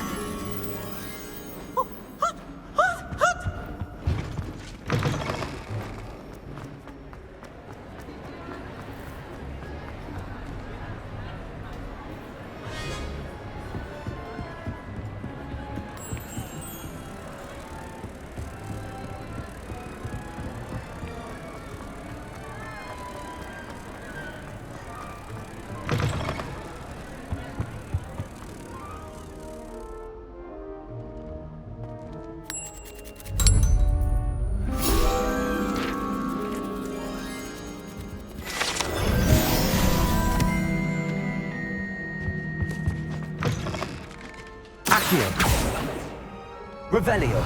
Accio! Revelio!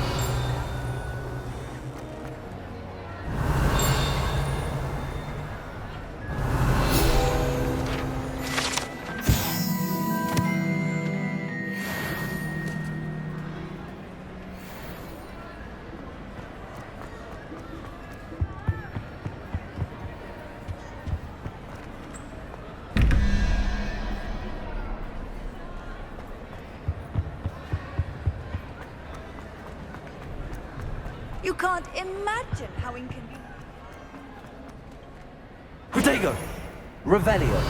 You can't imagine how inconvenient. Protego! Revelio!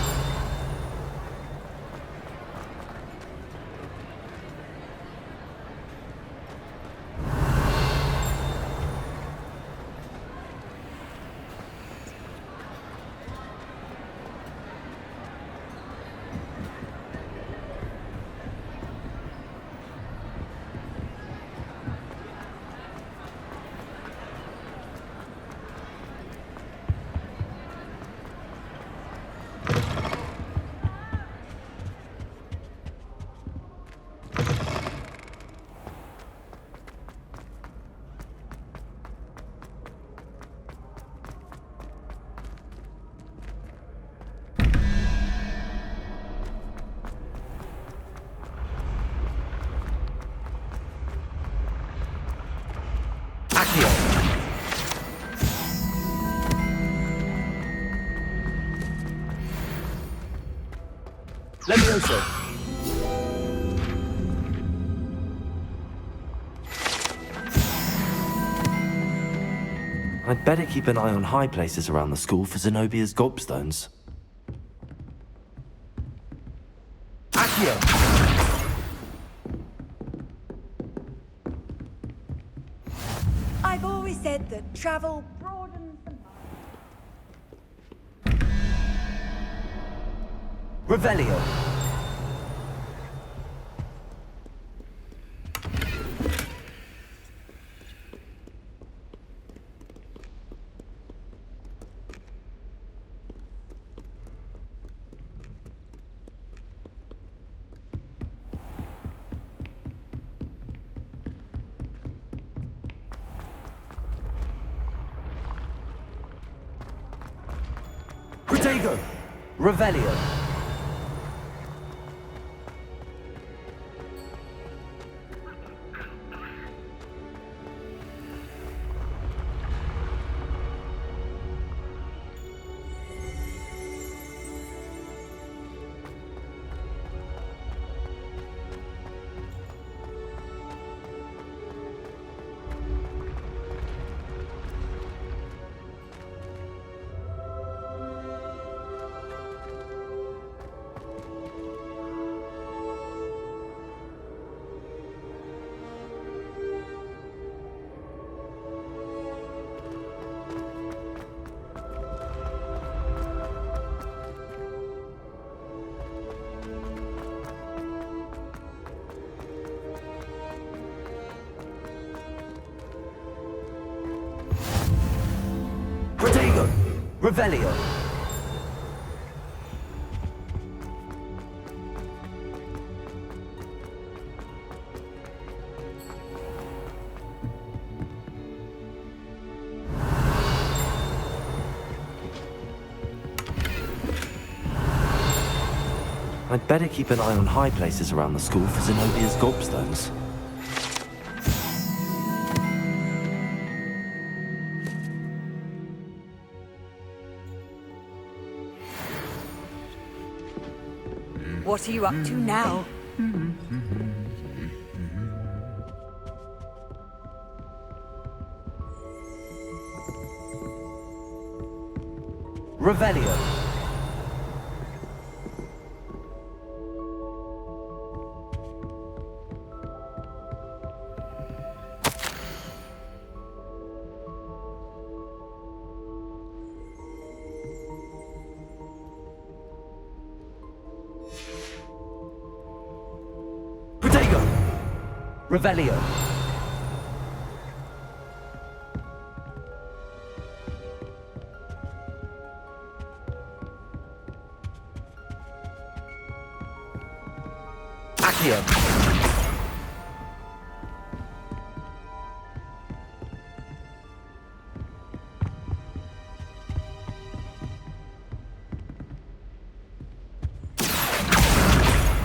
Accio! Levioso! I'd better keep an eye on high places around the school for Zenobia's gobstones. Accio! I've always said that travel broadens the mind. Revelio! Protego! Revelio! Revelio. I'd better keep an eye on high places around the school for Zenobia's gobstones. What are you up to now? Revelio. Revelio. Accio.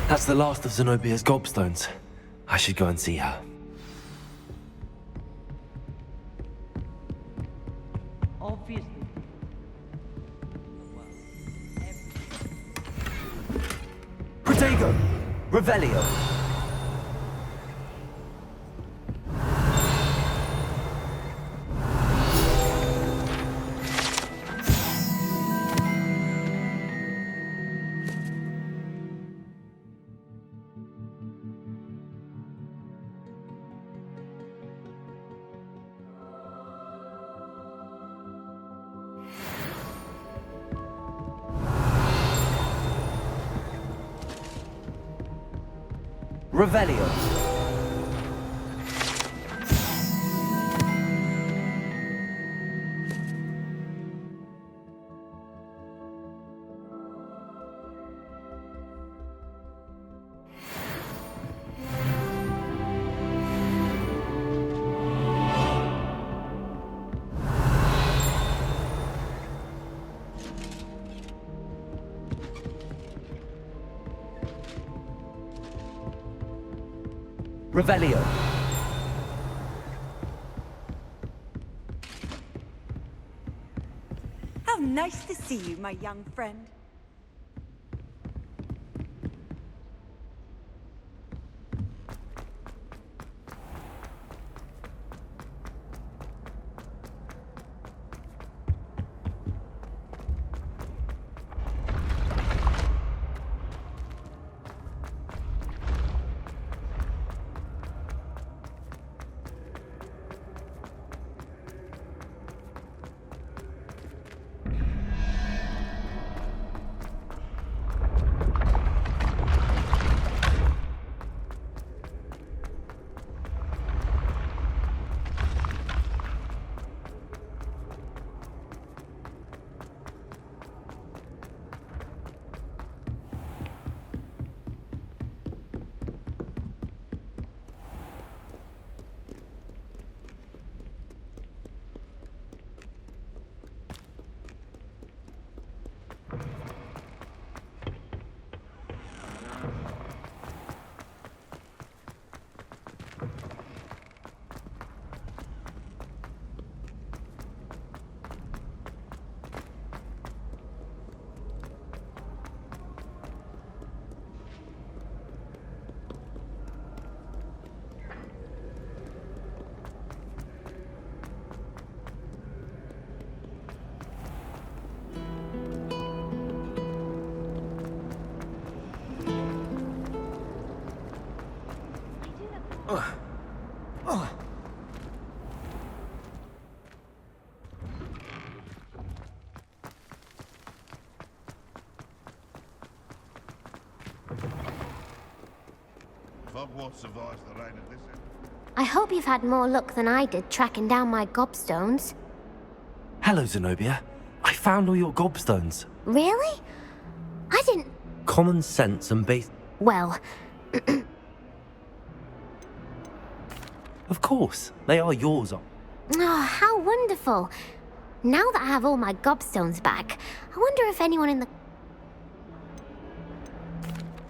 That's the last of Zenobia's gobstones. I should go and see her. Obviously. Protego. Revelio. Revelio. Revelio. How nice to see you, my young friend. Hogwarts survives the reign of this end. I hope you've had more luck than I did tracking down my gobstones. Hello, Zenobia. I found all your gobstones. Really? I didn't... Common sense and base... Well... Of course, they are yours. Oh, how wonderful. Now that I have all my gobstones back, I wonder if anyone in the...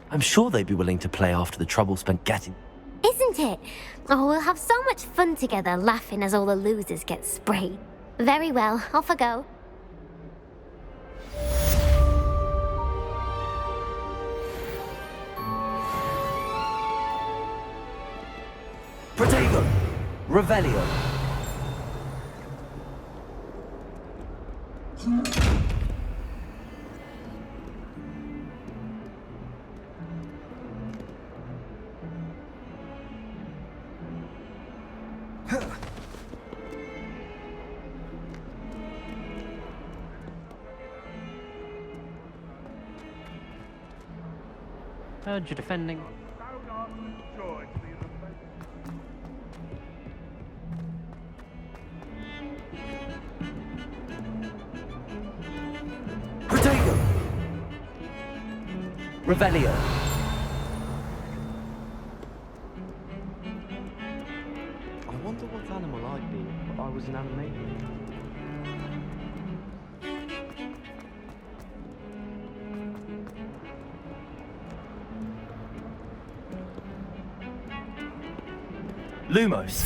I'm sure they'd be willing to play after the trouble spent getting... Isn't it? Oh, we'll have so much fun together, laughing as all the losers get sprayed. Very well, off I go. Protego! Revelio! Heard you're defending. Protego! Revelio! I wonder what animal I'd be if I was an animated. Lumos.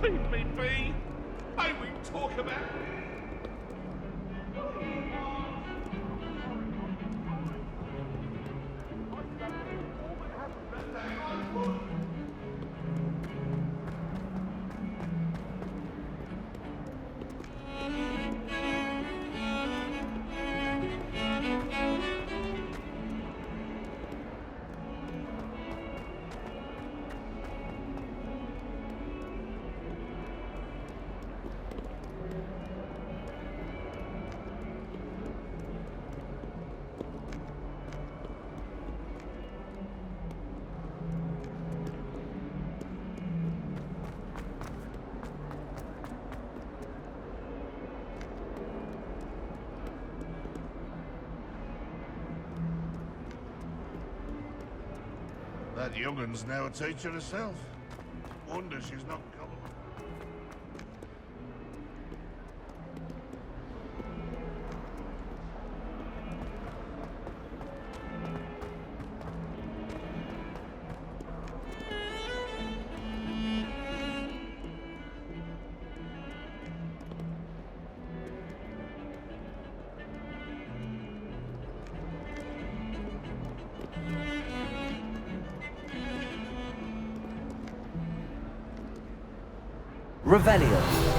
Leave me be! May we talk about... That young'un's now a teacher herself. Wonder she's not gullible. Revelio!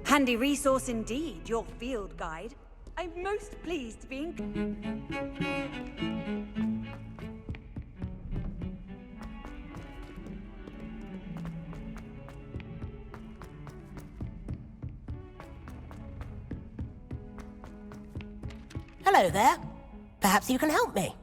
Handy resource indeed, your field guide. I'm most pleased to be Hello there. Perhaps you can help me.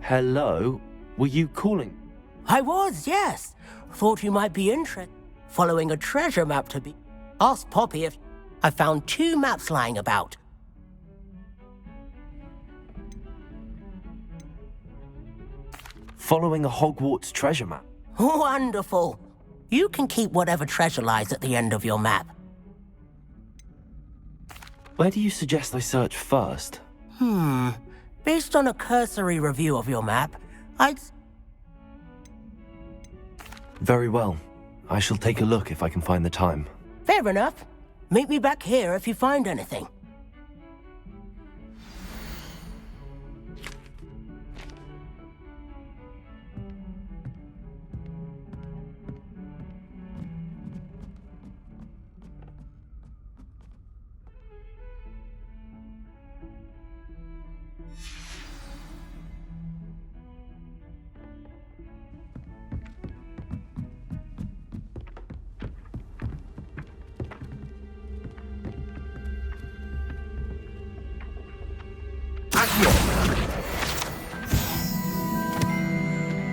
Hello? Were you calling? I was, yes. Thought you might be interested. Following a treasure map to be... Ask Poppy if... I found 2 maps lying about. Following a Hogwarts treasure map? Wonderful. You can keep whatever treasure lies at the end of your map. Where do you suggest I search first? Based on a cursory review of your map, I'd... Very well. I shall take a look if I can find the time. Fair enough. Meet me back here if you find anything.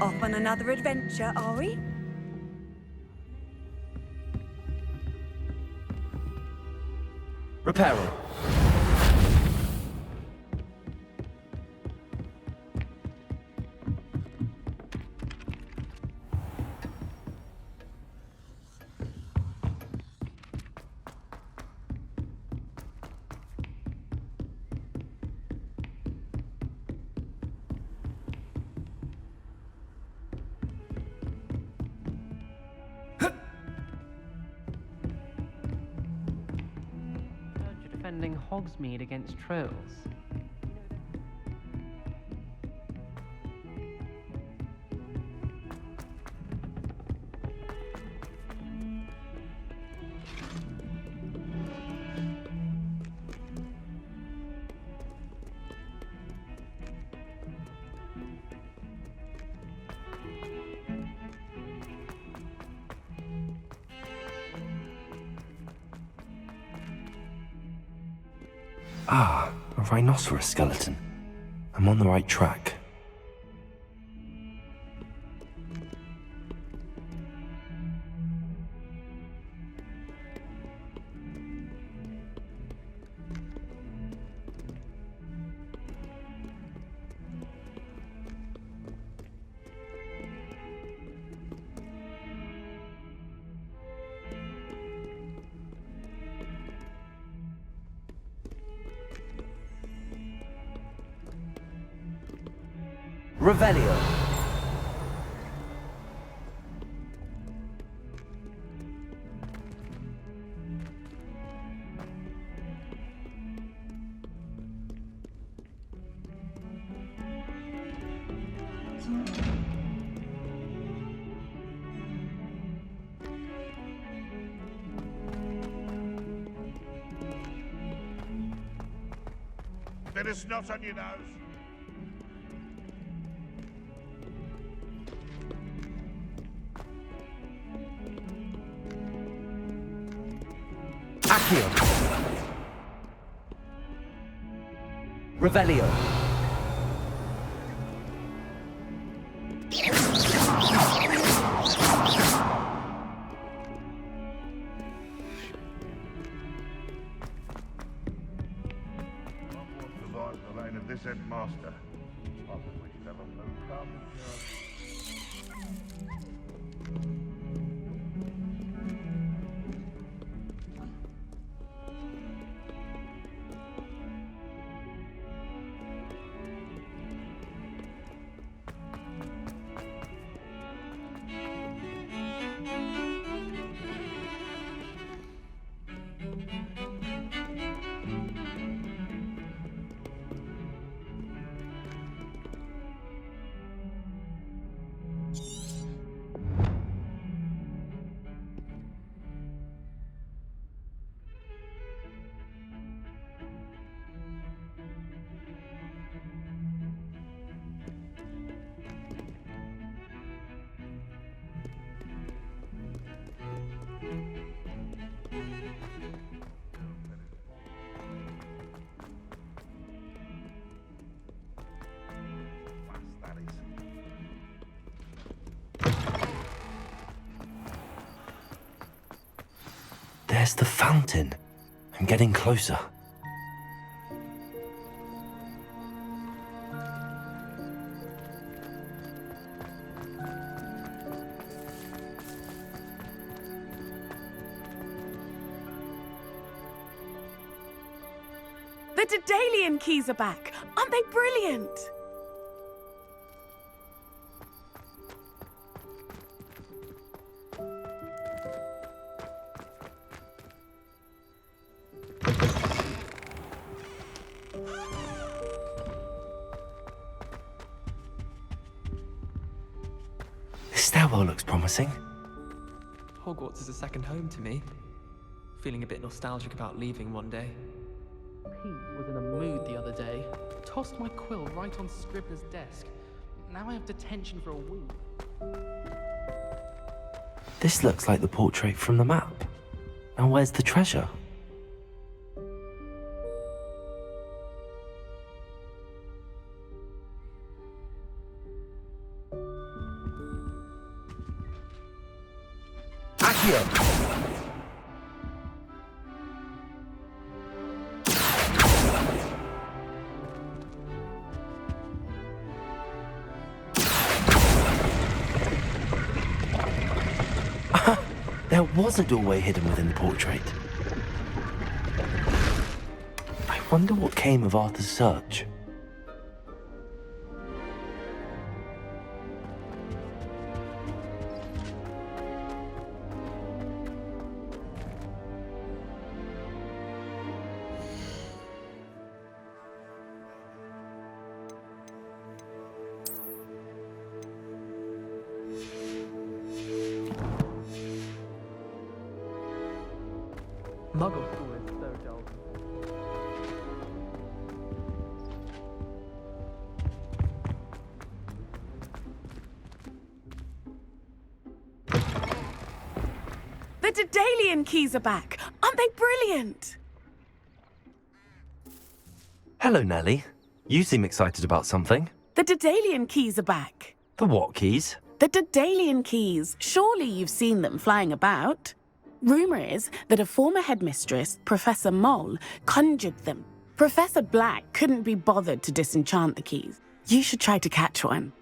Off on another adventure, are we? Repairing. Defending Hogsmeade against trolls. Ah, a rhinoceros skeleton. I'm on the right track. Revelio. Bit of snot on your nose. Accio. Revelio. Survive the reign of this headmaster. I wish to have a blue carpet. There's the fountain. I'm getting closer. The Daedalian keys are back. Aren't they brilliant? This stairwell looks promising. Hogwarts is a second home to me. Feeling a bit nostalgic about leaving one day. Pete was in a mood the other day. Tossed my quill right on Scribner's desk. Now I have detention for a week. This looks like the portrait from the map. Now where's the treasure? Accio! There was a doorway hidden within the portrait. I wonder what came of Arthur's search. Muggle school is so dull. The Daedalian keys are back. Aren't they brilliant? Hello, Nellie. You seem excited about something. The Daedalian keys are back. The what keys? The Daedalian keys. Surely you've seen them flying about. Rumour is that a former headmistress, Professor Mole, conjured them. Professor Black couldn't be bothered to disenchant the keys. You should try to catch one.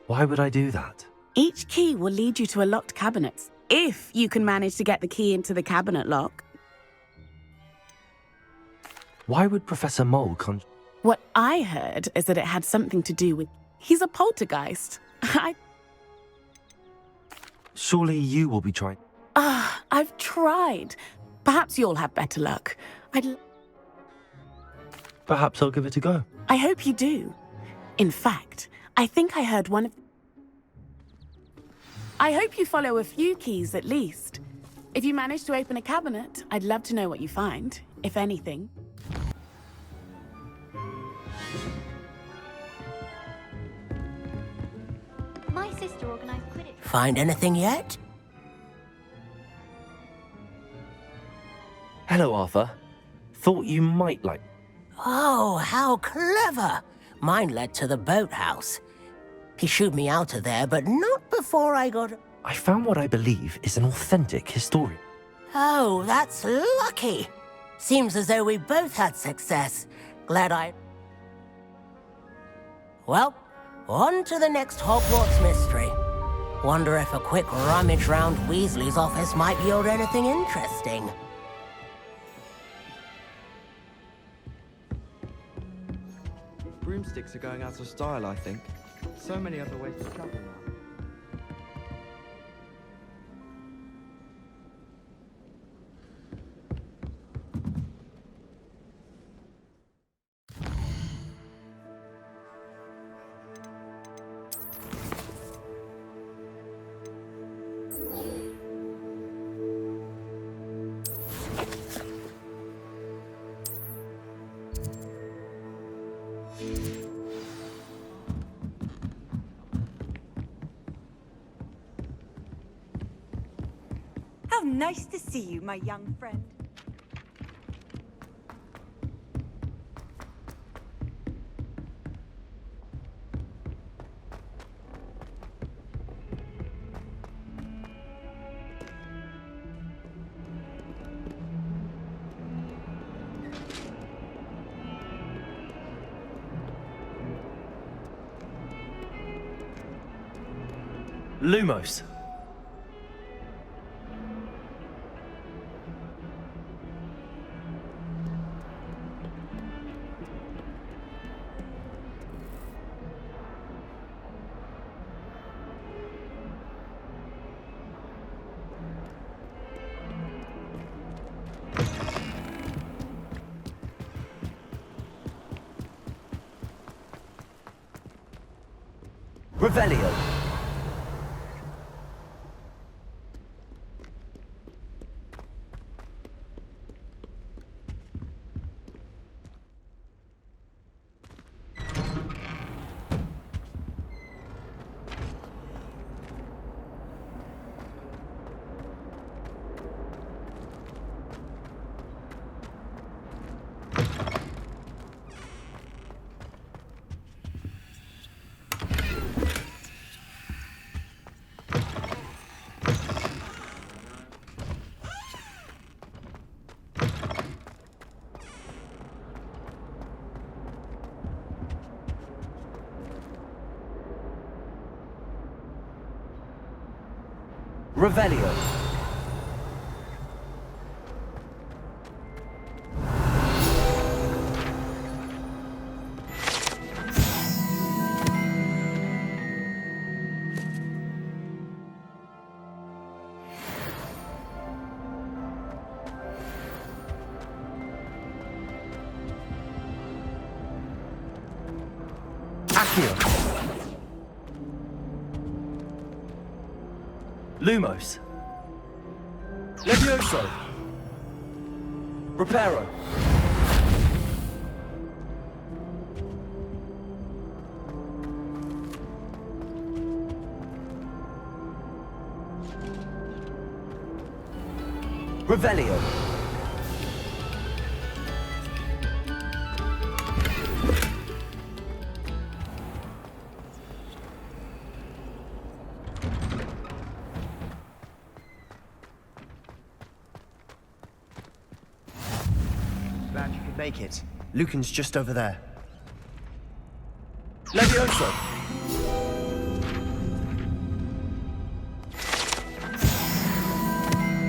Why would I do that? Each key will lead you to a locked cabinet, if you can manage to get the key into the cabinet lock. Why would Professor Mole conjure? What I heard is that it had something to do with... He's a poltergeist. Surely you will be trying... I've tried. Perhaps you'll have better luck. Perhaps I'll give it a go. I hope you do. In fact, I think I heard one of... I hope you follow a few keys at least. If you manage to open a cabinet, I'd love to know what you find, if anything. My sister organised Quidditch. Find anything yet? Hello, Arthur. Thought you might like... Oh, how clever! Mine led to the boathouse. He shooed me out of there, but not before I got... I found what I believe is an authentic historian. Oh, that's lucky. Seems as though we both had success. Glad I... Well, on to the next Hogwarts mystery. Wonder if a quick rummage round Weasley's office might yield anything interesting. Broomsticks are going out of style, I think. So many other ways to travel now. How nice to see you, my young friend. Lumos. Revelio. Revelio. Accio. Lumos. Levioso. Reparo. Revelio. Glad you could make it. Lucan's just over there. Levioso!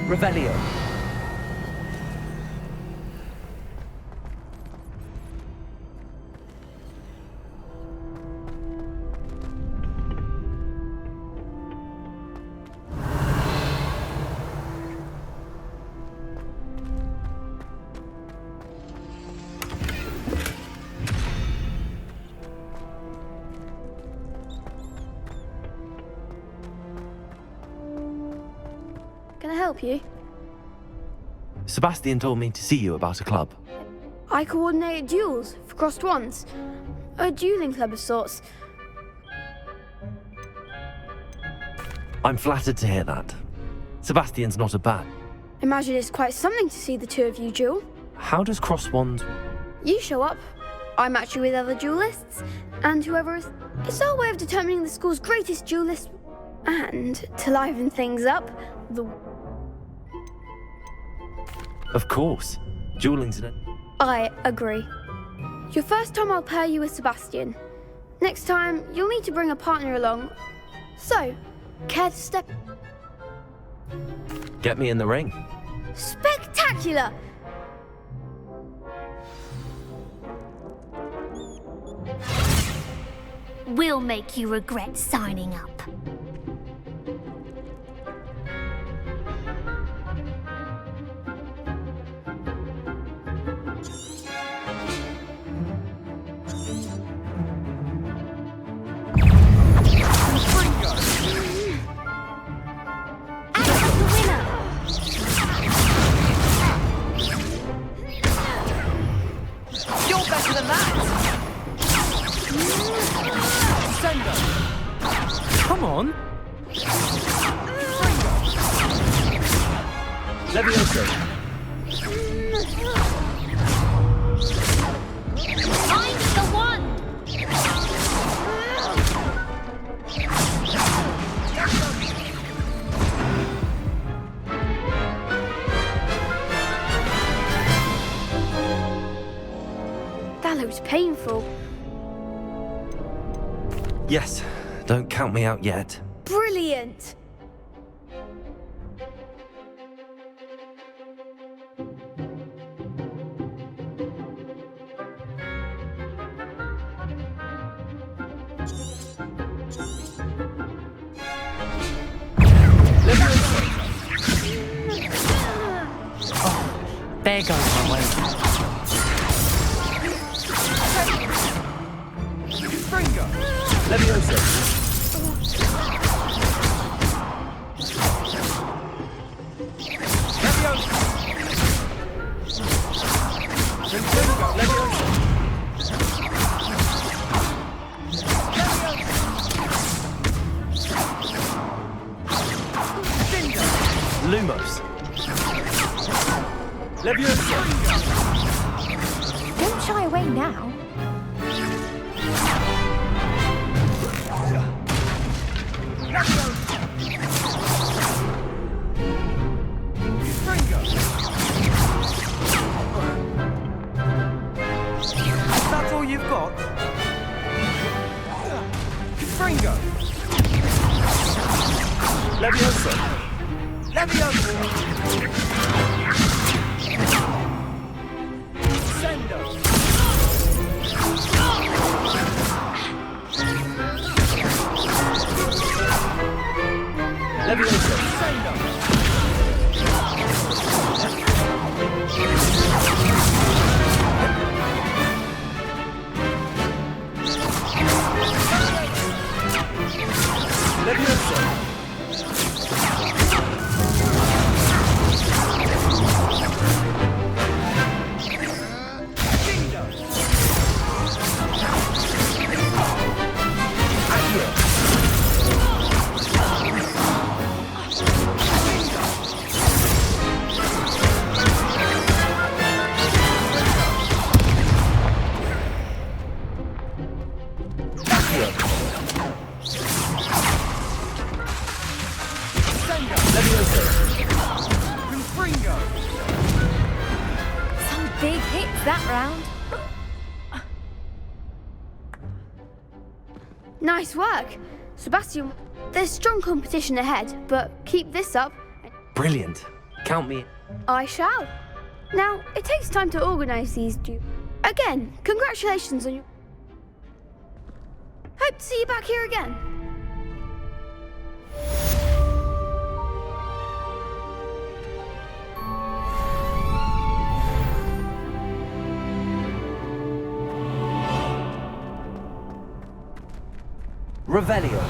Revelio. Can I help you? Sebastian told me to see you about a club. I coordinate duels for crossed wands. A dueling club of sorts. I'm flattered to hear that. Sebastian's not a bad. Imagine it's quite something to see the two of you duel. How does cross wands? You show up, I match you with other duelists, and whoever is... It's our way of determining the school's greatest duelist. And, to liven things up, the... Of course. Dueling's an... I agree. Your first time I'll pair you with Sebastian. Next time, you'll need to bring a partner along. So, care to step... Get me in the ring. Spectacular! We'll make you regret signing up. Come on. Levioso. I'm the one! That looks painful. Yes. Don't count me out yet. Brilliant! There goes my way. Fringo! Leviosa! Leviosa! Fringo! Leviosa! Lumos! Leviosa! Don't shy away now. That's all you've got? Fringo! Leviosa! Leviosa! Sendo! Leviosa! Sendo! Some big hits that round. Nice work. Sebastian, there's strong competition ahead, but keep this up. Brilliant. Count me. I shall. Now, it takes time to organise these Again, congratulations on your... Hope to see you back here again. Revelio.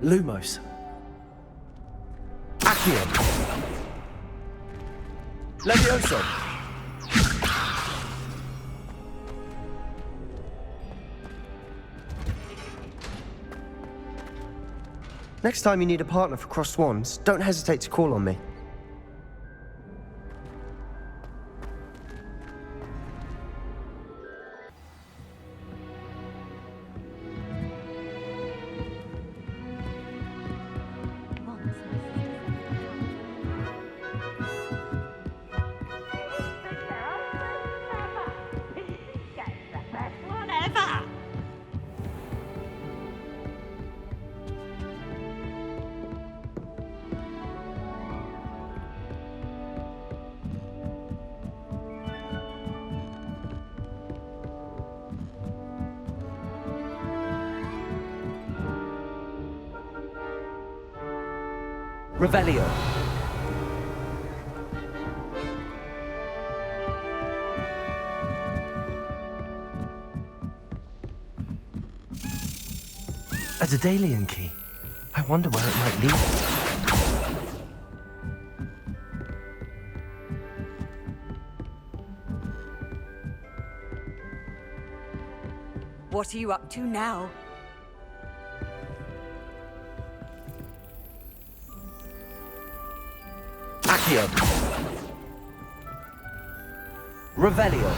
Lumos. Accio. Leviosa. Next time you need a partner for Cross Swans, don't hesitate to call on me. Revelio. A Daedalian key. I wonder where it might lead. What are you up to now? Revelio.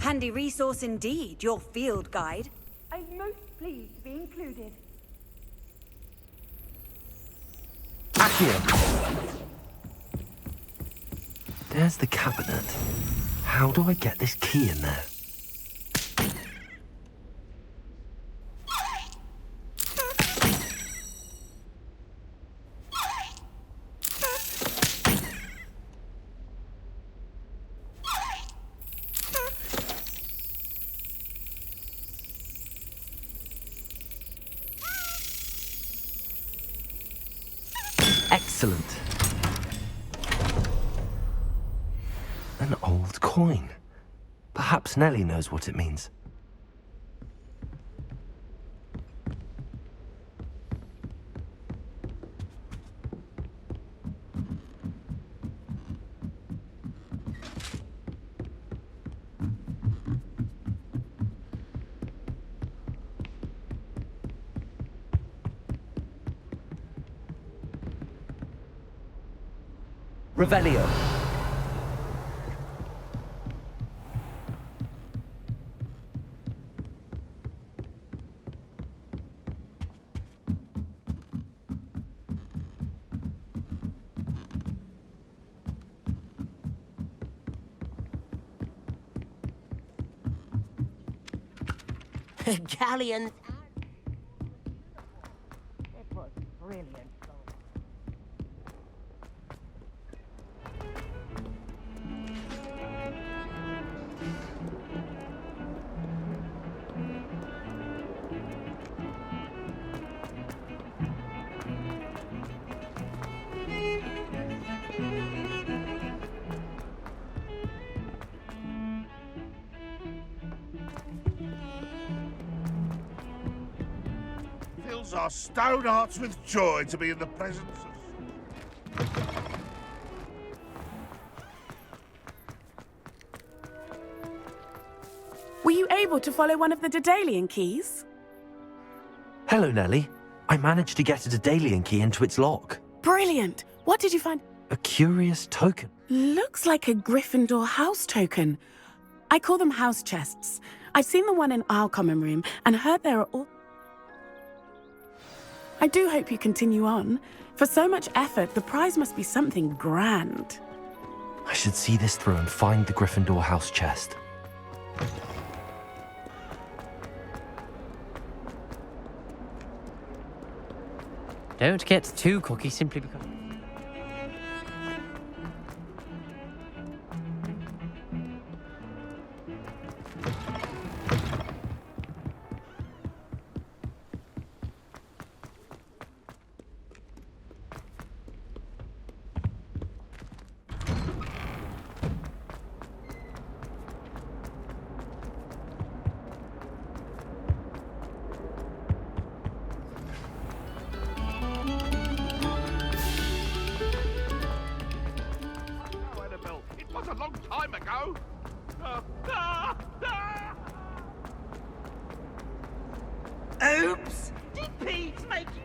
handy resource indeed, your field guide. I'm most pleased to be included. Accio! There's the cabinet. How do I get this key in there? Excellent. An old coin. Perhaps Nellie knows what it means. Revelio. Galleons. It was brilliant. Fills our stone hearts with joy to be in the presence of... Were you able to follow one of the Daedalian keys? Hello, Nellie. I managed to get a Daedalian key into its lock. Brilliant! What did you find? A curious token. Looks like a Gryffindor house token. I call them house chests. I've seen the one in our common room and heard there are all... I do hope you continue on. For so much effort, the prize must be something grand. I should see this through and find the Gryffindor house chest. Don't get too cocky simply because... A long time ago. Oops! Did Pete make you?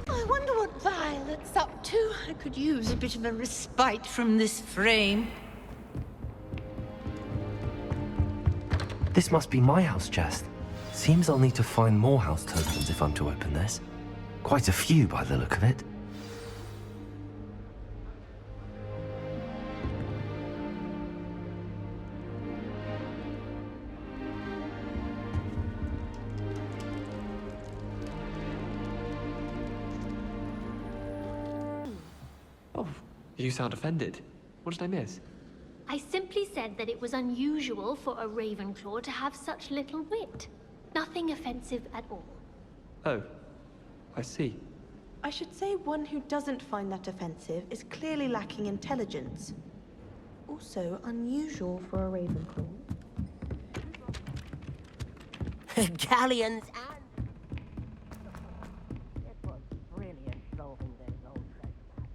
I wonder what Violet's up to. I could use a bit of a respite from this frame. This must be my house chest. Seems I'll need to find more house tokens if I'm to open this. Quite a few by the look of it. Oh, you sound offended. What did I miss? I simply said that it was unusual for a Ravenclaw to have such little wit. Nothing offensive at all. Oh, I see. I should say one who doesn't find that offensive is clearly lacking intelligence. Also unusual for a Ravenclaw. Galleons and... It was brilliant solving those old treasure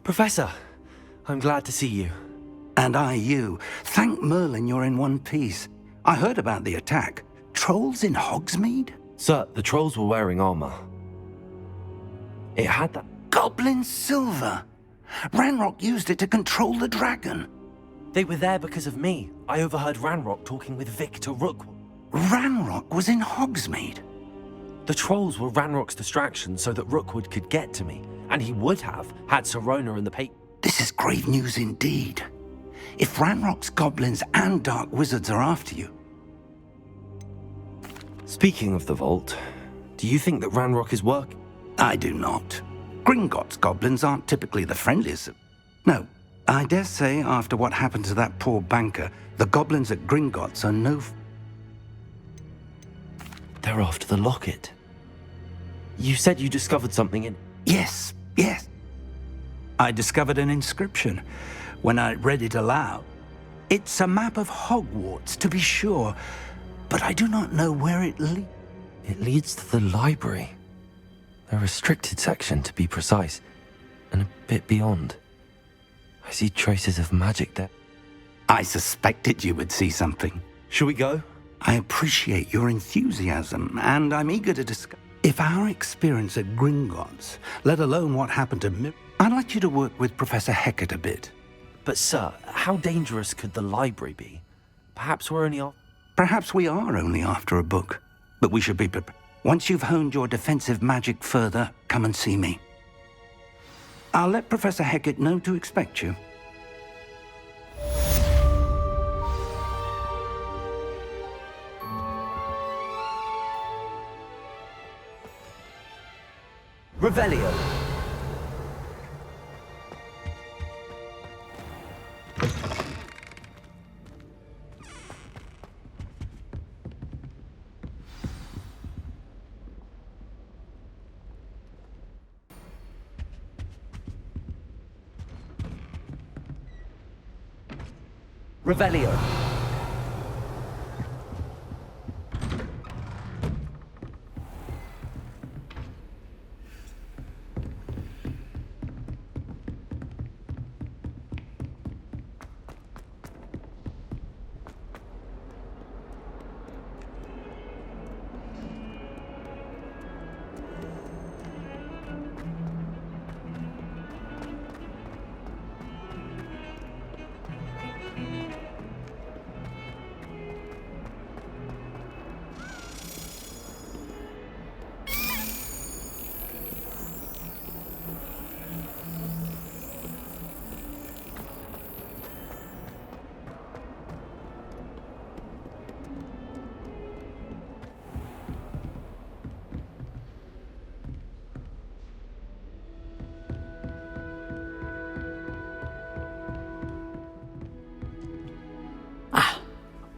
Professor, I'm glad to see you. And I you. Thank Merlin you're in one piece. I heard about the attack. Trolls in Hogsmeade? Sir, the trolls were wearing armor. It had that. Goblin silver! Ranrock used it to control the dragon. They were there because of me. I overheard Ranrock talking with Victor Rookwood. Ranrock was in Hogsmeade? The trolls were Ranrock's distraction so that Rookwood could get to me, and he would have had Sirona and the paper. This is grave news indeed. If Ranrock's goblins and dark wizards are after you. Speaking of the vault, do you think that Ranrock is working? I do not. Gringotts goblins aren't typically the friendliest. No, I dare say after what happened to that poor banker, the goblins at Gringotts are no... They're after the locket. You said you discovered something in... Yes. I discovered an inscription when I read it aloud. It's a map of Hogwarts, to be sure, but I do not know where it leads. It leads to the library. A restricted section, to be precise, and a bit beyond. I see traces of magic there. I suspected you would see something. Shall we go? I appreciate your enthusiasm, and I'm eager to discuss. If our experience at Gringotts, let alone what happened to Mir, I'd like you to work with Professor Hecat a bit. But sir, how dangerous could the library be? Perhaps we're only off... Perhaps we are only after a book, but we should be prepared. Once you've honed your defensive magic further, come and see me. I'll let Professor Hecat know to expect you. Revelio. Revelio.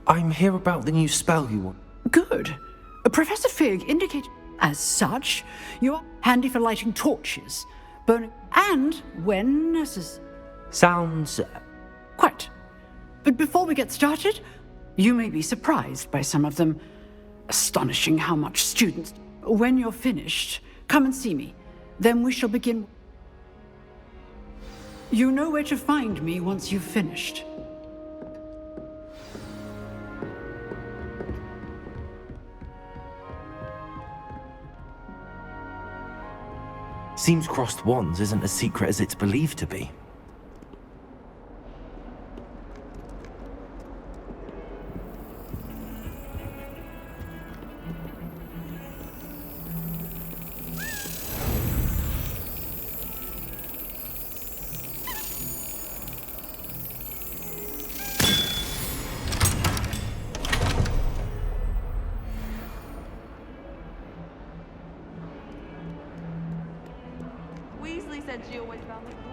I'm here about the new spell you want. Good. Professor Fig indicated as such, you're handy for lighting torches, burning, and when necessary. Sounds... Quite. But before we get started, you may be surprised by some of them. Astonishing how much students... When you're finished, come and see me. Then we shall begin. You know where to find me once you've finished. Seems crossed wands isn't as secret as it's believed to be. Weasley said she always found it cool.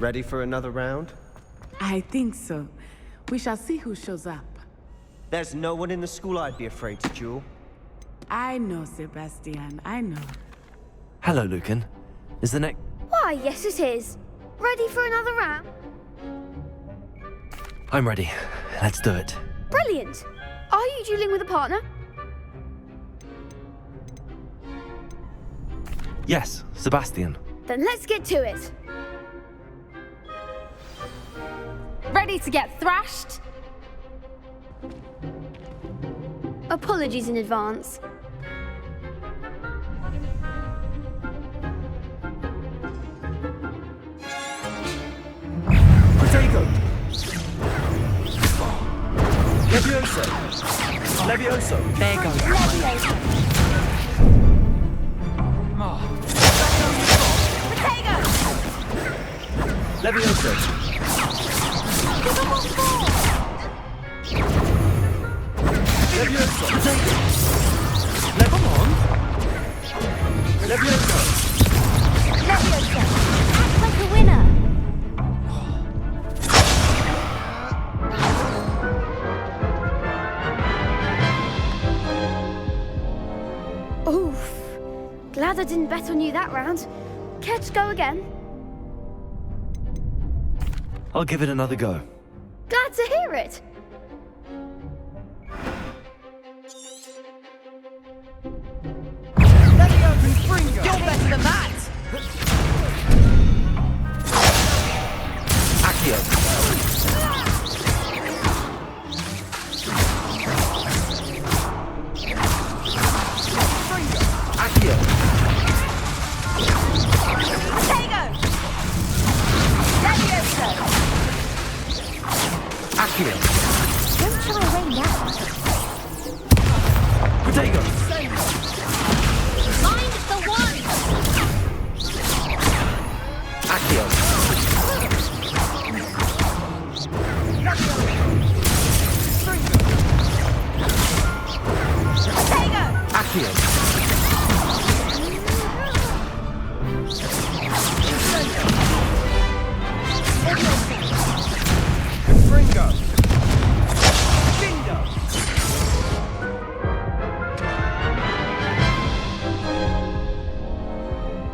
Ready for another round? I think so. We shall see who shows up. There's no one in the school I'd be afraid to duel. I know, Sebastian, I know. Hello, Lucan. Is the next... Why, yes it is. Ready for another round? I'm ready. Let's do it. Brilliant. Are you dueling with a partner? Yes, Sebastian. Then let's get to it. Ready to get thrashed? Apologies in advance. Protego! Levioso! Levioso! There goes. Levioso! Levioso! Levioso! Come on! Levioso! Levioso! Act like a winner. Oof. Glad I didn't bet on you that round. Care to go again? I'll give it another go. Glad to hear it. You're better than that! Accio. Accio. Protego! Levioso! Accio. Don't try to rain that. Protego. Mind the one! Accio. Protego! Accio. Fringo! Bindo!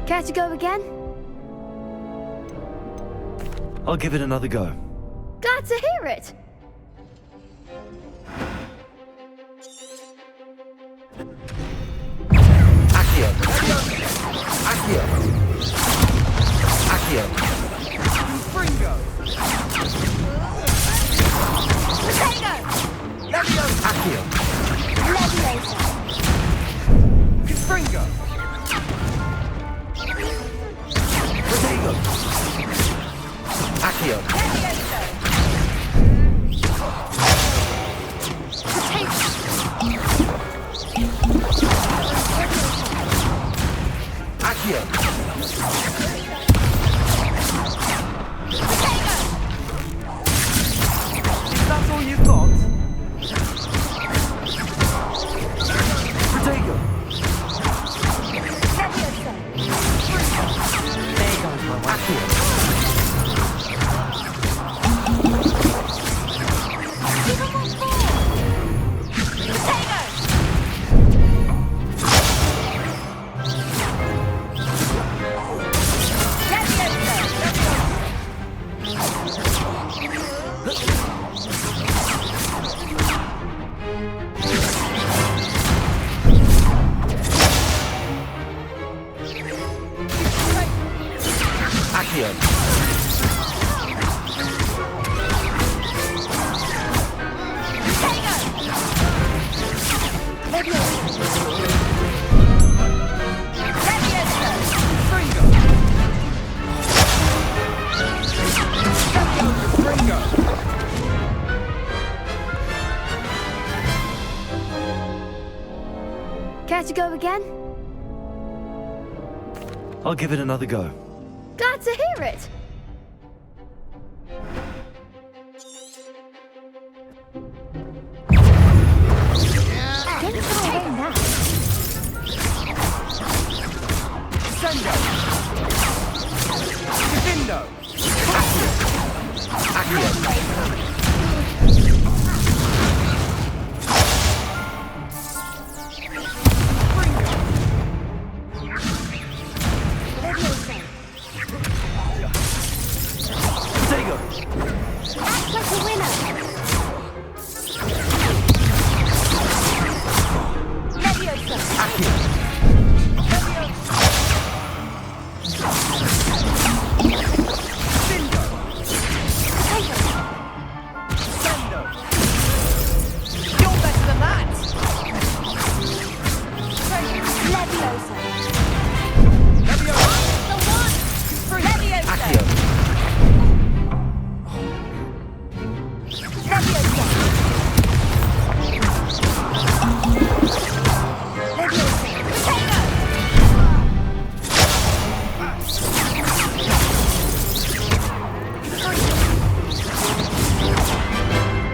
Care to go again? I'll give it another go. Glad to hear it. Accio. Accio. Accio. Fringo! Protego! Accio. Levioso! Fringo! Protego. Accio. Accio. Is that all you've got? Protego! There goes my wife. Accio. Accio. Care to go again? I'll give it another go. Glad to hear it. Don't try to rain that. Sendo! Divindo!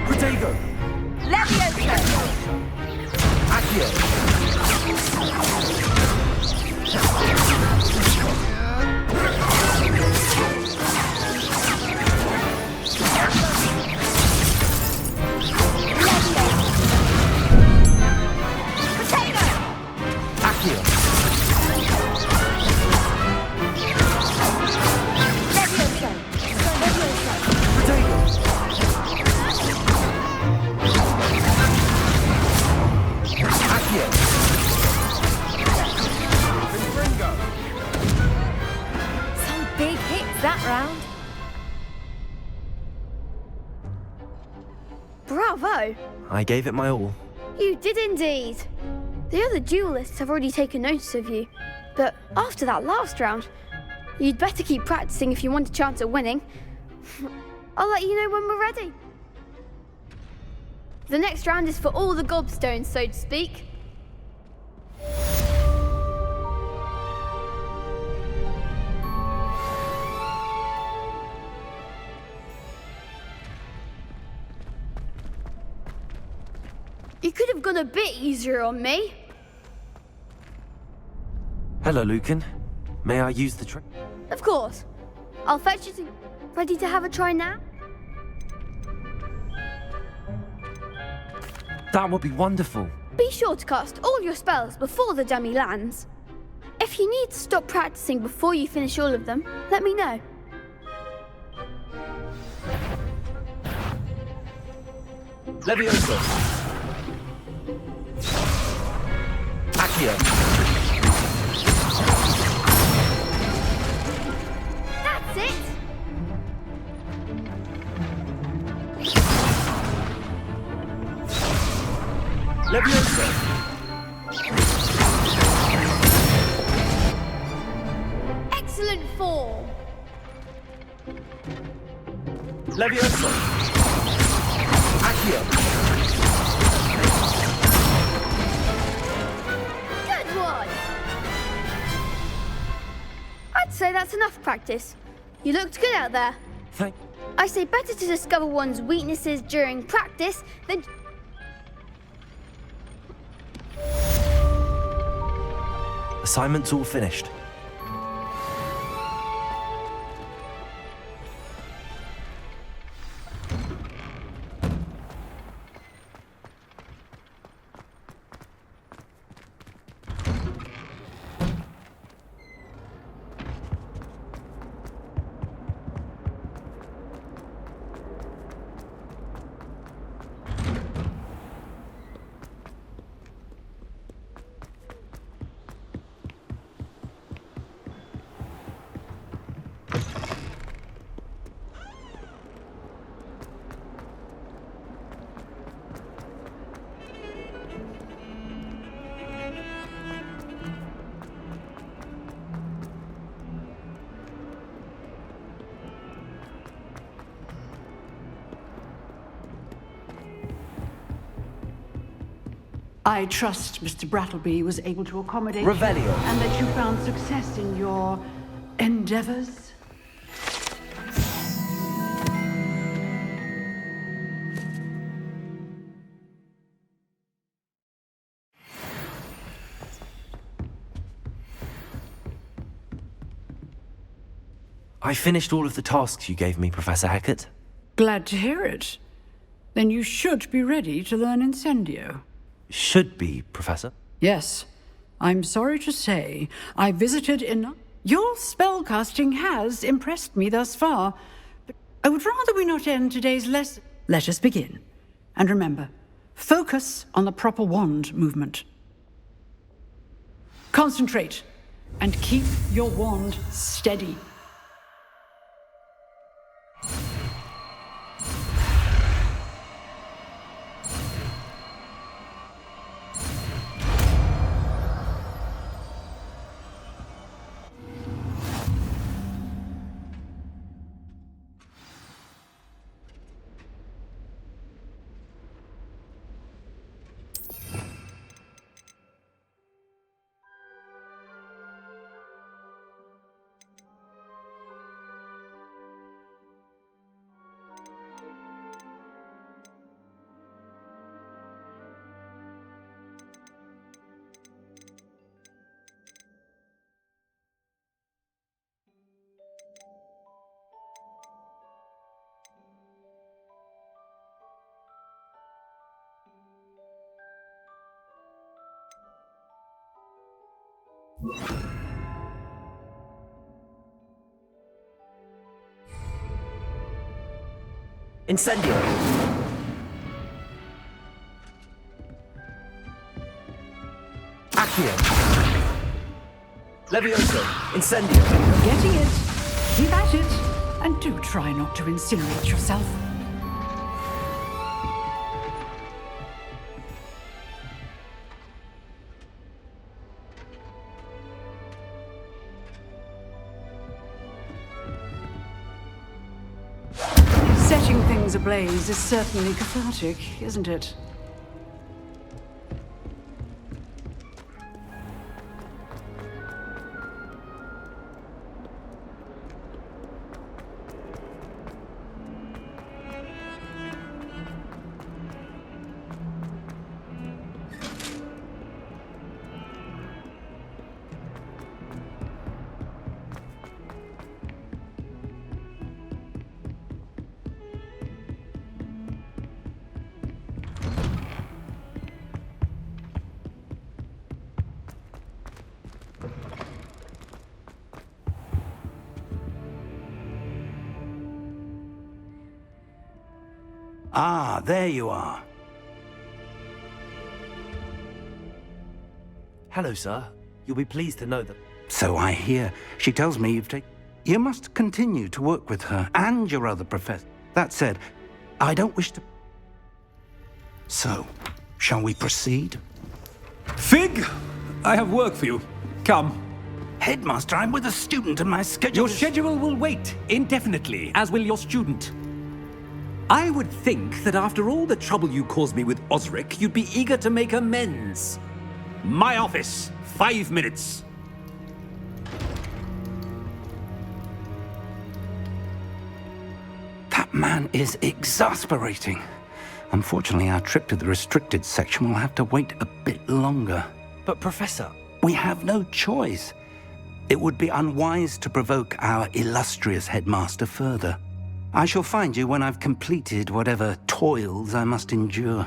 Protego! Some big hits that round. Bravo! I gave it my all. You did indeed. The other duelists have already taken notice of you, but after that last round, you'd better keep practicing if you want a chance at winning. I'll let you know when we're ready. The next round is for all the gobstones, so to speak. You could have gone a bit easier on me. Hello, Lucan. May I use the trick? Of course. I'll fetch you to... Ready to have a try now? That would be wonderful. Be sure to cast all your spells before the dummy lands. If you need to stop practicing before you finish all of them, let me know. Levioso. Accio. That's it! Levioso. Excellent form! Levioso. Accio. Good one! I'd say that's enough practice. You looked good out there. Thank... I say better to discover one's weaknesses during practice than... Assignment's all finished. I trust Mr. Brattleby was able to accommodate Revelio. you and that you found success in your endeavors. I finished all of the tasks you gave me, Professor Hecat. Glad to hear it. Then you should be ready to learn Incendio. Should be, Professor. Yes. I'm sorry to say, I visited enough. Your spellcasting has impressed me thus far, but I would rather we not end today's lesson. Let us begin. And remember, focus on the proper wand movement. Concentrate, and keep your wand steady. Incendio! Accio! Levioso! Incendio! You're getting it. Keep at it. And do try not to incinerate yourself. Setting things ablaze is certainly cathartic, isn't it? Ah, there you are. Hello, sir. You'll be pleased to know that... So I hear. She tells me you've taken... You must continue to work with her and your other professor. That said, I don't wish to... So, shall we proceed? Fig! I have work for you. Come. Headmaster, I'm with a student and my schedule... Your schedule will wait indefinitely, as will your student. I would think that after all the trouble you caused me with Osric, you'd be eager to make amends. My office, 5 minutes. That man is exasperating. Unfortunately, our trip to the restricted section will have to wait a bit longer. But, Professor... We have no choice. It would be unwise to provoke our illustrious headmaster further. I shall find you when I've completed whatever toils I must endure.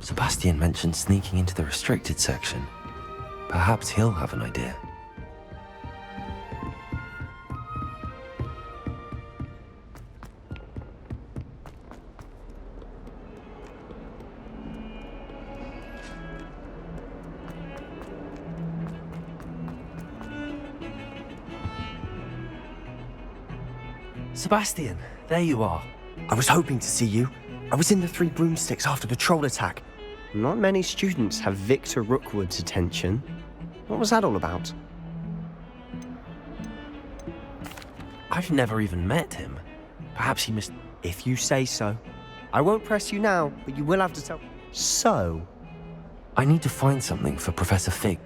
Sebastian mentioned sneaking into the restricted section. Perhaps he'll have an idea. Sebastian, there you are. I was hoping to see you. I was in the Three Broomsticks after the troll attack. Not many students have Victor Rookwood's attention. What was that all about? I've never even met him. Perhaps he missed... If you say so. I won't press you now, but you will have to tell... So? I need to find something for Professor Fig.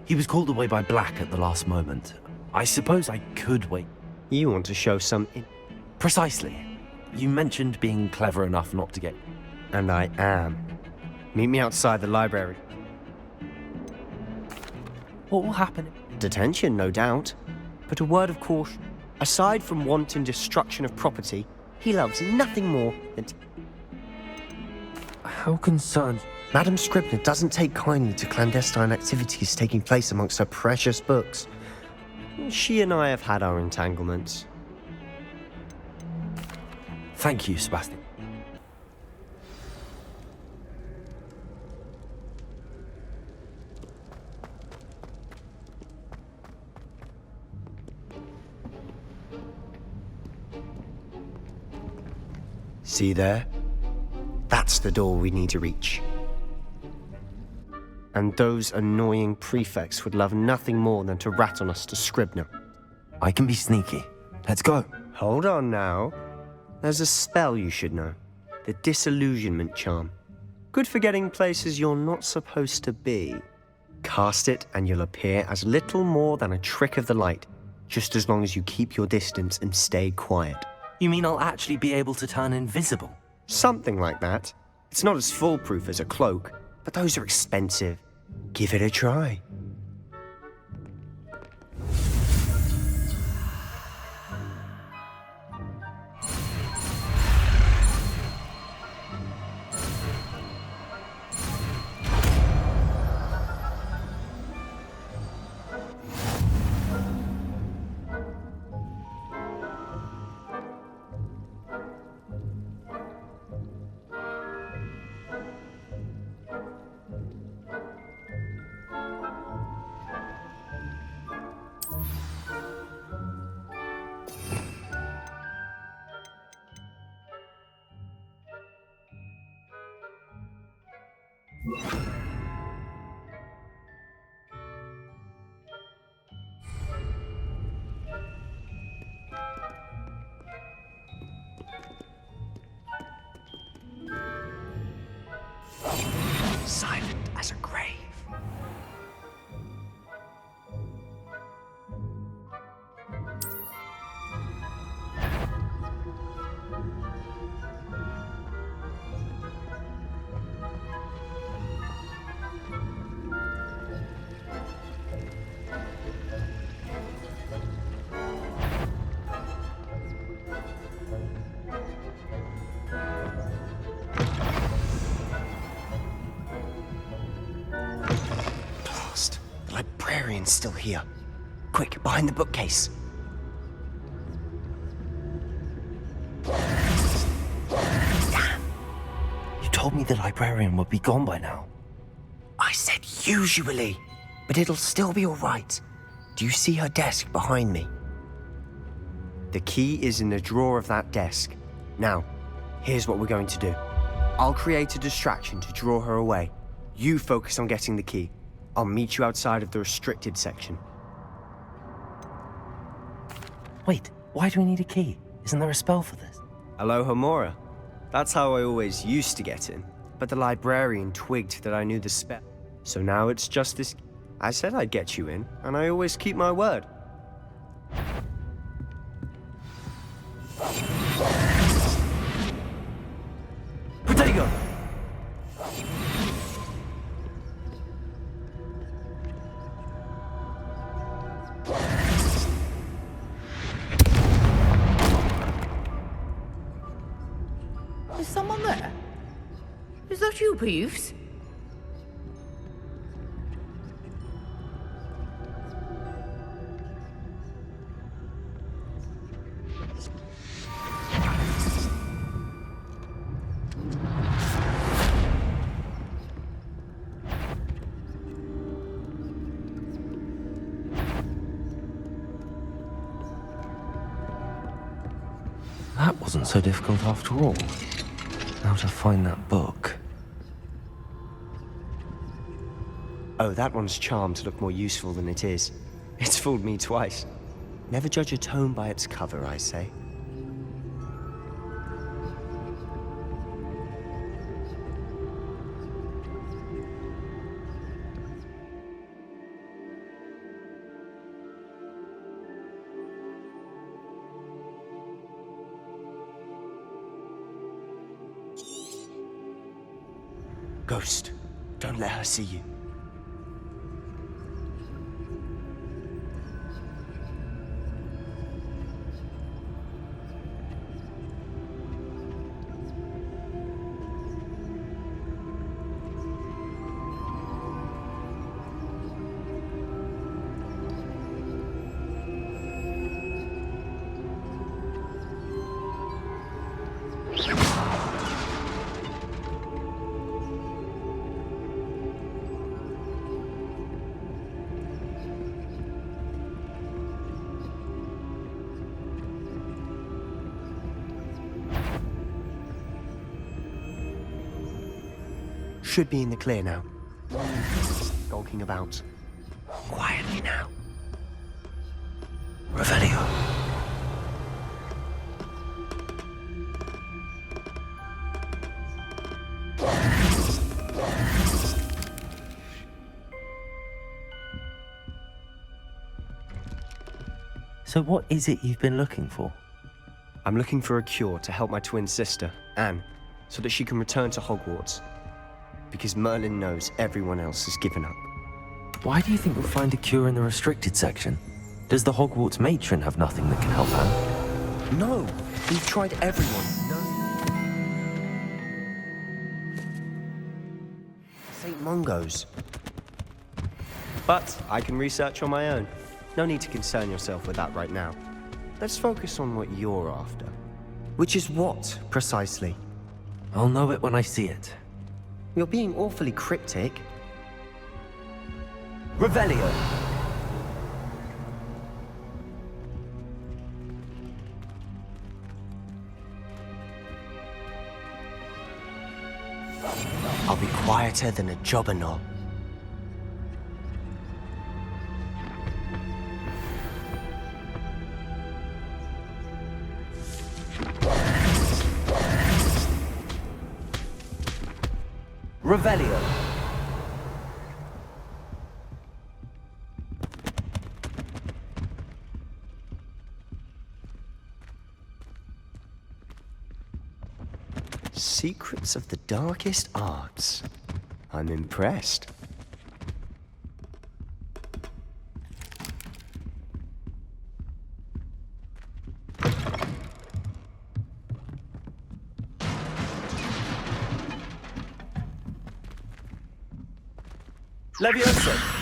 He was called away by Black at the last moment. I suppose I could wait. You want to show some... Precisely. You mentioned being clever enough not to get... And I am. Meet me outside the library. What will happen? Detention, no doubt. But a word of caution. Aside from wanton destruction of property, he loves nothing more than... How concerned... Madam Scribner doesn't take kindly to clandestine activities taking place amongst her precious books. She and I have had our entanglements. Thank you, Sebastian. See there? That's the door we need to reach. And those annoying prefects would love nothing more than to rat on us to Scribner. I can be sneaky. Let's go. Hold on now. There's a spell you should know. The Disillusionment Charm. Good for getting places you're not supposed to be. Cast it and you'll appear as little more than a trick of the light, just as long as you keep your distance and stay quiet. You mean I'll actually be able to turn invisible? Something like that. It's not as foolproof as a cloak, but those are expensive. Give it a try. Silent as a grave. Librarian's still here. Quick, behind the bookcase. Damn! You told me the librarian would be gone by now. I said usually, but it'll still be all right. Do you see her desk behind me? The key is in the drawer of that desk. Now, here's what we're going to do. I'll create a distraction to draw her away. You focus on getting the key. I'll meet you outside of the restricted section. Wait, why do we need a key? Isn't there a spell for this? Aloha Mora. That's how I always used to get in. But the librarian twigged that I knew the spell. So now it's just this. I said I'd get you in, and I always keep my word. Potato! Is someone there? Is that you, Peeves? That wasn't so difficult after all. Now to find that book. Oh, that one's charmed to look more useful than it is. It's fooled me twice. Never judge a tome by its cover, I say. Ghost, don't let her see you. Should be in the clear now. Skulking about. Quietly now. Revelio. So what is it you've been looking for? I'm looking for a cure to help my twin sister, Anne, so that she can return to Hogwarts. Because Merlin knows everyone else has given up. Why do you think we'll find a cure in the restricted section? Does the Hogwarts matron have nothing that can help out? No, we've tried everyone. No. St. Mungo's. But I can research on my own. No need to concern yourself with that right now. Let's focus on what you're after. Which is what, precisely? I'll know it when I see it. You're being awfully cryptic. Revelio. I'll be quieter than a jobberknoll. Revelio. Secrets of the darkest arts. I'm impressed. Levioso.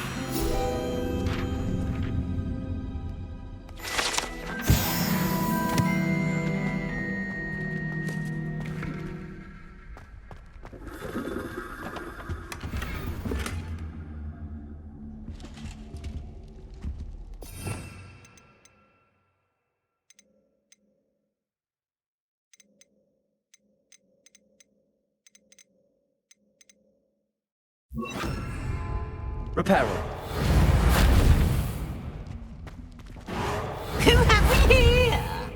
Reparo. Who have we here?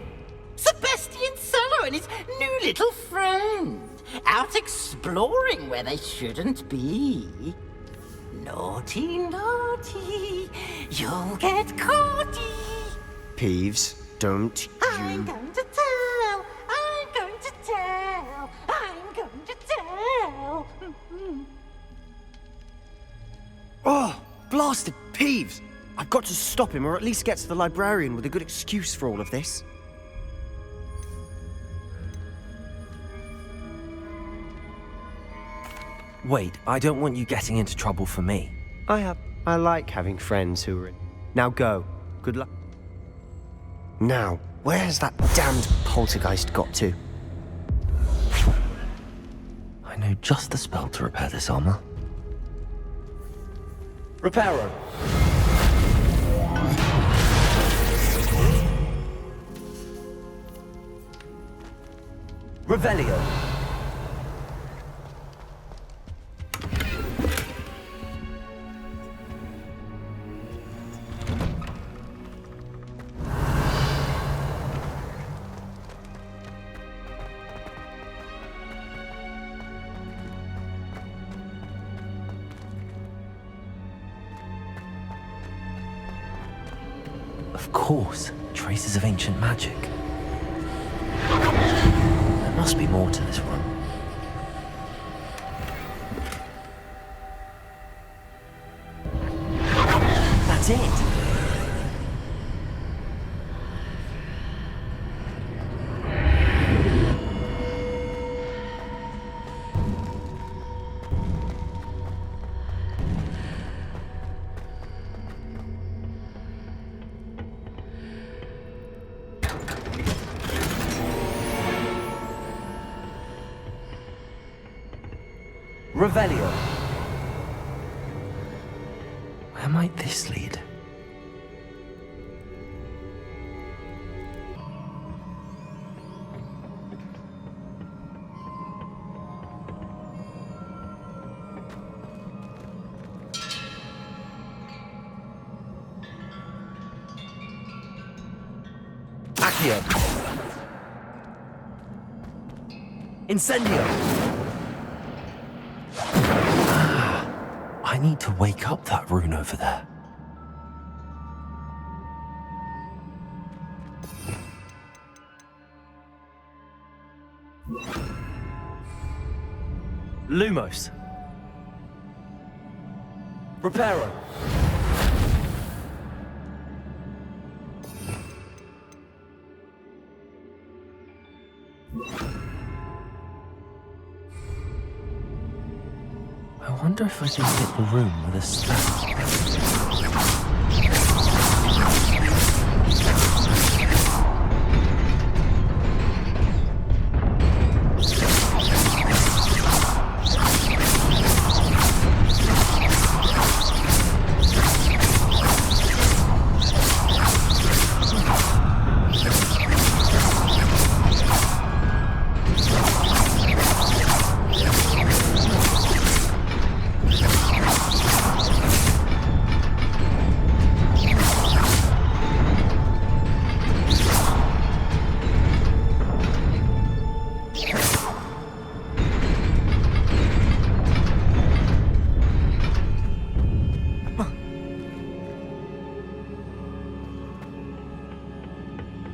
Sebastian Solo and his new little friend. Out exploring where they shouldn't be. Naughty, naughty. You'll get caughty. Peeves, don't I'm going to tell. I'm going to tell. I'm going to tell. Oh, blasted Peeves! I've got to stop him, or at least get to the librarian with a good excuse for all of this. Wait, I don't want you getting into trouble for me. I like having friends who are in. Now go. Good luck. Now, where has that damned poltergeist got to? I know just the spell to repair this armor. Reparo. Revelio. Of course, traces of ancient magic. There must be more to this one. That's it! Revelio. Where might this lead? Accio. Incendio. I need to wake up that rune over there. Lumos. Reparo. I wonder if I can hit the room with a spell.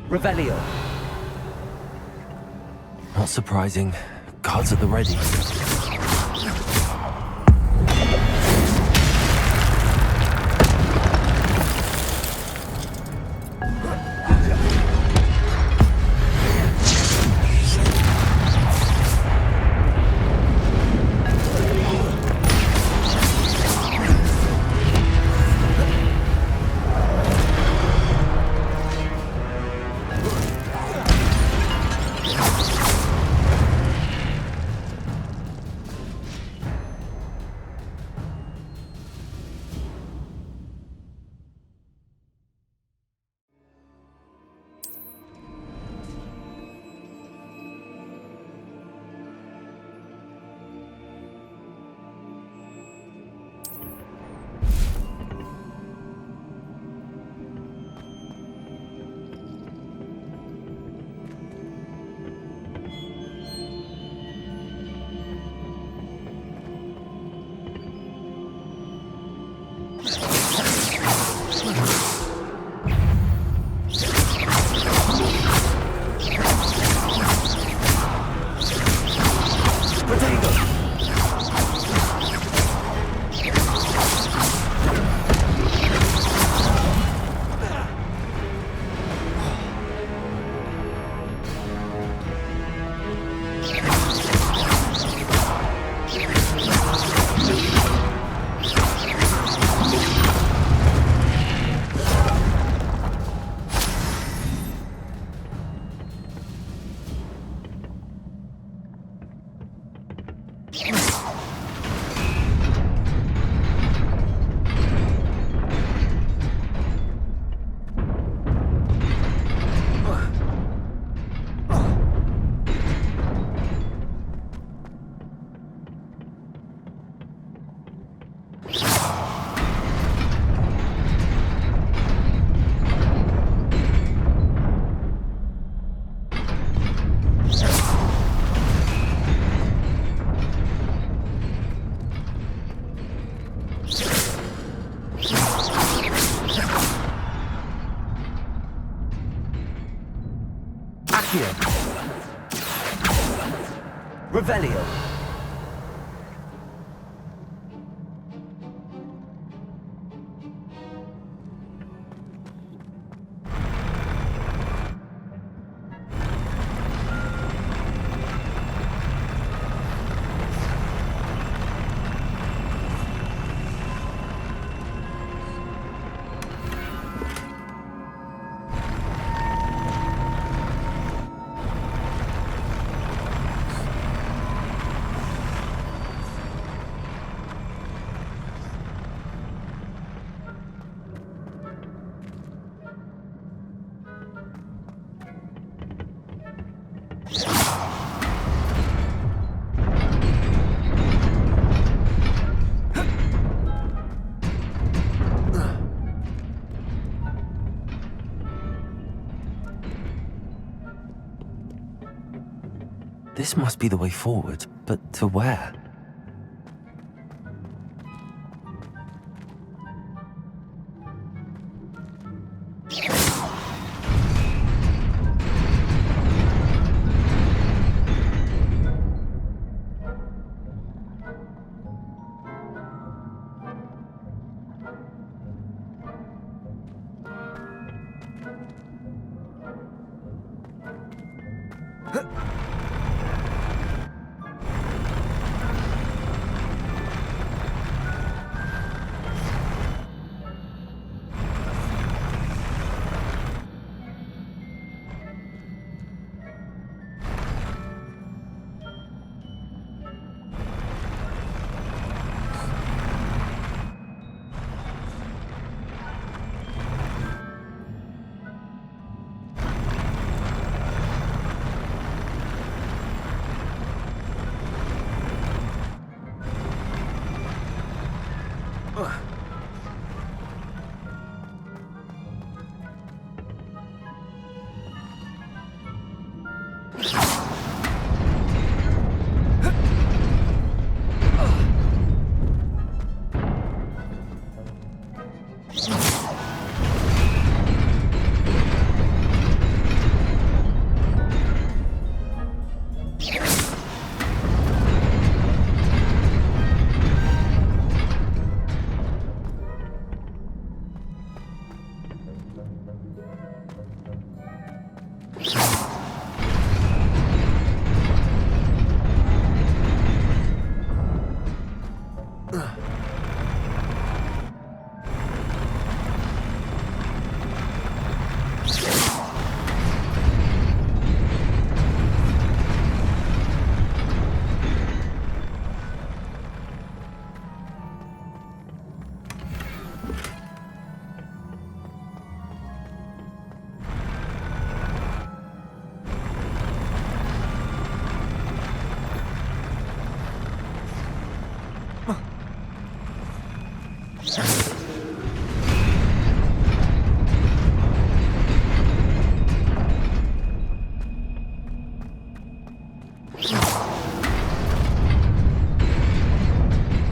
Revelio. Not surprising. Guards at the ready. Revelio. This must be the way forward, but to where?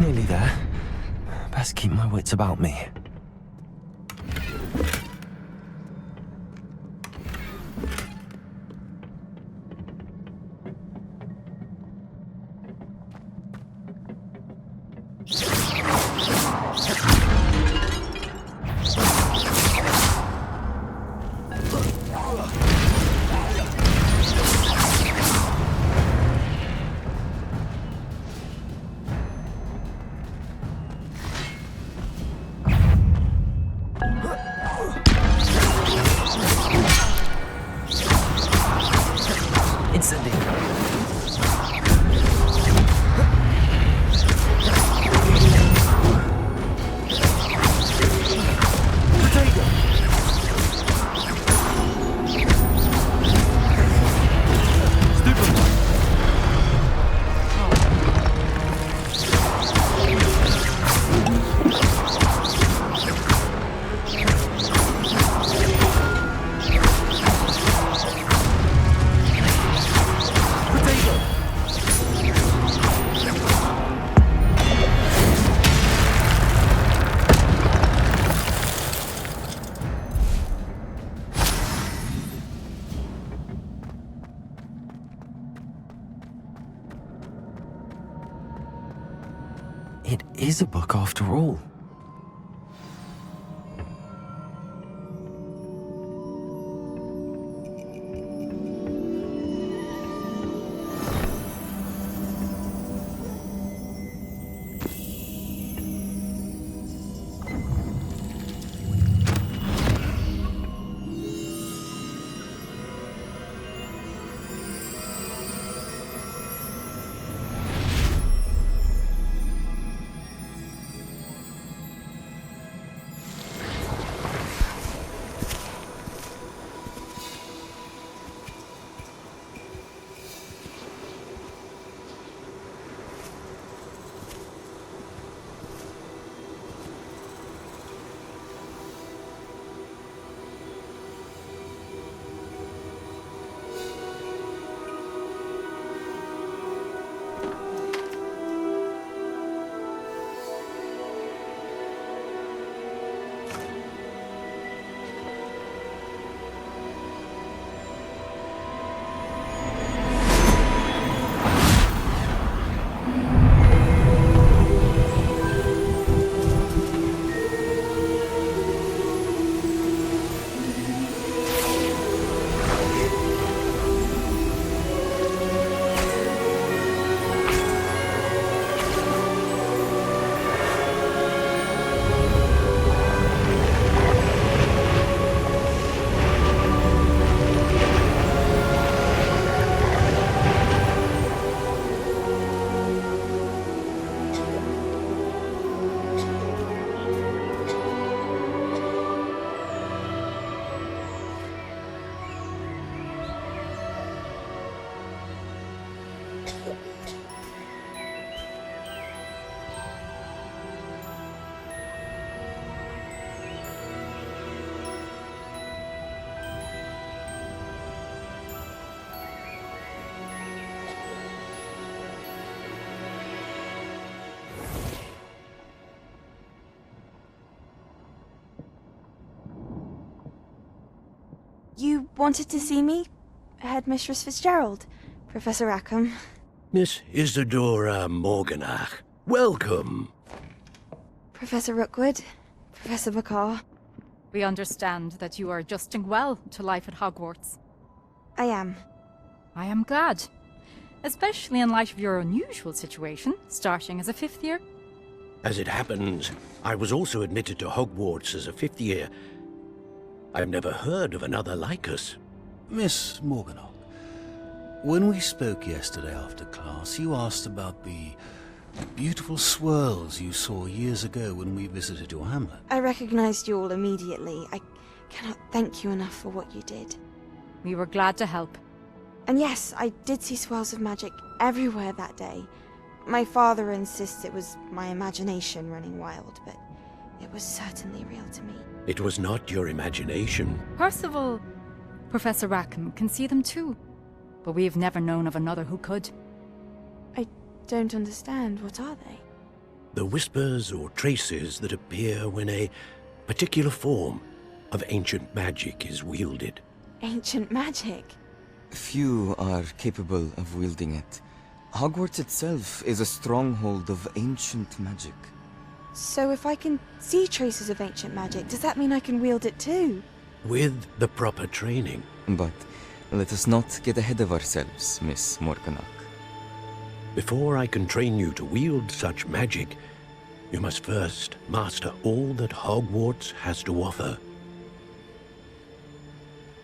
Nearly there. Best keep my wits about me. It is a book after all. You wanted to see me? Headmistress Fitzgerald, Professor Rackham. Miss Isadora Morganach, welcome. Professor Rookwood, Professor Bakar. We understand that you are adjusting well to life at Hogwarts. I am. I am glad. Especially in light of your unusual situation, starting as a 5th year. As it happens, I was also admitted to Hogwarts as a 5th year. I've never heard of another like us. Miss Morganach, when we spoke yesterday after class, you asked about the beautiful swirls you saw years ago when we visited your hamlet. I recognized you all immediately. I cannot thank you enough for what you did. We were glad to help. And yes, I did see swirls of magic everywhere that day. My father insists it was my imagination running wild, but it was certainly real to me. It was not your imagination. Percival, Professor Rackham can see them too, but we have never known of another who could. I don't understand. What are they? The whispers or traces that appear when a particular form of ancient magic is wielded. Ancient magic? Few are capable of wielding it. Hogwarts itself is a stronghold of ancient magic. So if I can see traces of ancient magic, does that mean I can wield it too? With the proper training. But let us not get ahead of ourselves, Miss Morganach. Before I can train you to wield such magic, you must first master all that Hogwarts has to offer.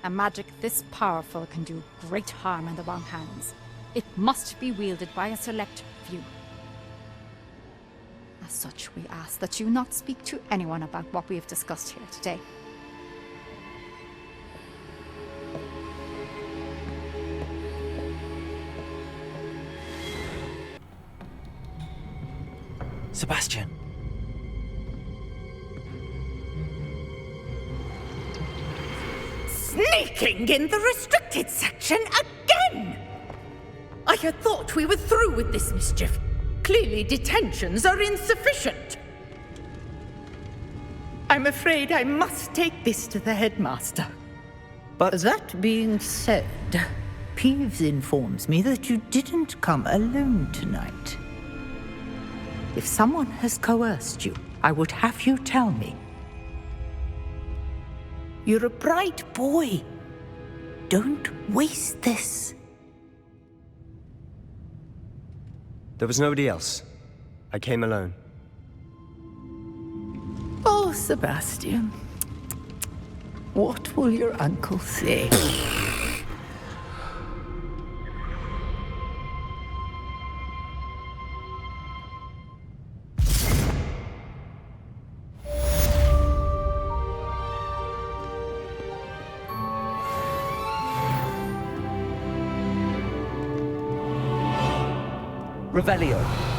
A magic this powerful can do great harm in the wrong hands. It must be wielded by a select few. As such, we ask that you not speak to anyone about what we have discussed here today. Sebastian. Sneaking in the restricted section again! I had thought we were through with this mischief. Clearly detentions are insufficient. I'm afraid I must take this to the headmaster. But that being said, Peeves informs me that you didn't come alone tonight. If someone has coerced you, I would have you tell me. You're a bright boy. Don't waste this. There was nobody else. I came alone. Oh, Sebastian. What will your uncle say? Revelio.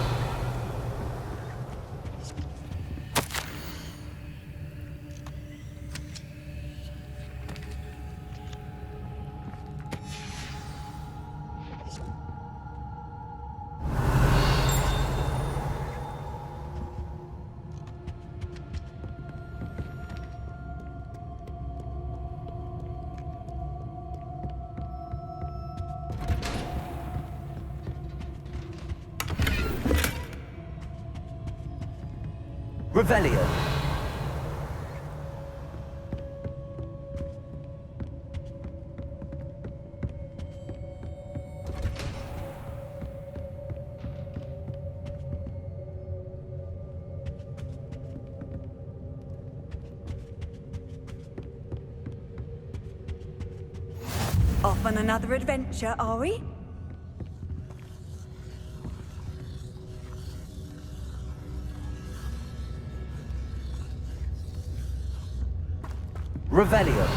Revelio. Off on another adventure, are we? Revelio.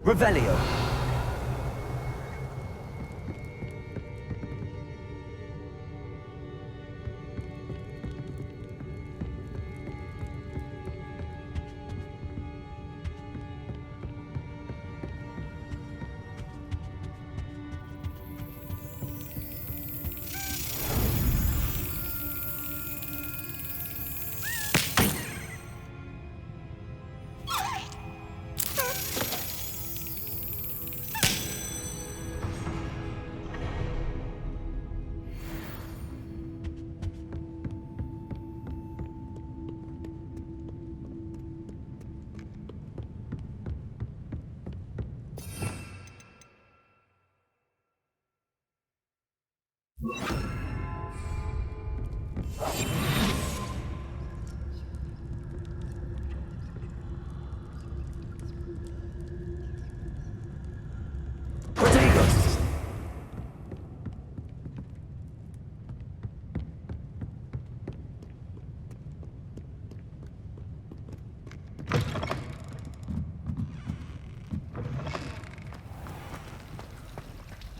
Revelio.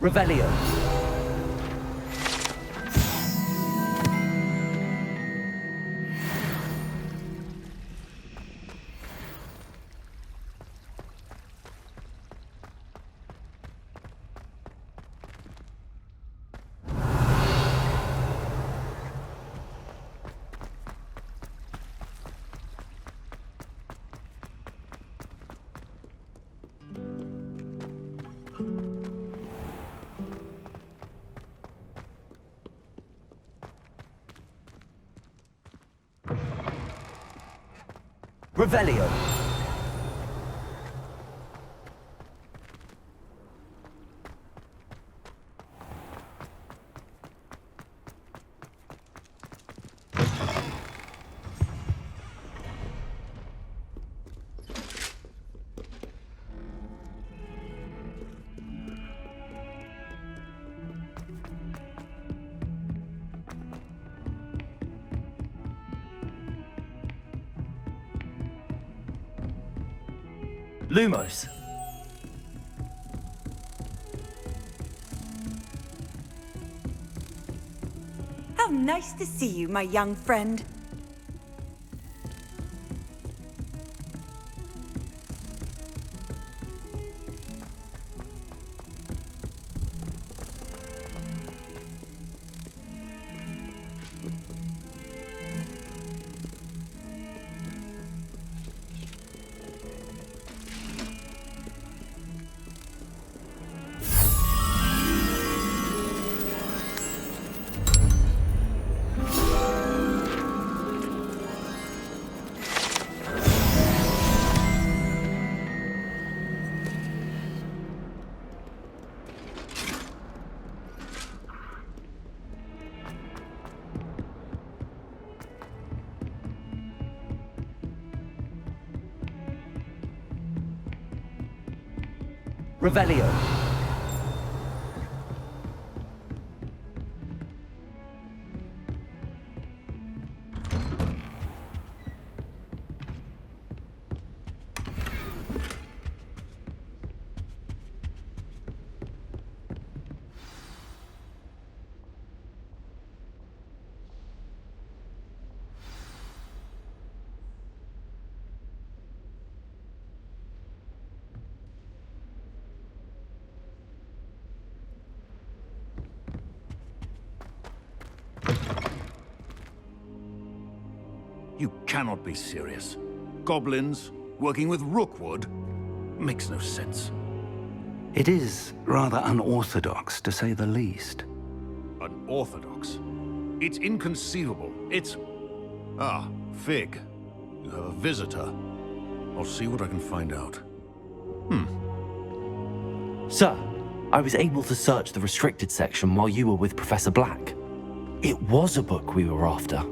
Revelio. Revelio. Lumos. How nice to see you, my young friend. Revelio. You cannot be serious. Goblins working with Rookwood makes no sense. It is rather unorthodox, to say the least. Unorthodox? It's inconceivable. It's... Ah, Fig. You have a visitor. I'll see what I can find out. Sir, I was able to search the restricted section while you were with Professor Black. It was a book we were after.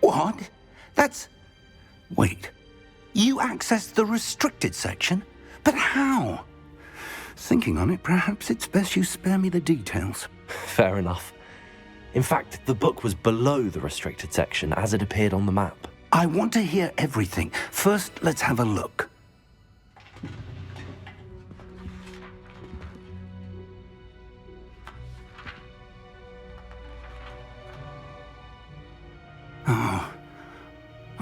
What? That's... Wait. You accessed the restricted section? But how? Thinking on it, perhaps it's best you spare me the details. Fair enough. In fact, the book was below the restricted section as it appeared on the map. I want to hear everything. First, let's have a look.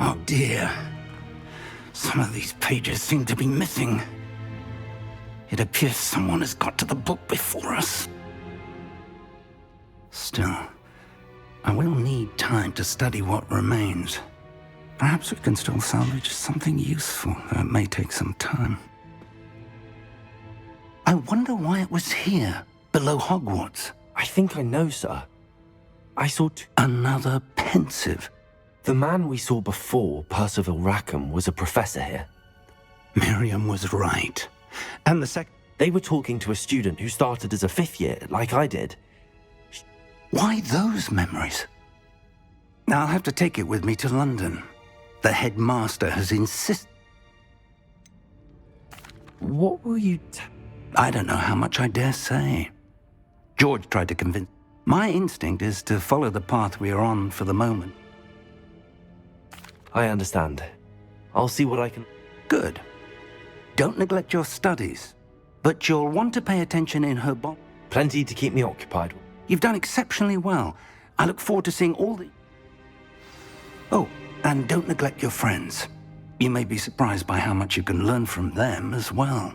Oh dear. Some of these pages seem to be missing. It appears someone has got to the book before us. Still, I will need time to study what remains. Perhaps we can still salvage something useful, though it may take some time. I wonder why it was here, below Hogwarts. I think I know, sir. I saw another pensive. The man we saw before, Percival Rackham, was a professor here. Miriam was right. And the They were talking to a student who started as a 5th year, like I did. Why those memories? Now I'll have to take it with me to London. The headmaster has insisted. What will you I don't know how much I dare say. George tried to convince... My instinct is to follow the path we are on for the moment. I understand. I'll see what I can... Good. Don't neglect your studies. But you'll want to pay attention in her Plenty to keep me occupied. You've done exceptionally well. I look forward to seeing all the... Oh, and don't neglect your friends. You may be surprised by how much you can learn from them as well.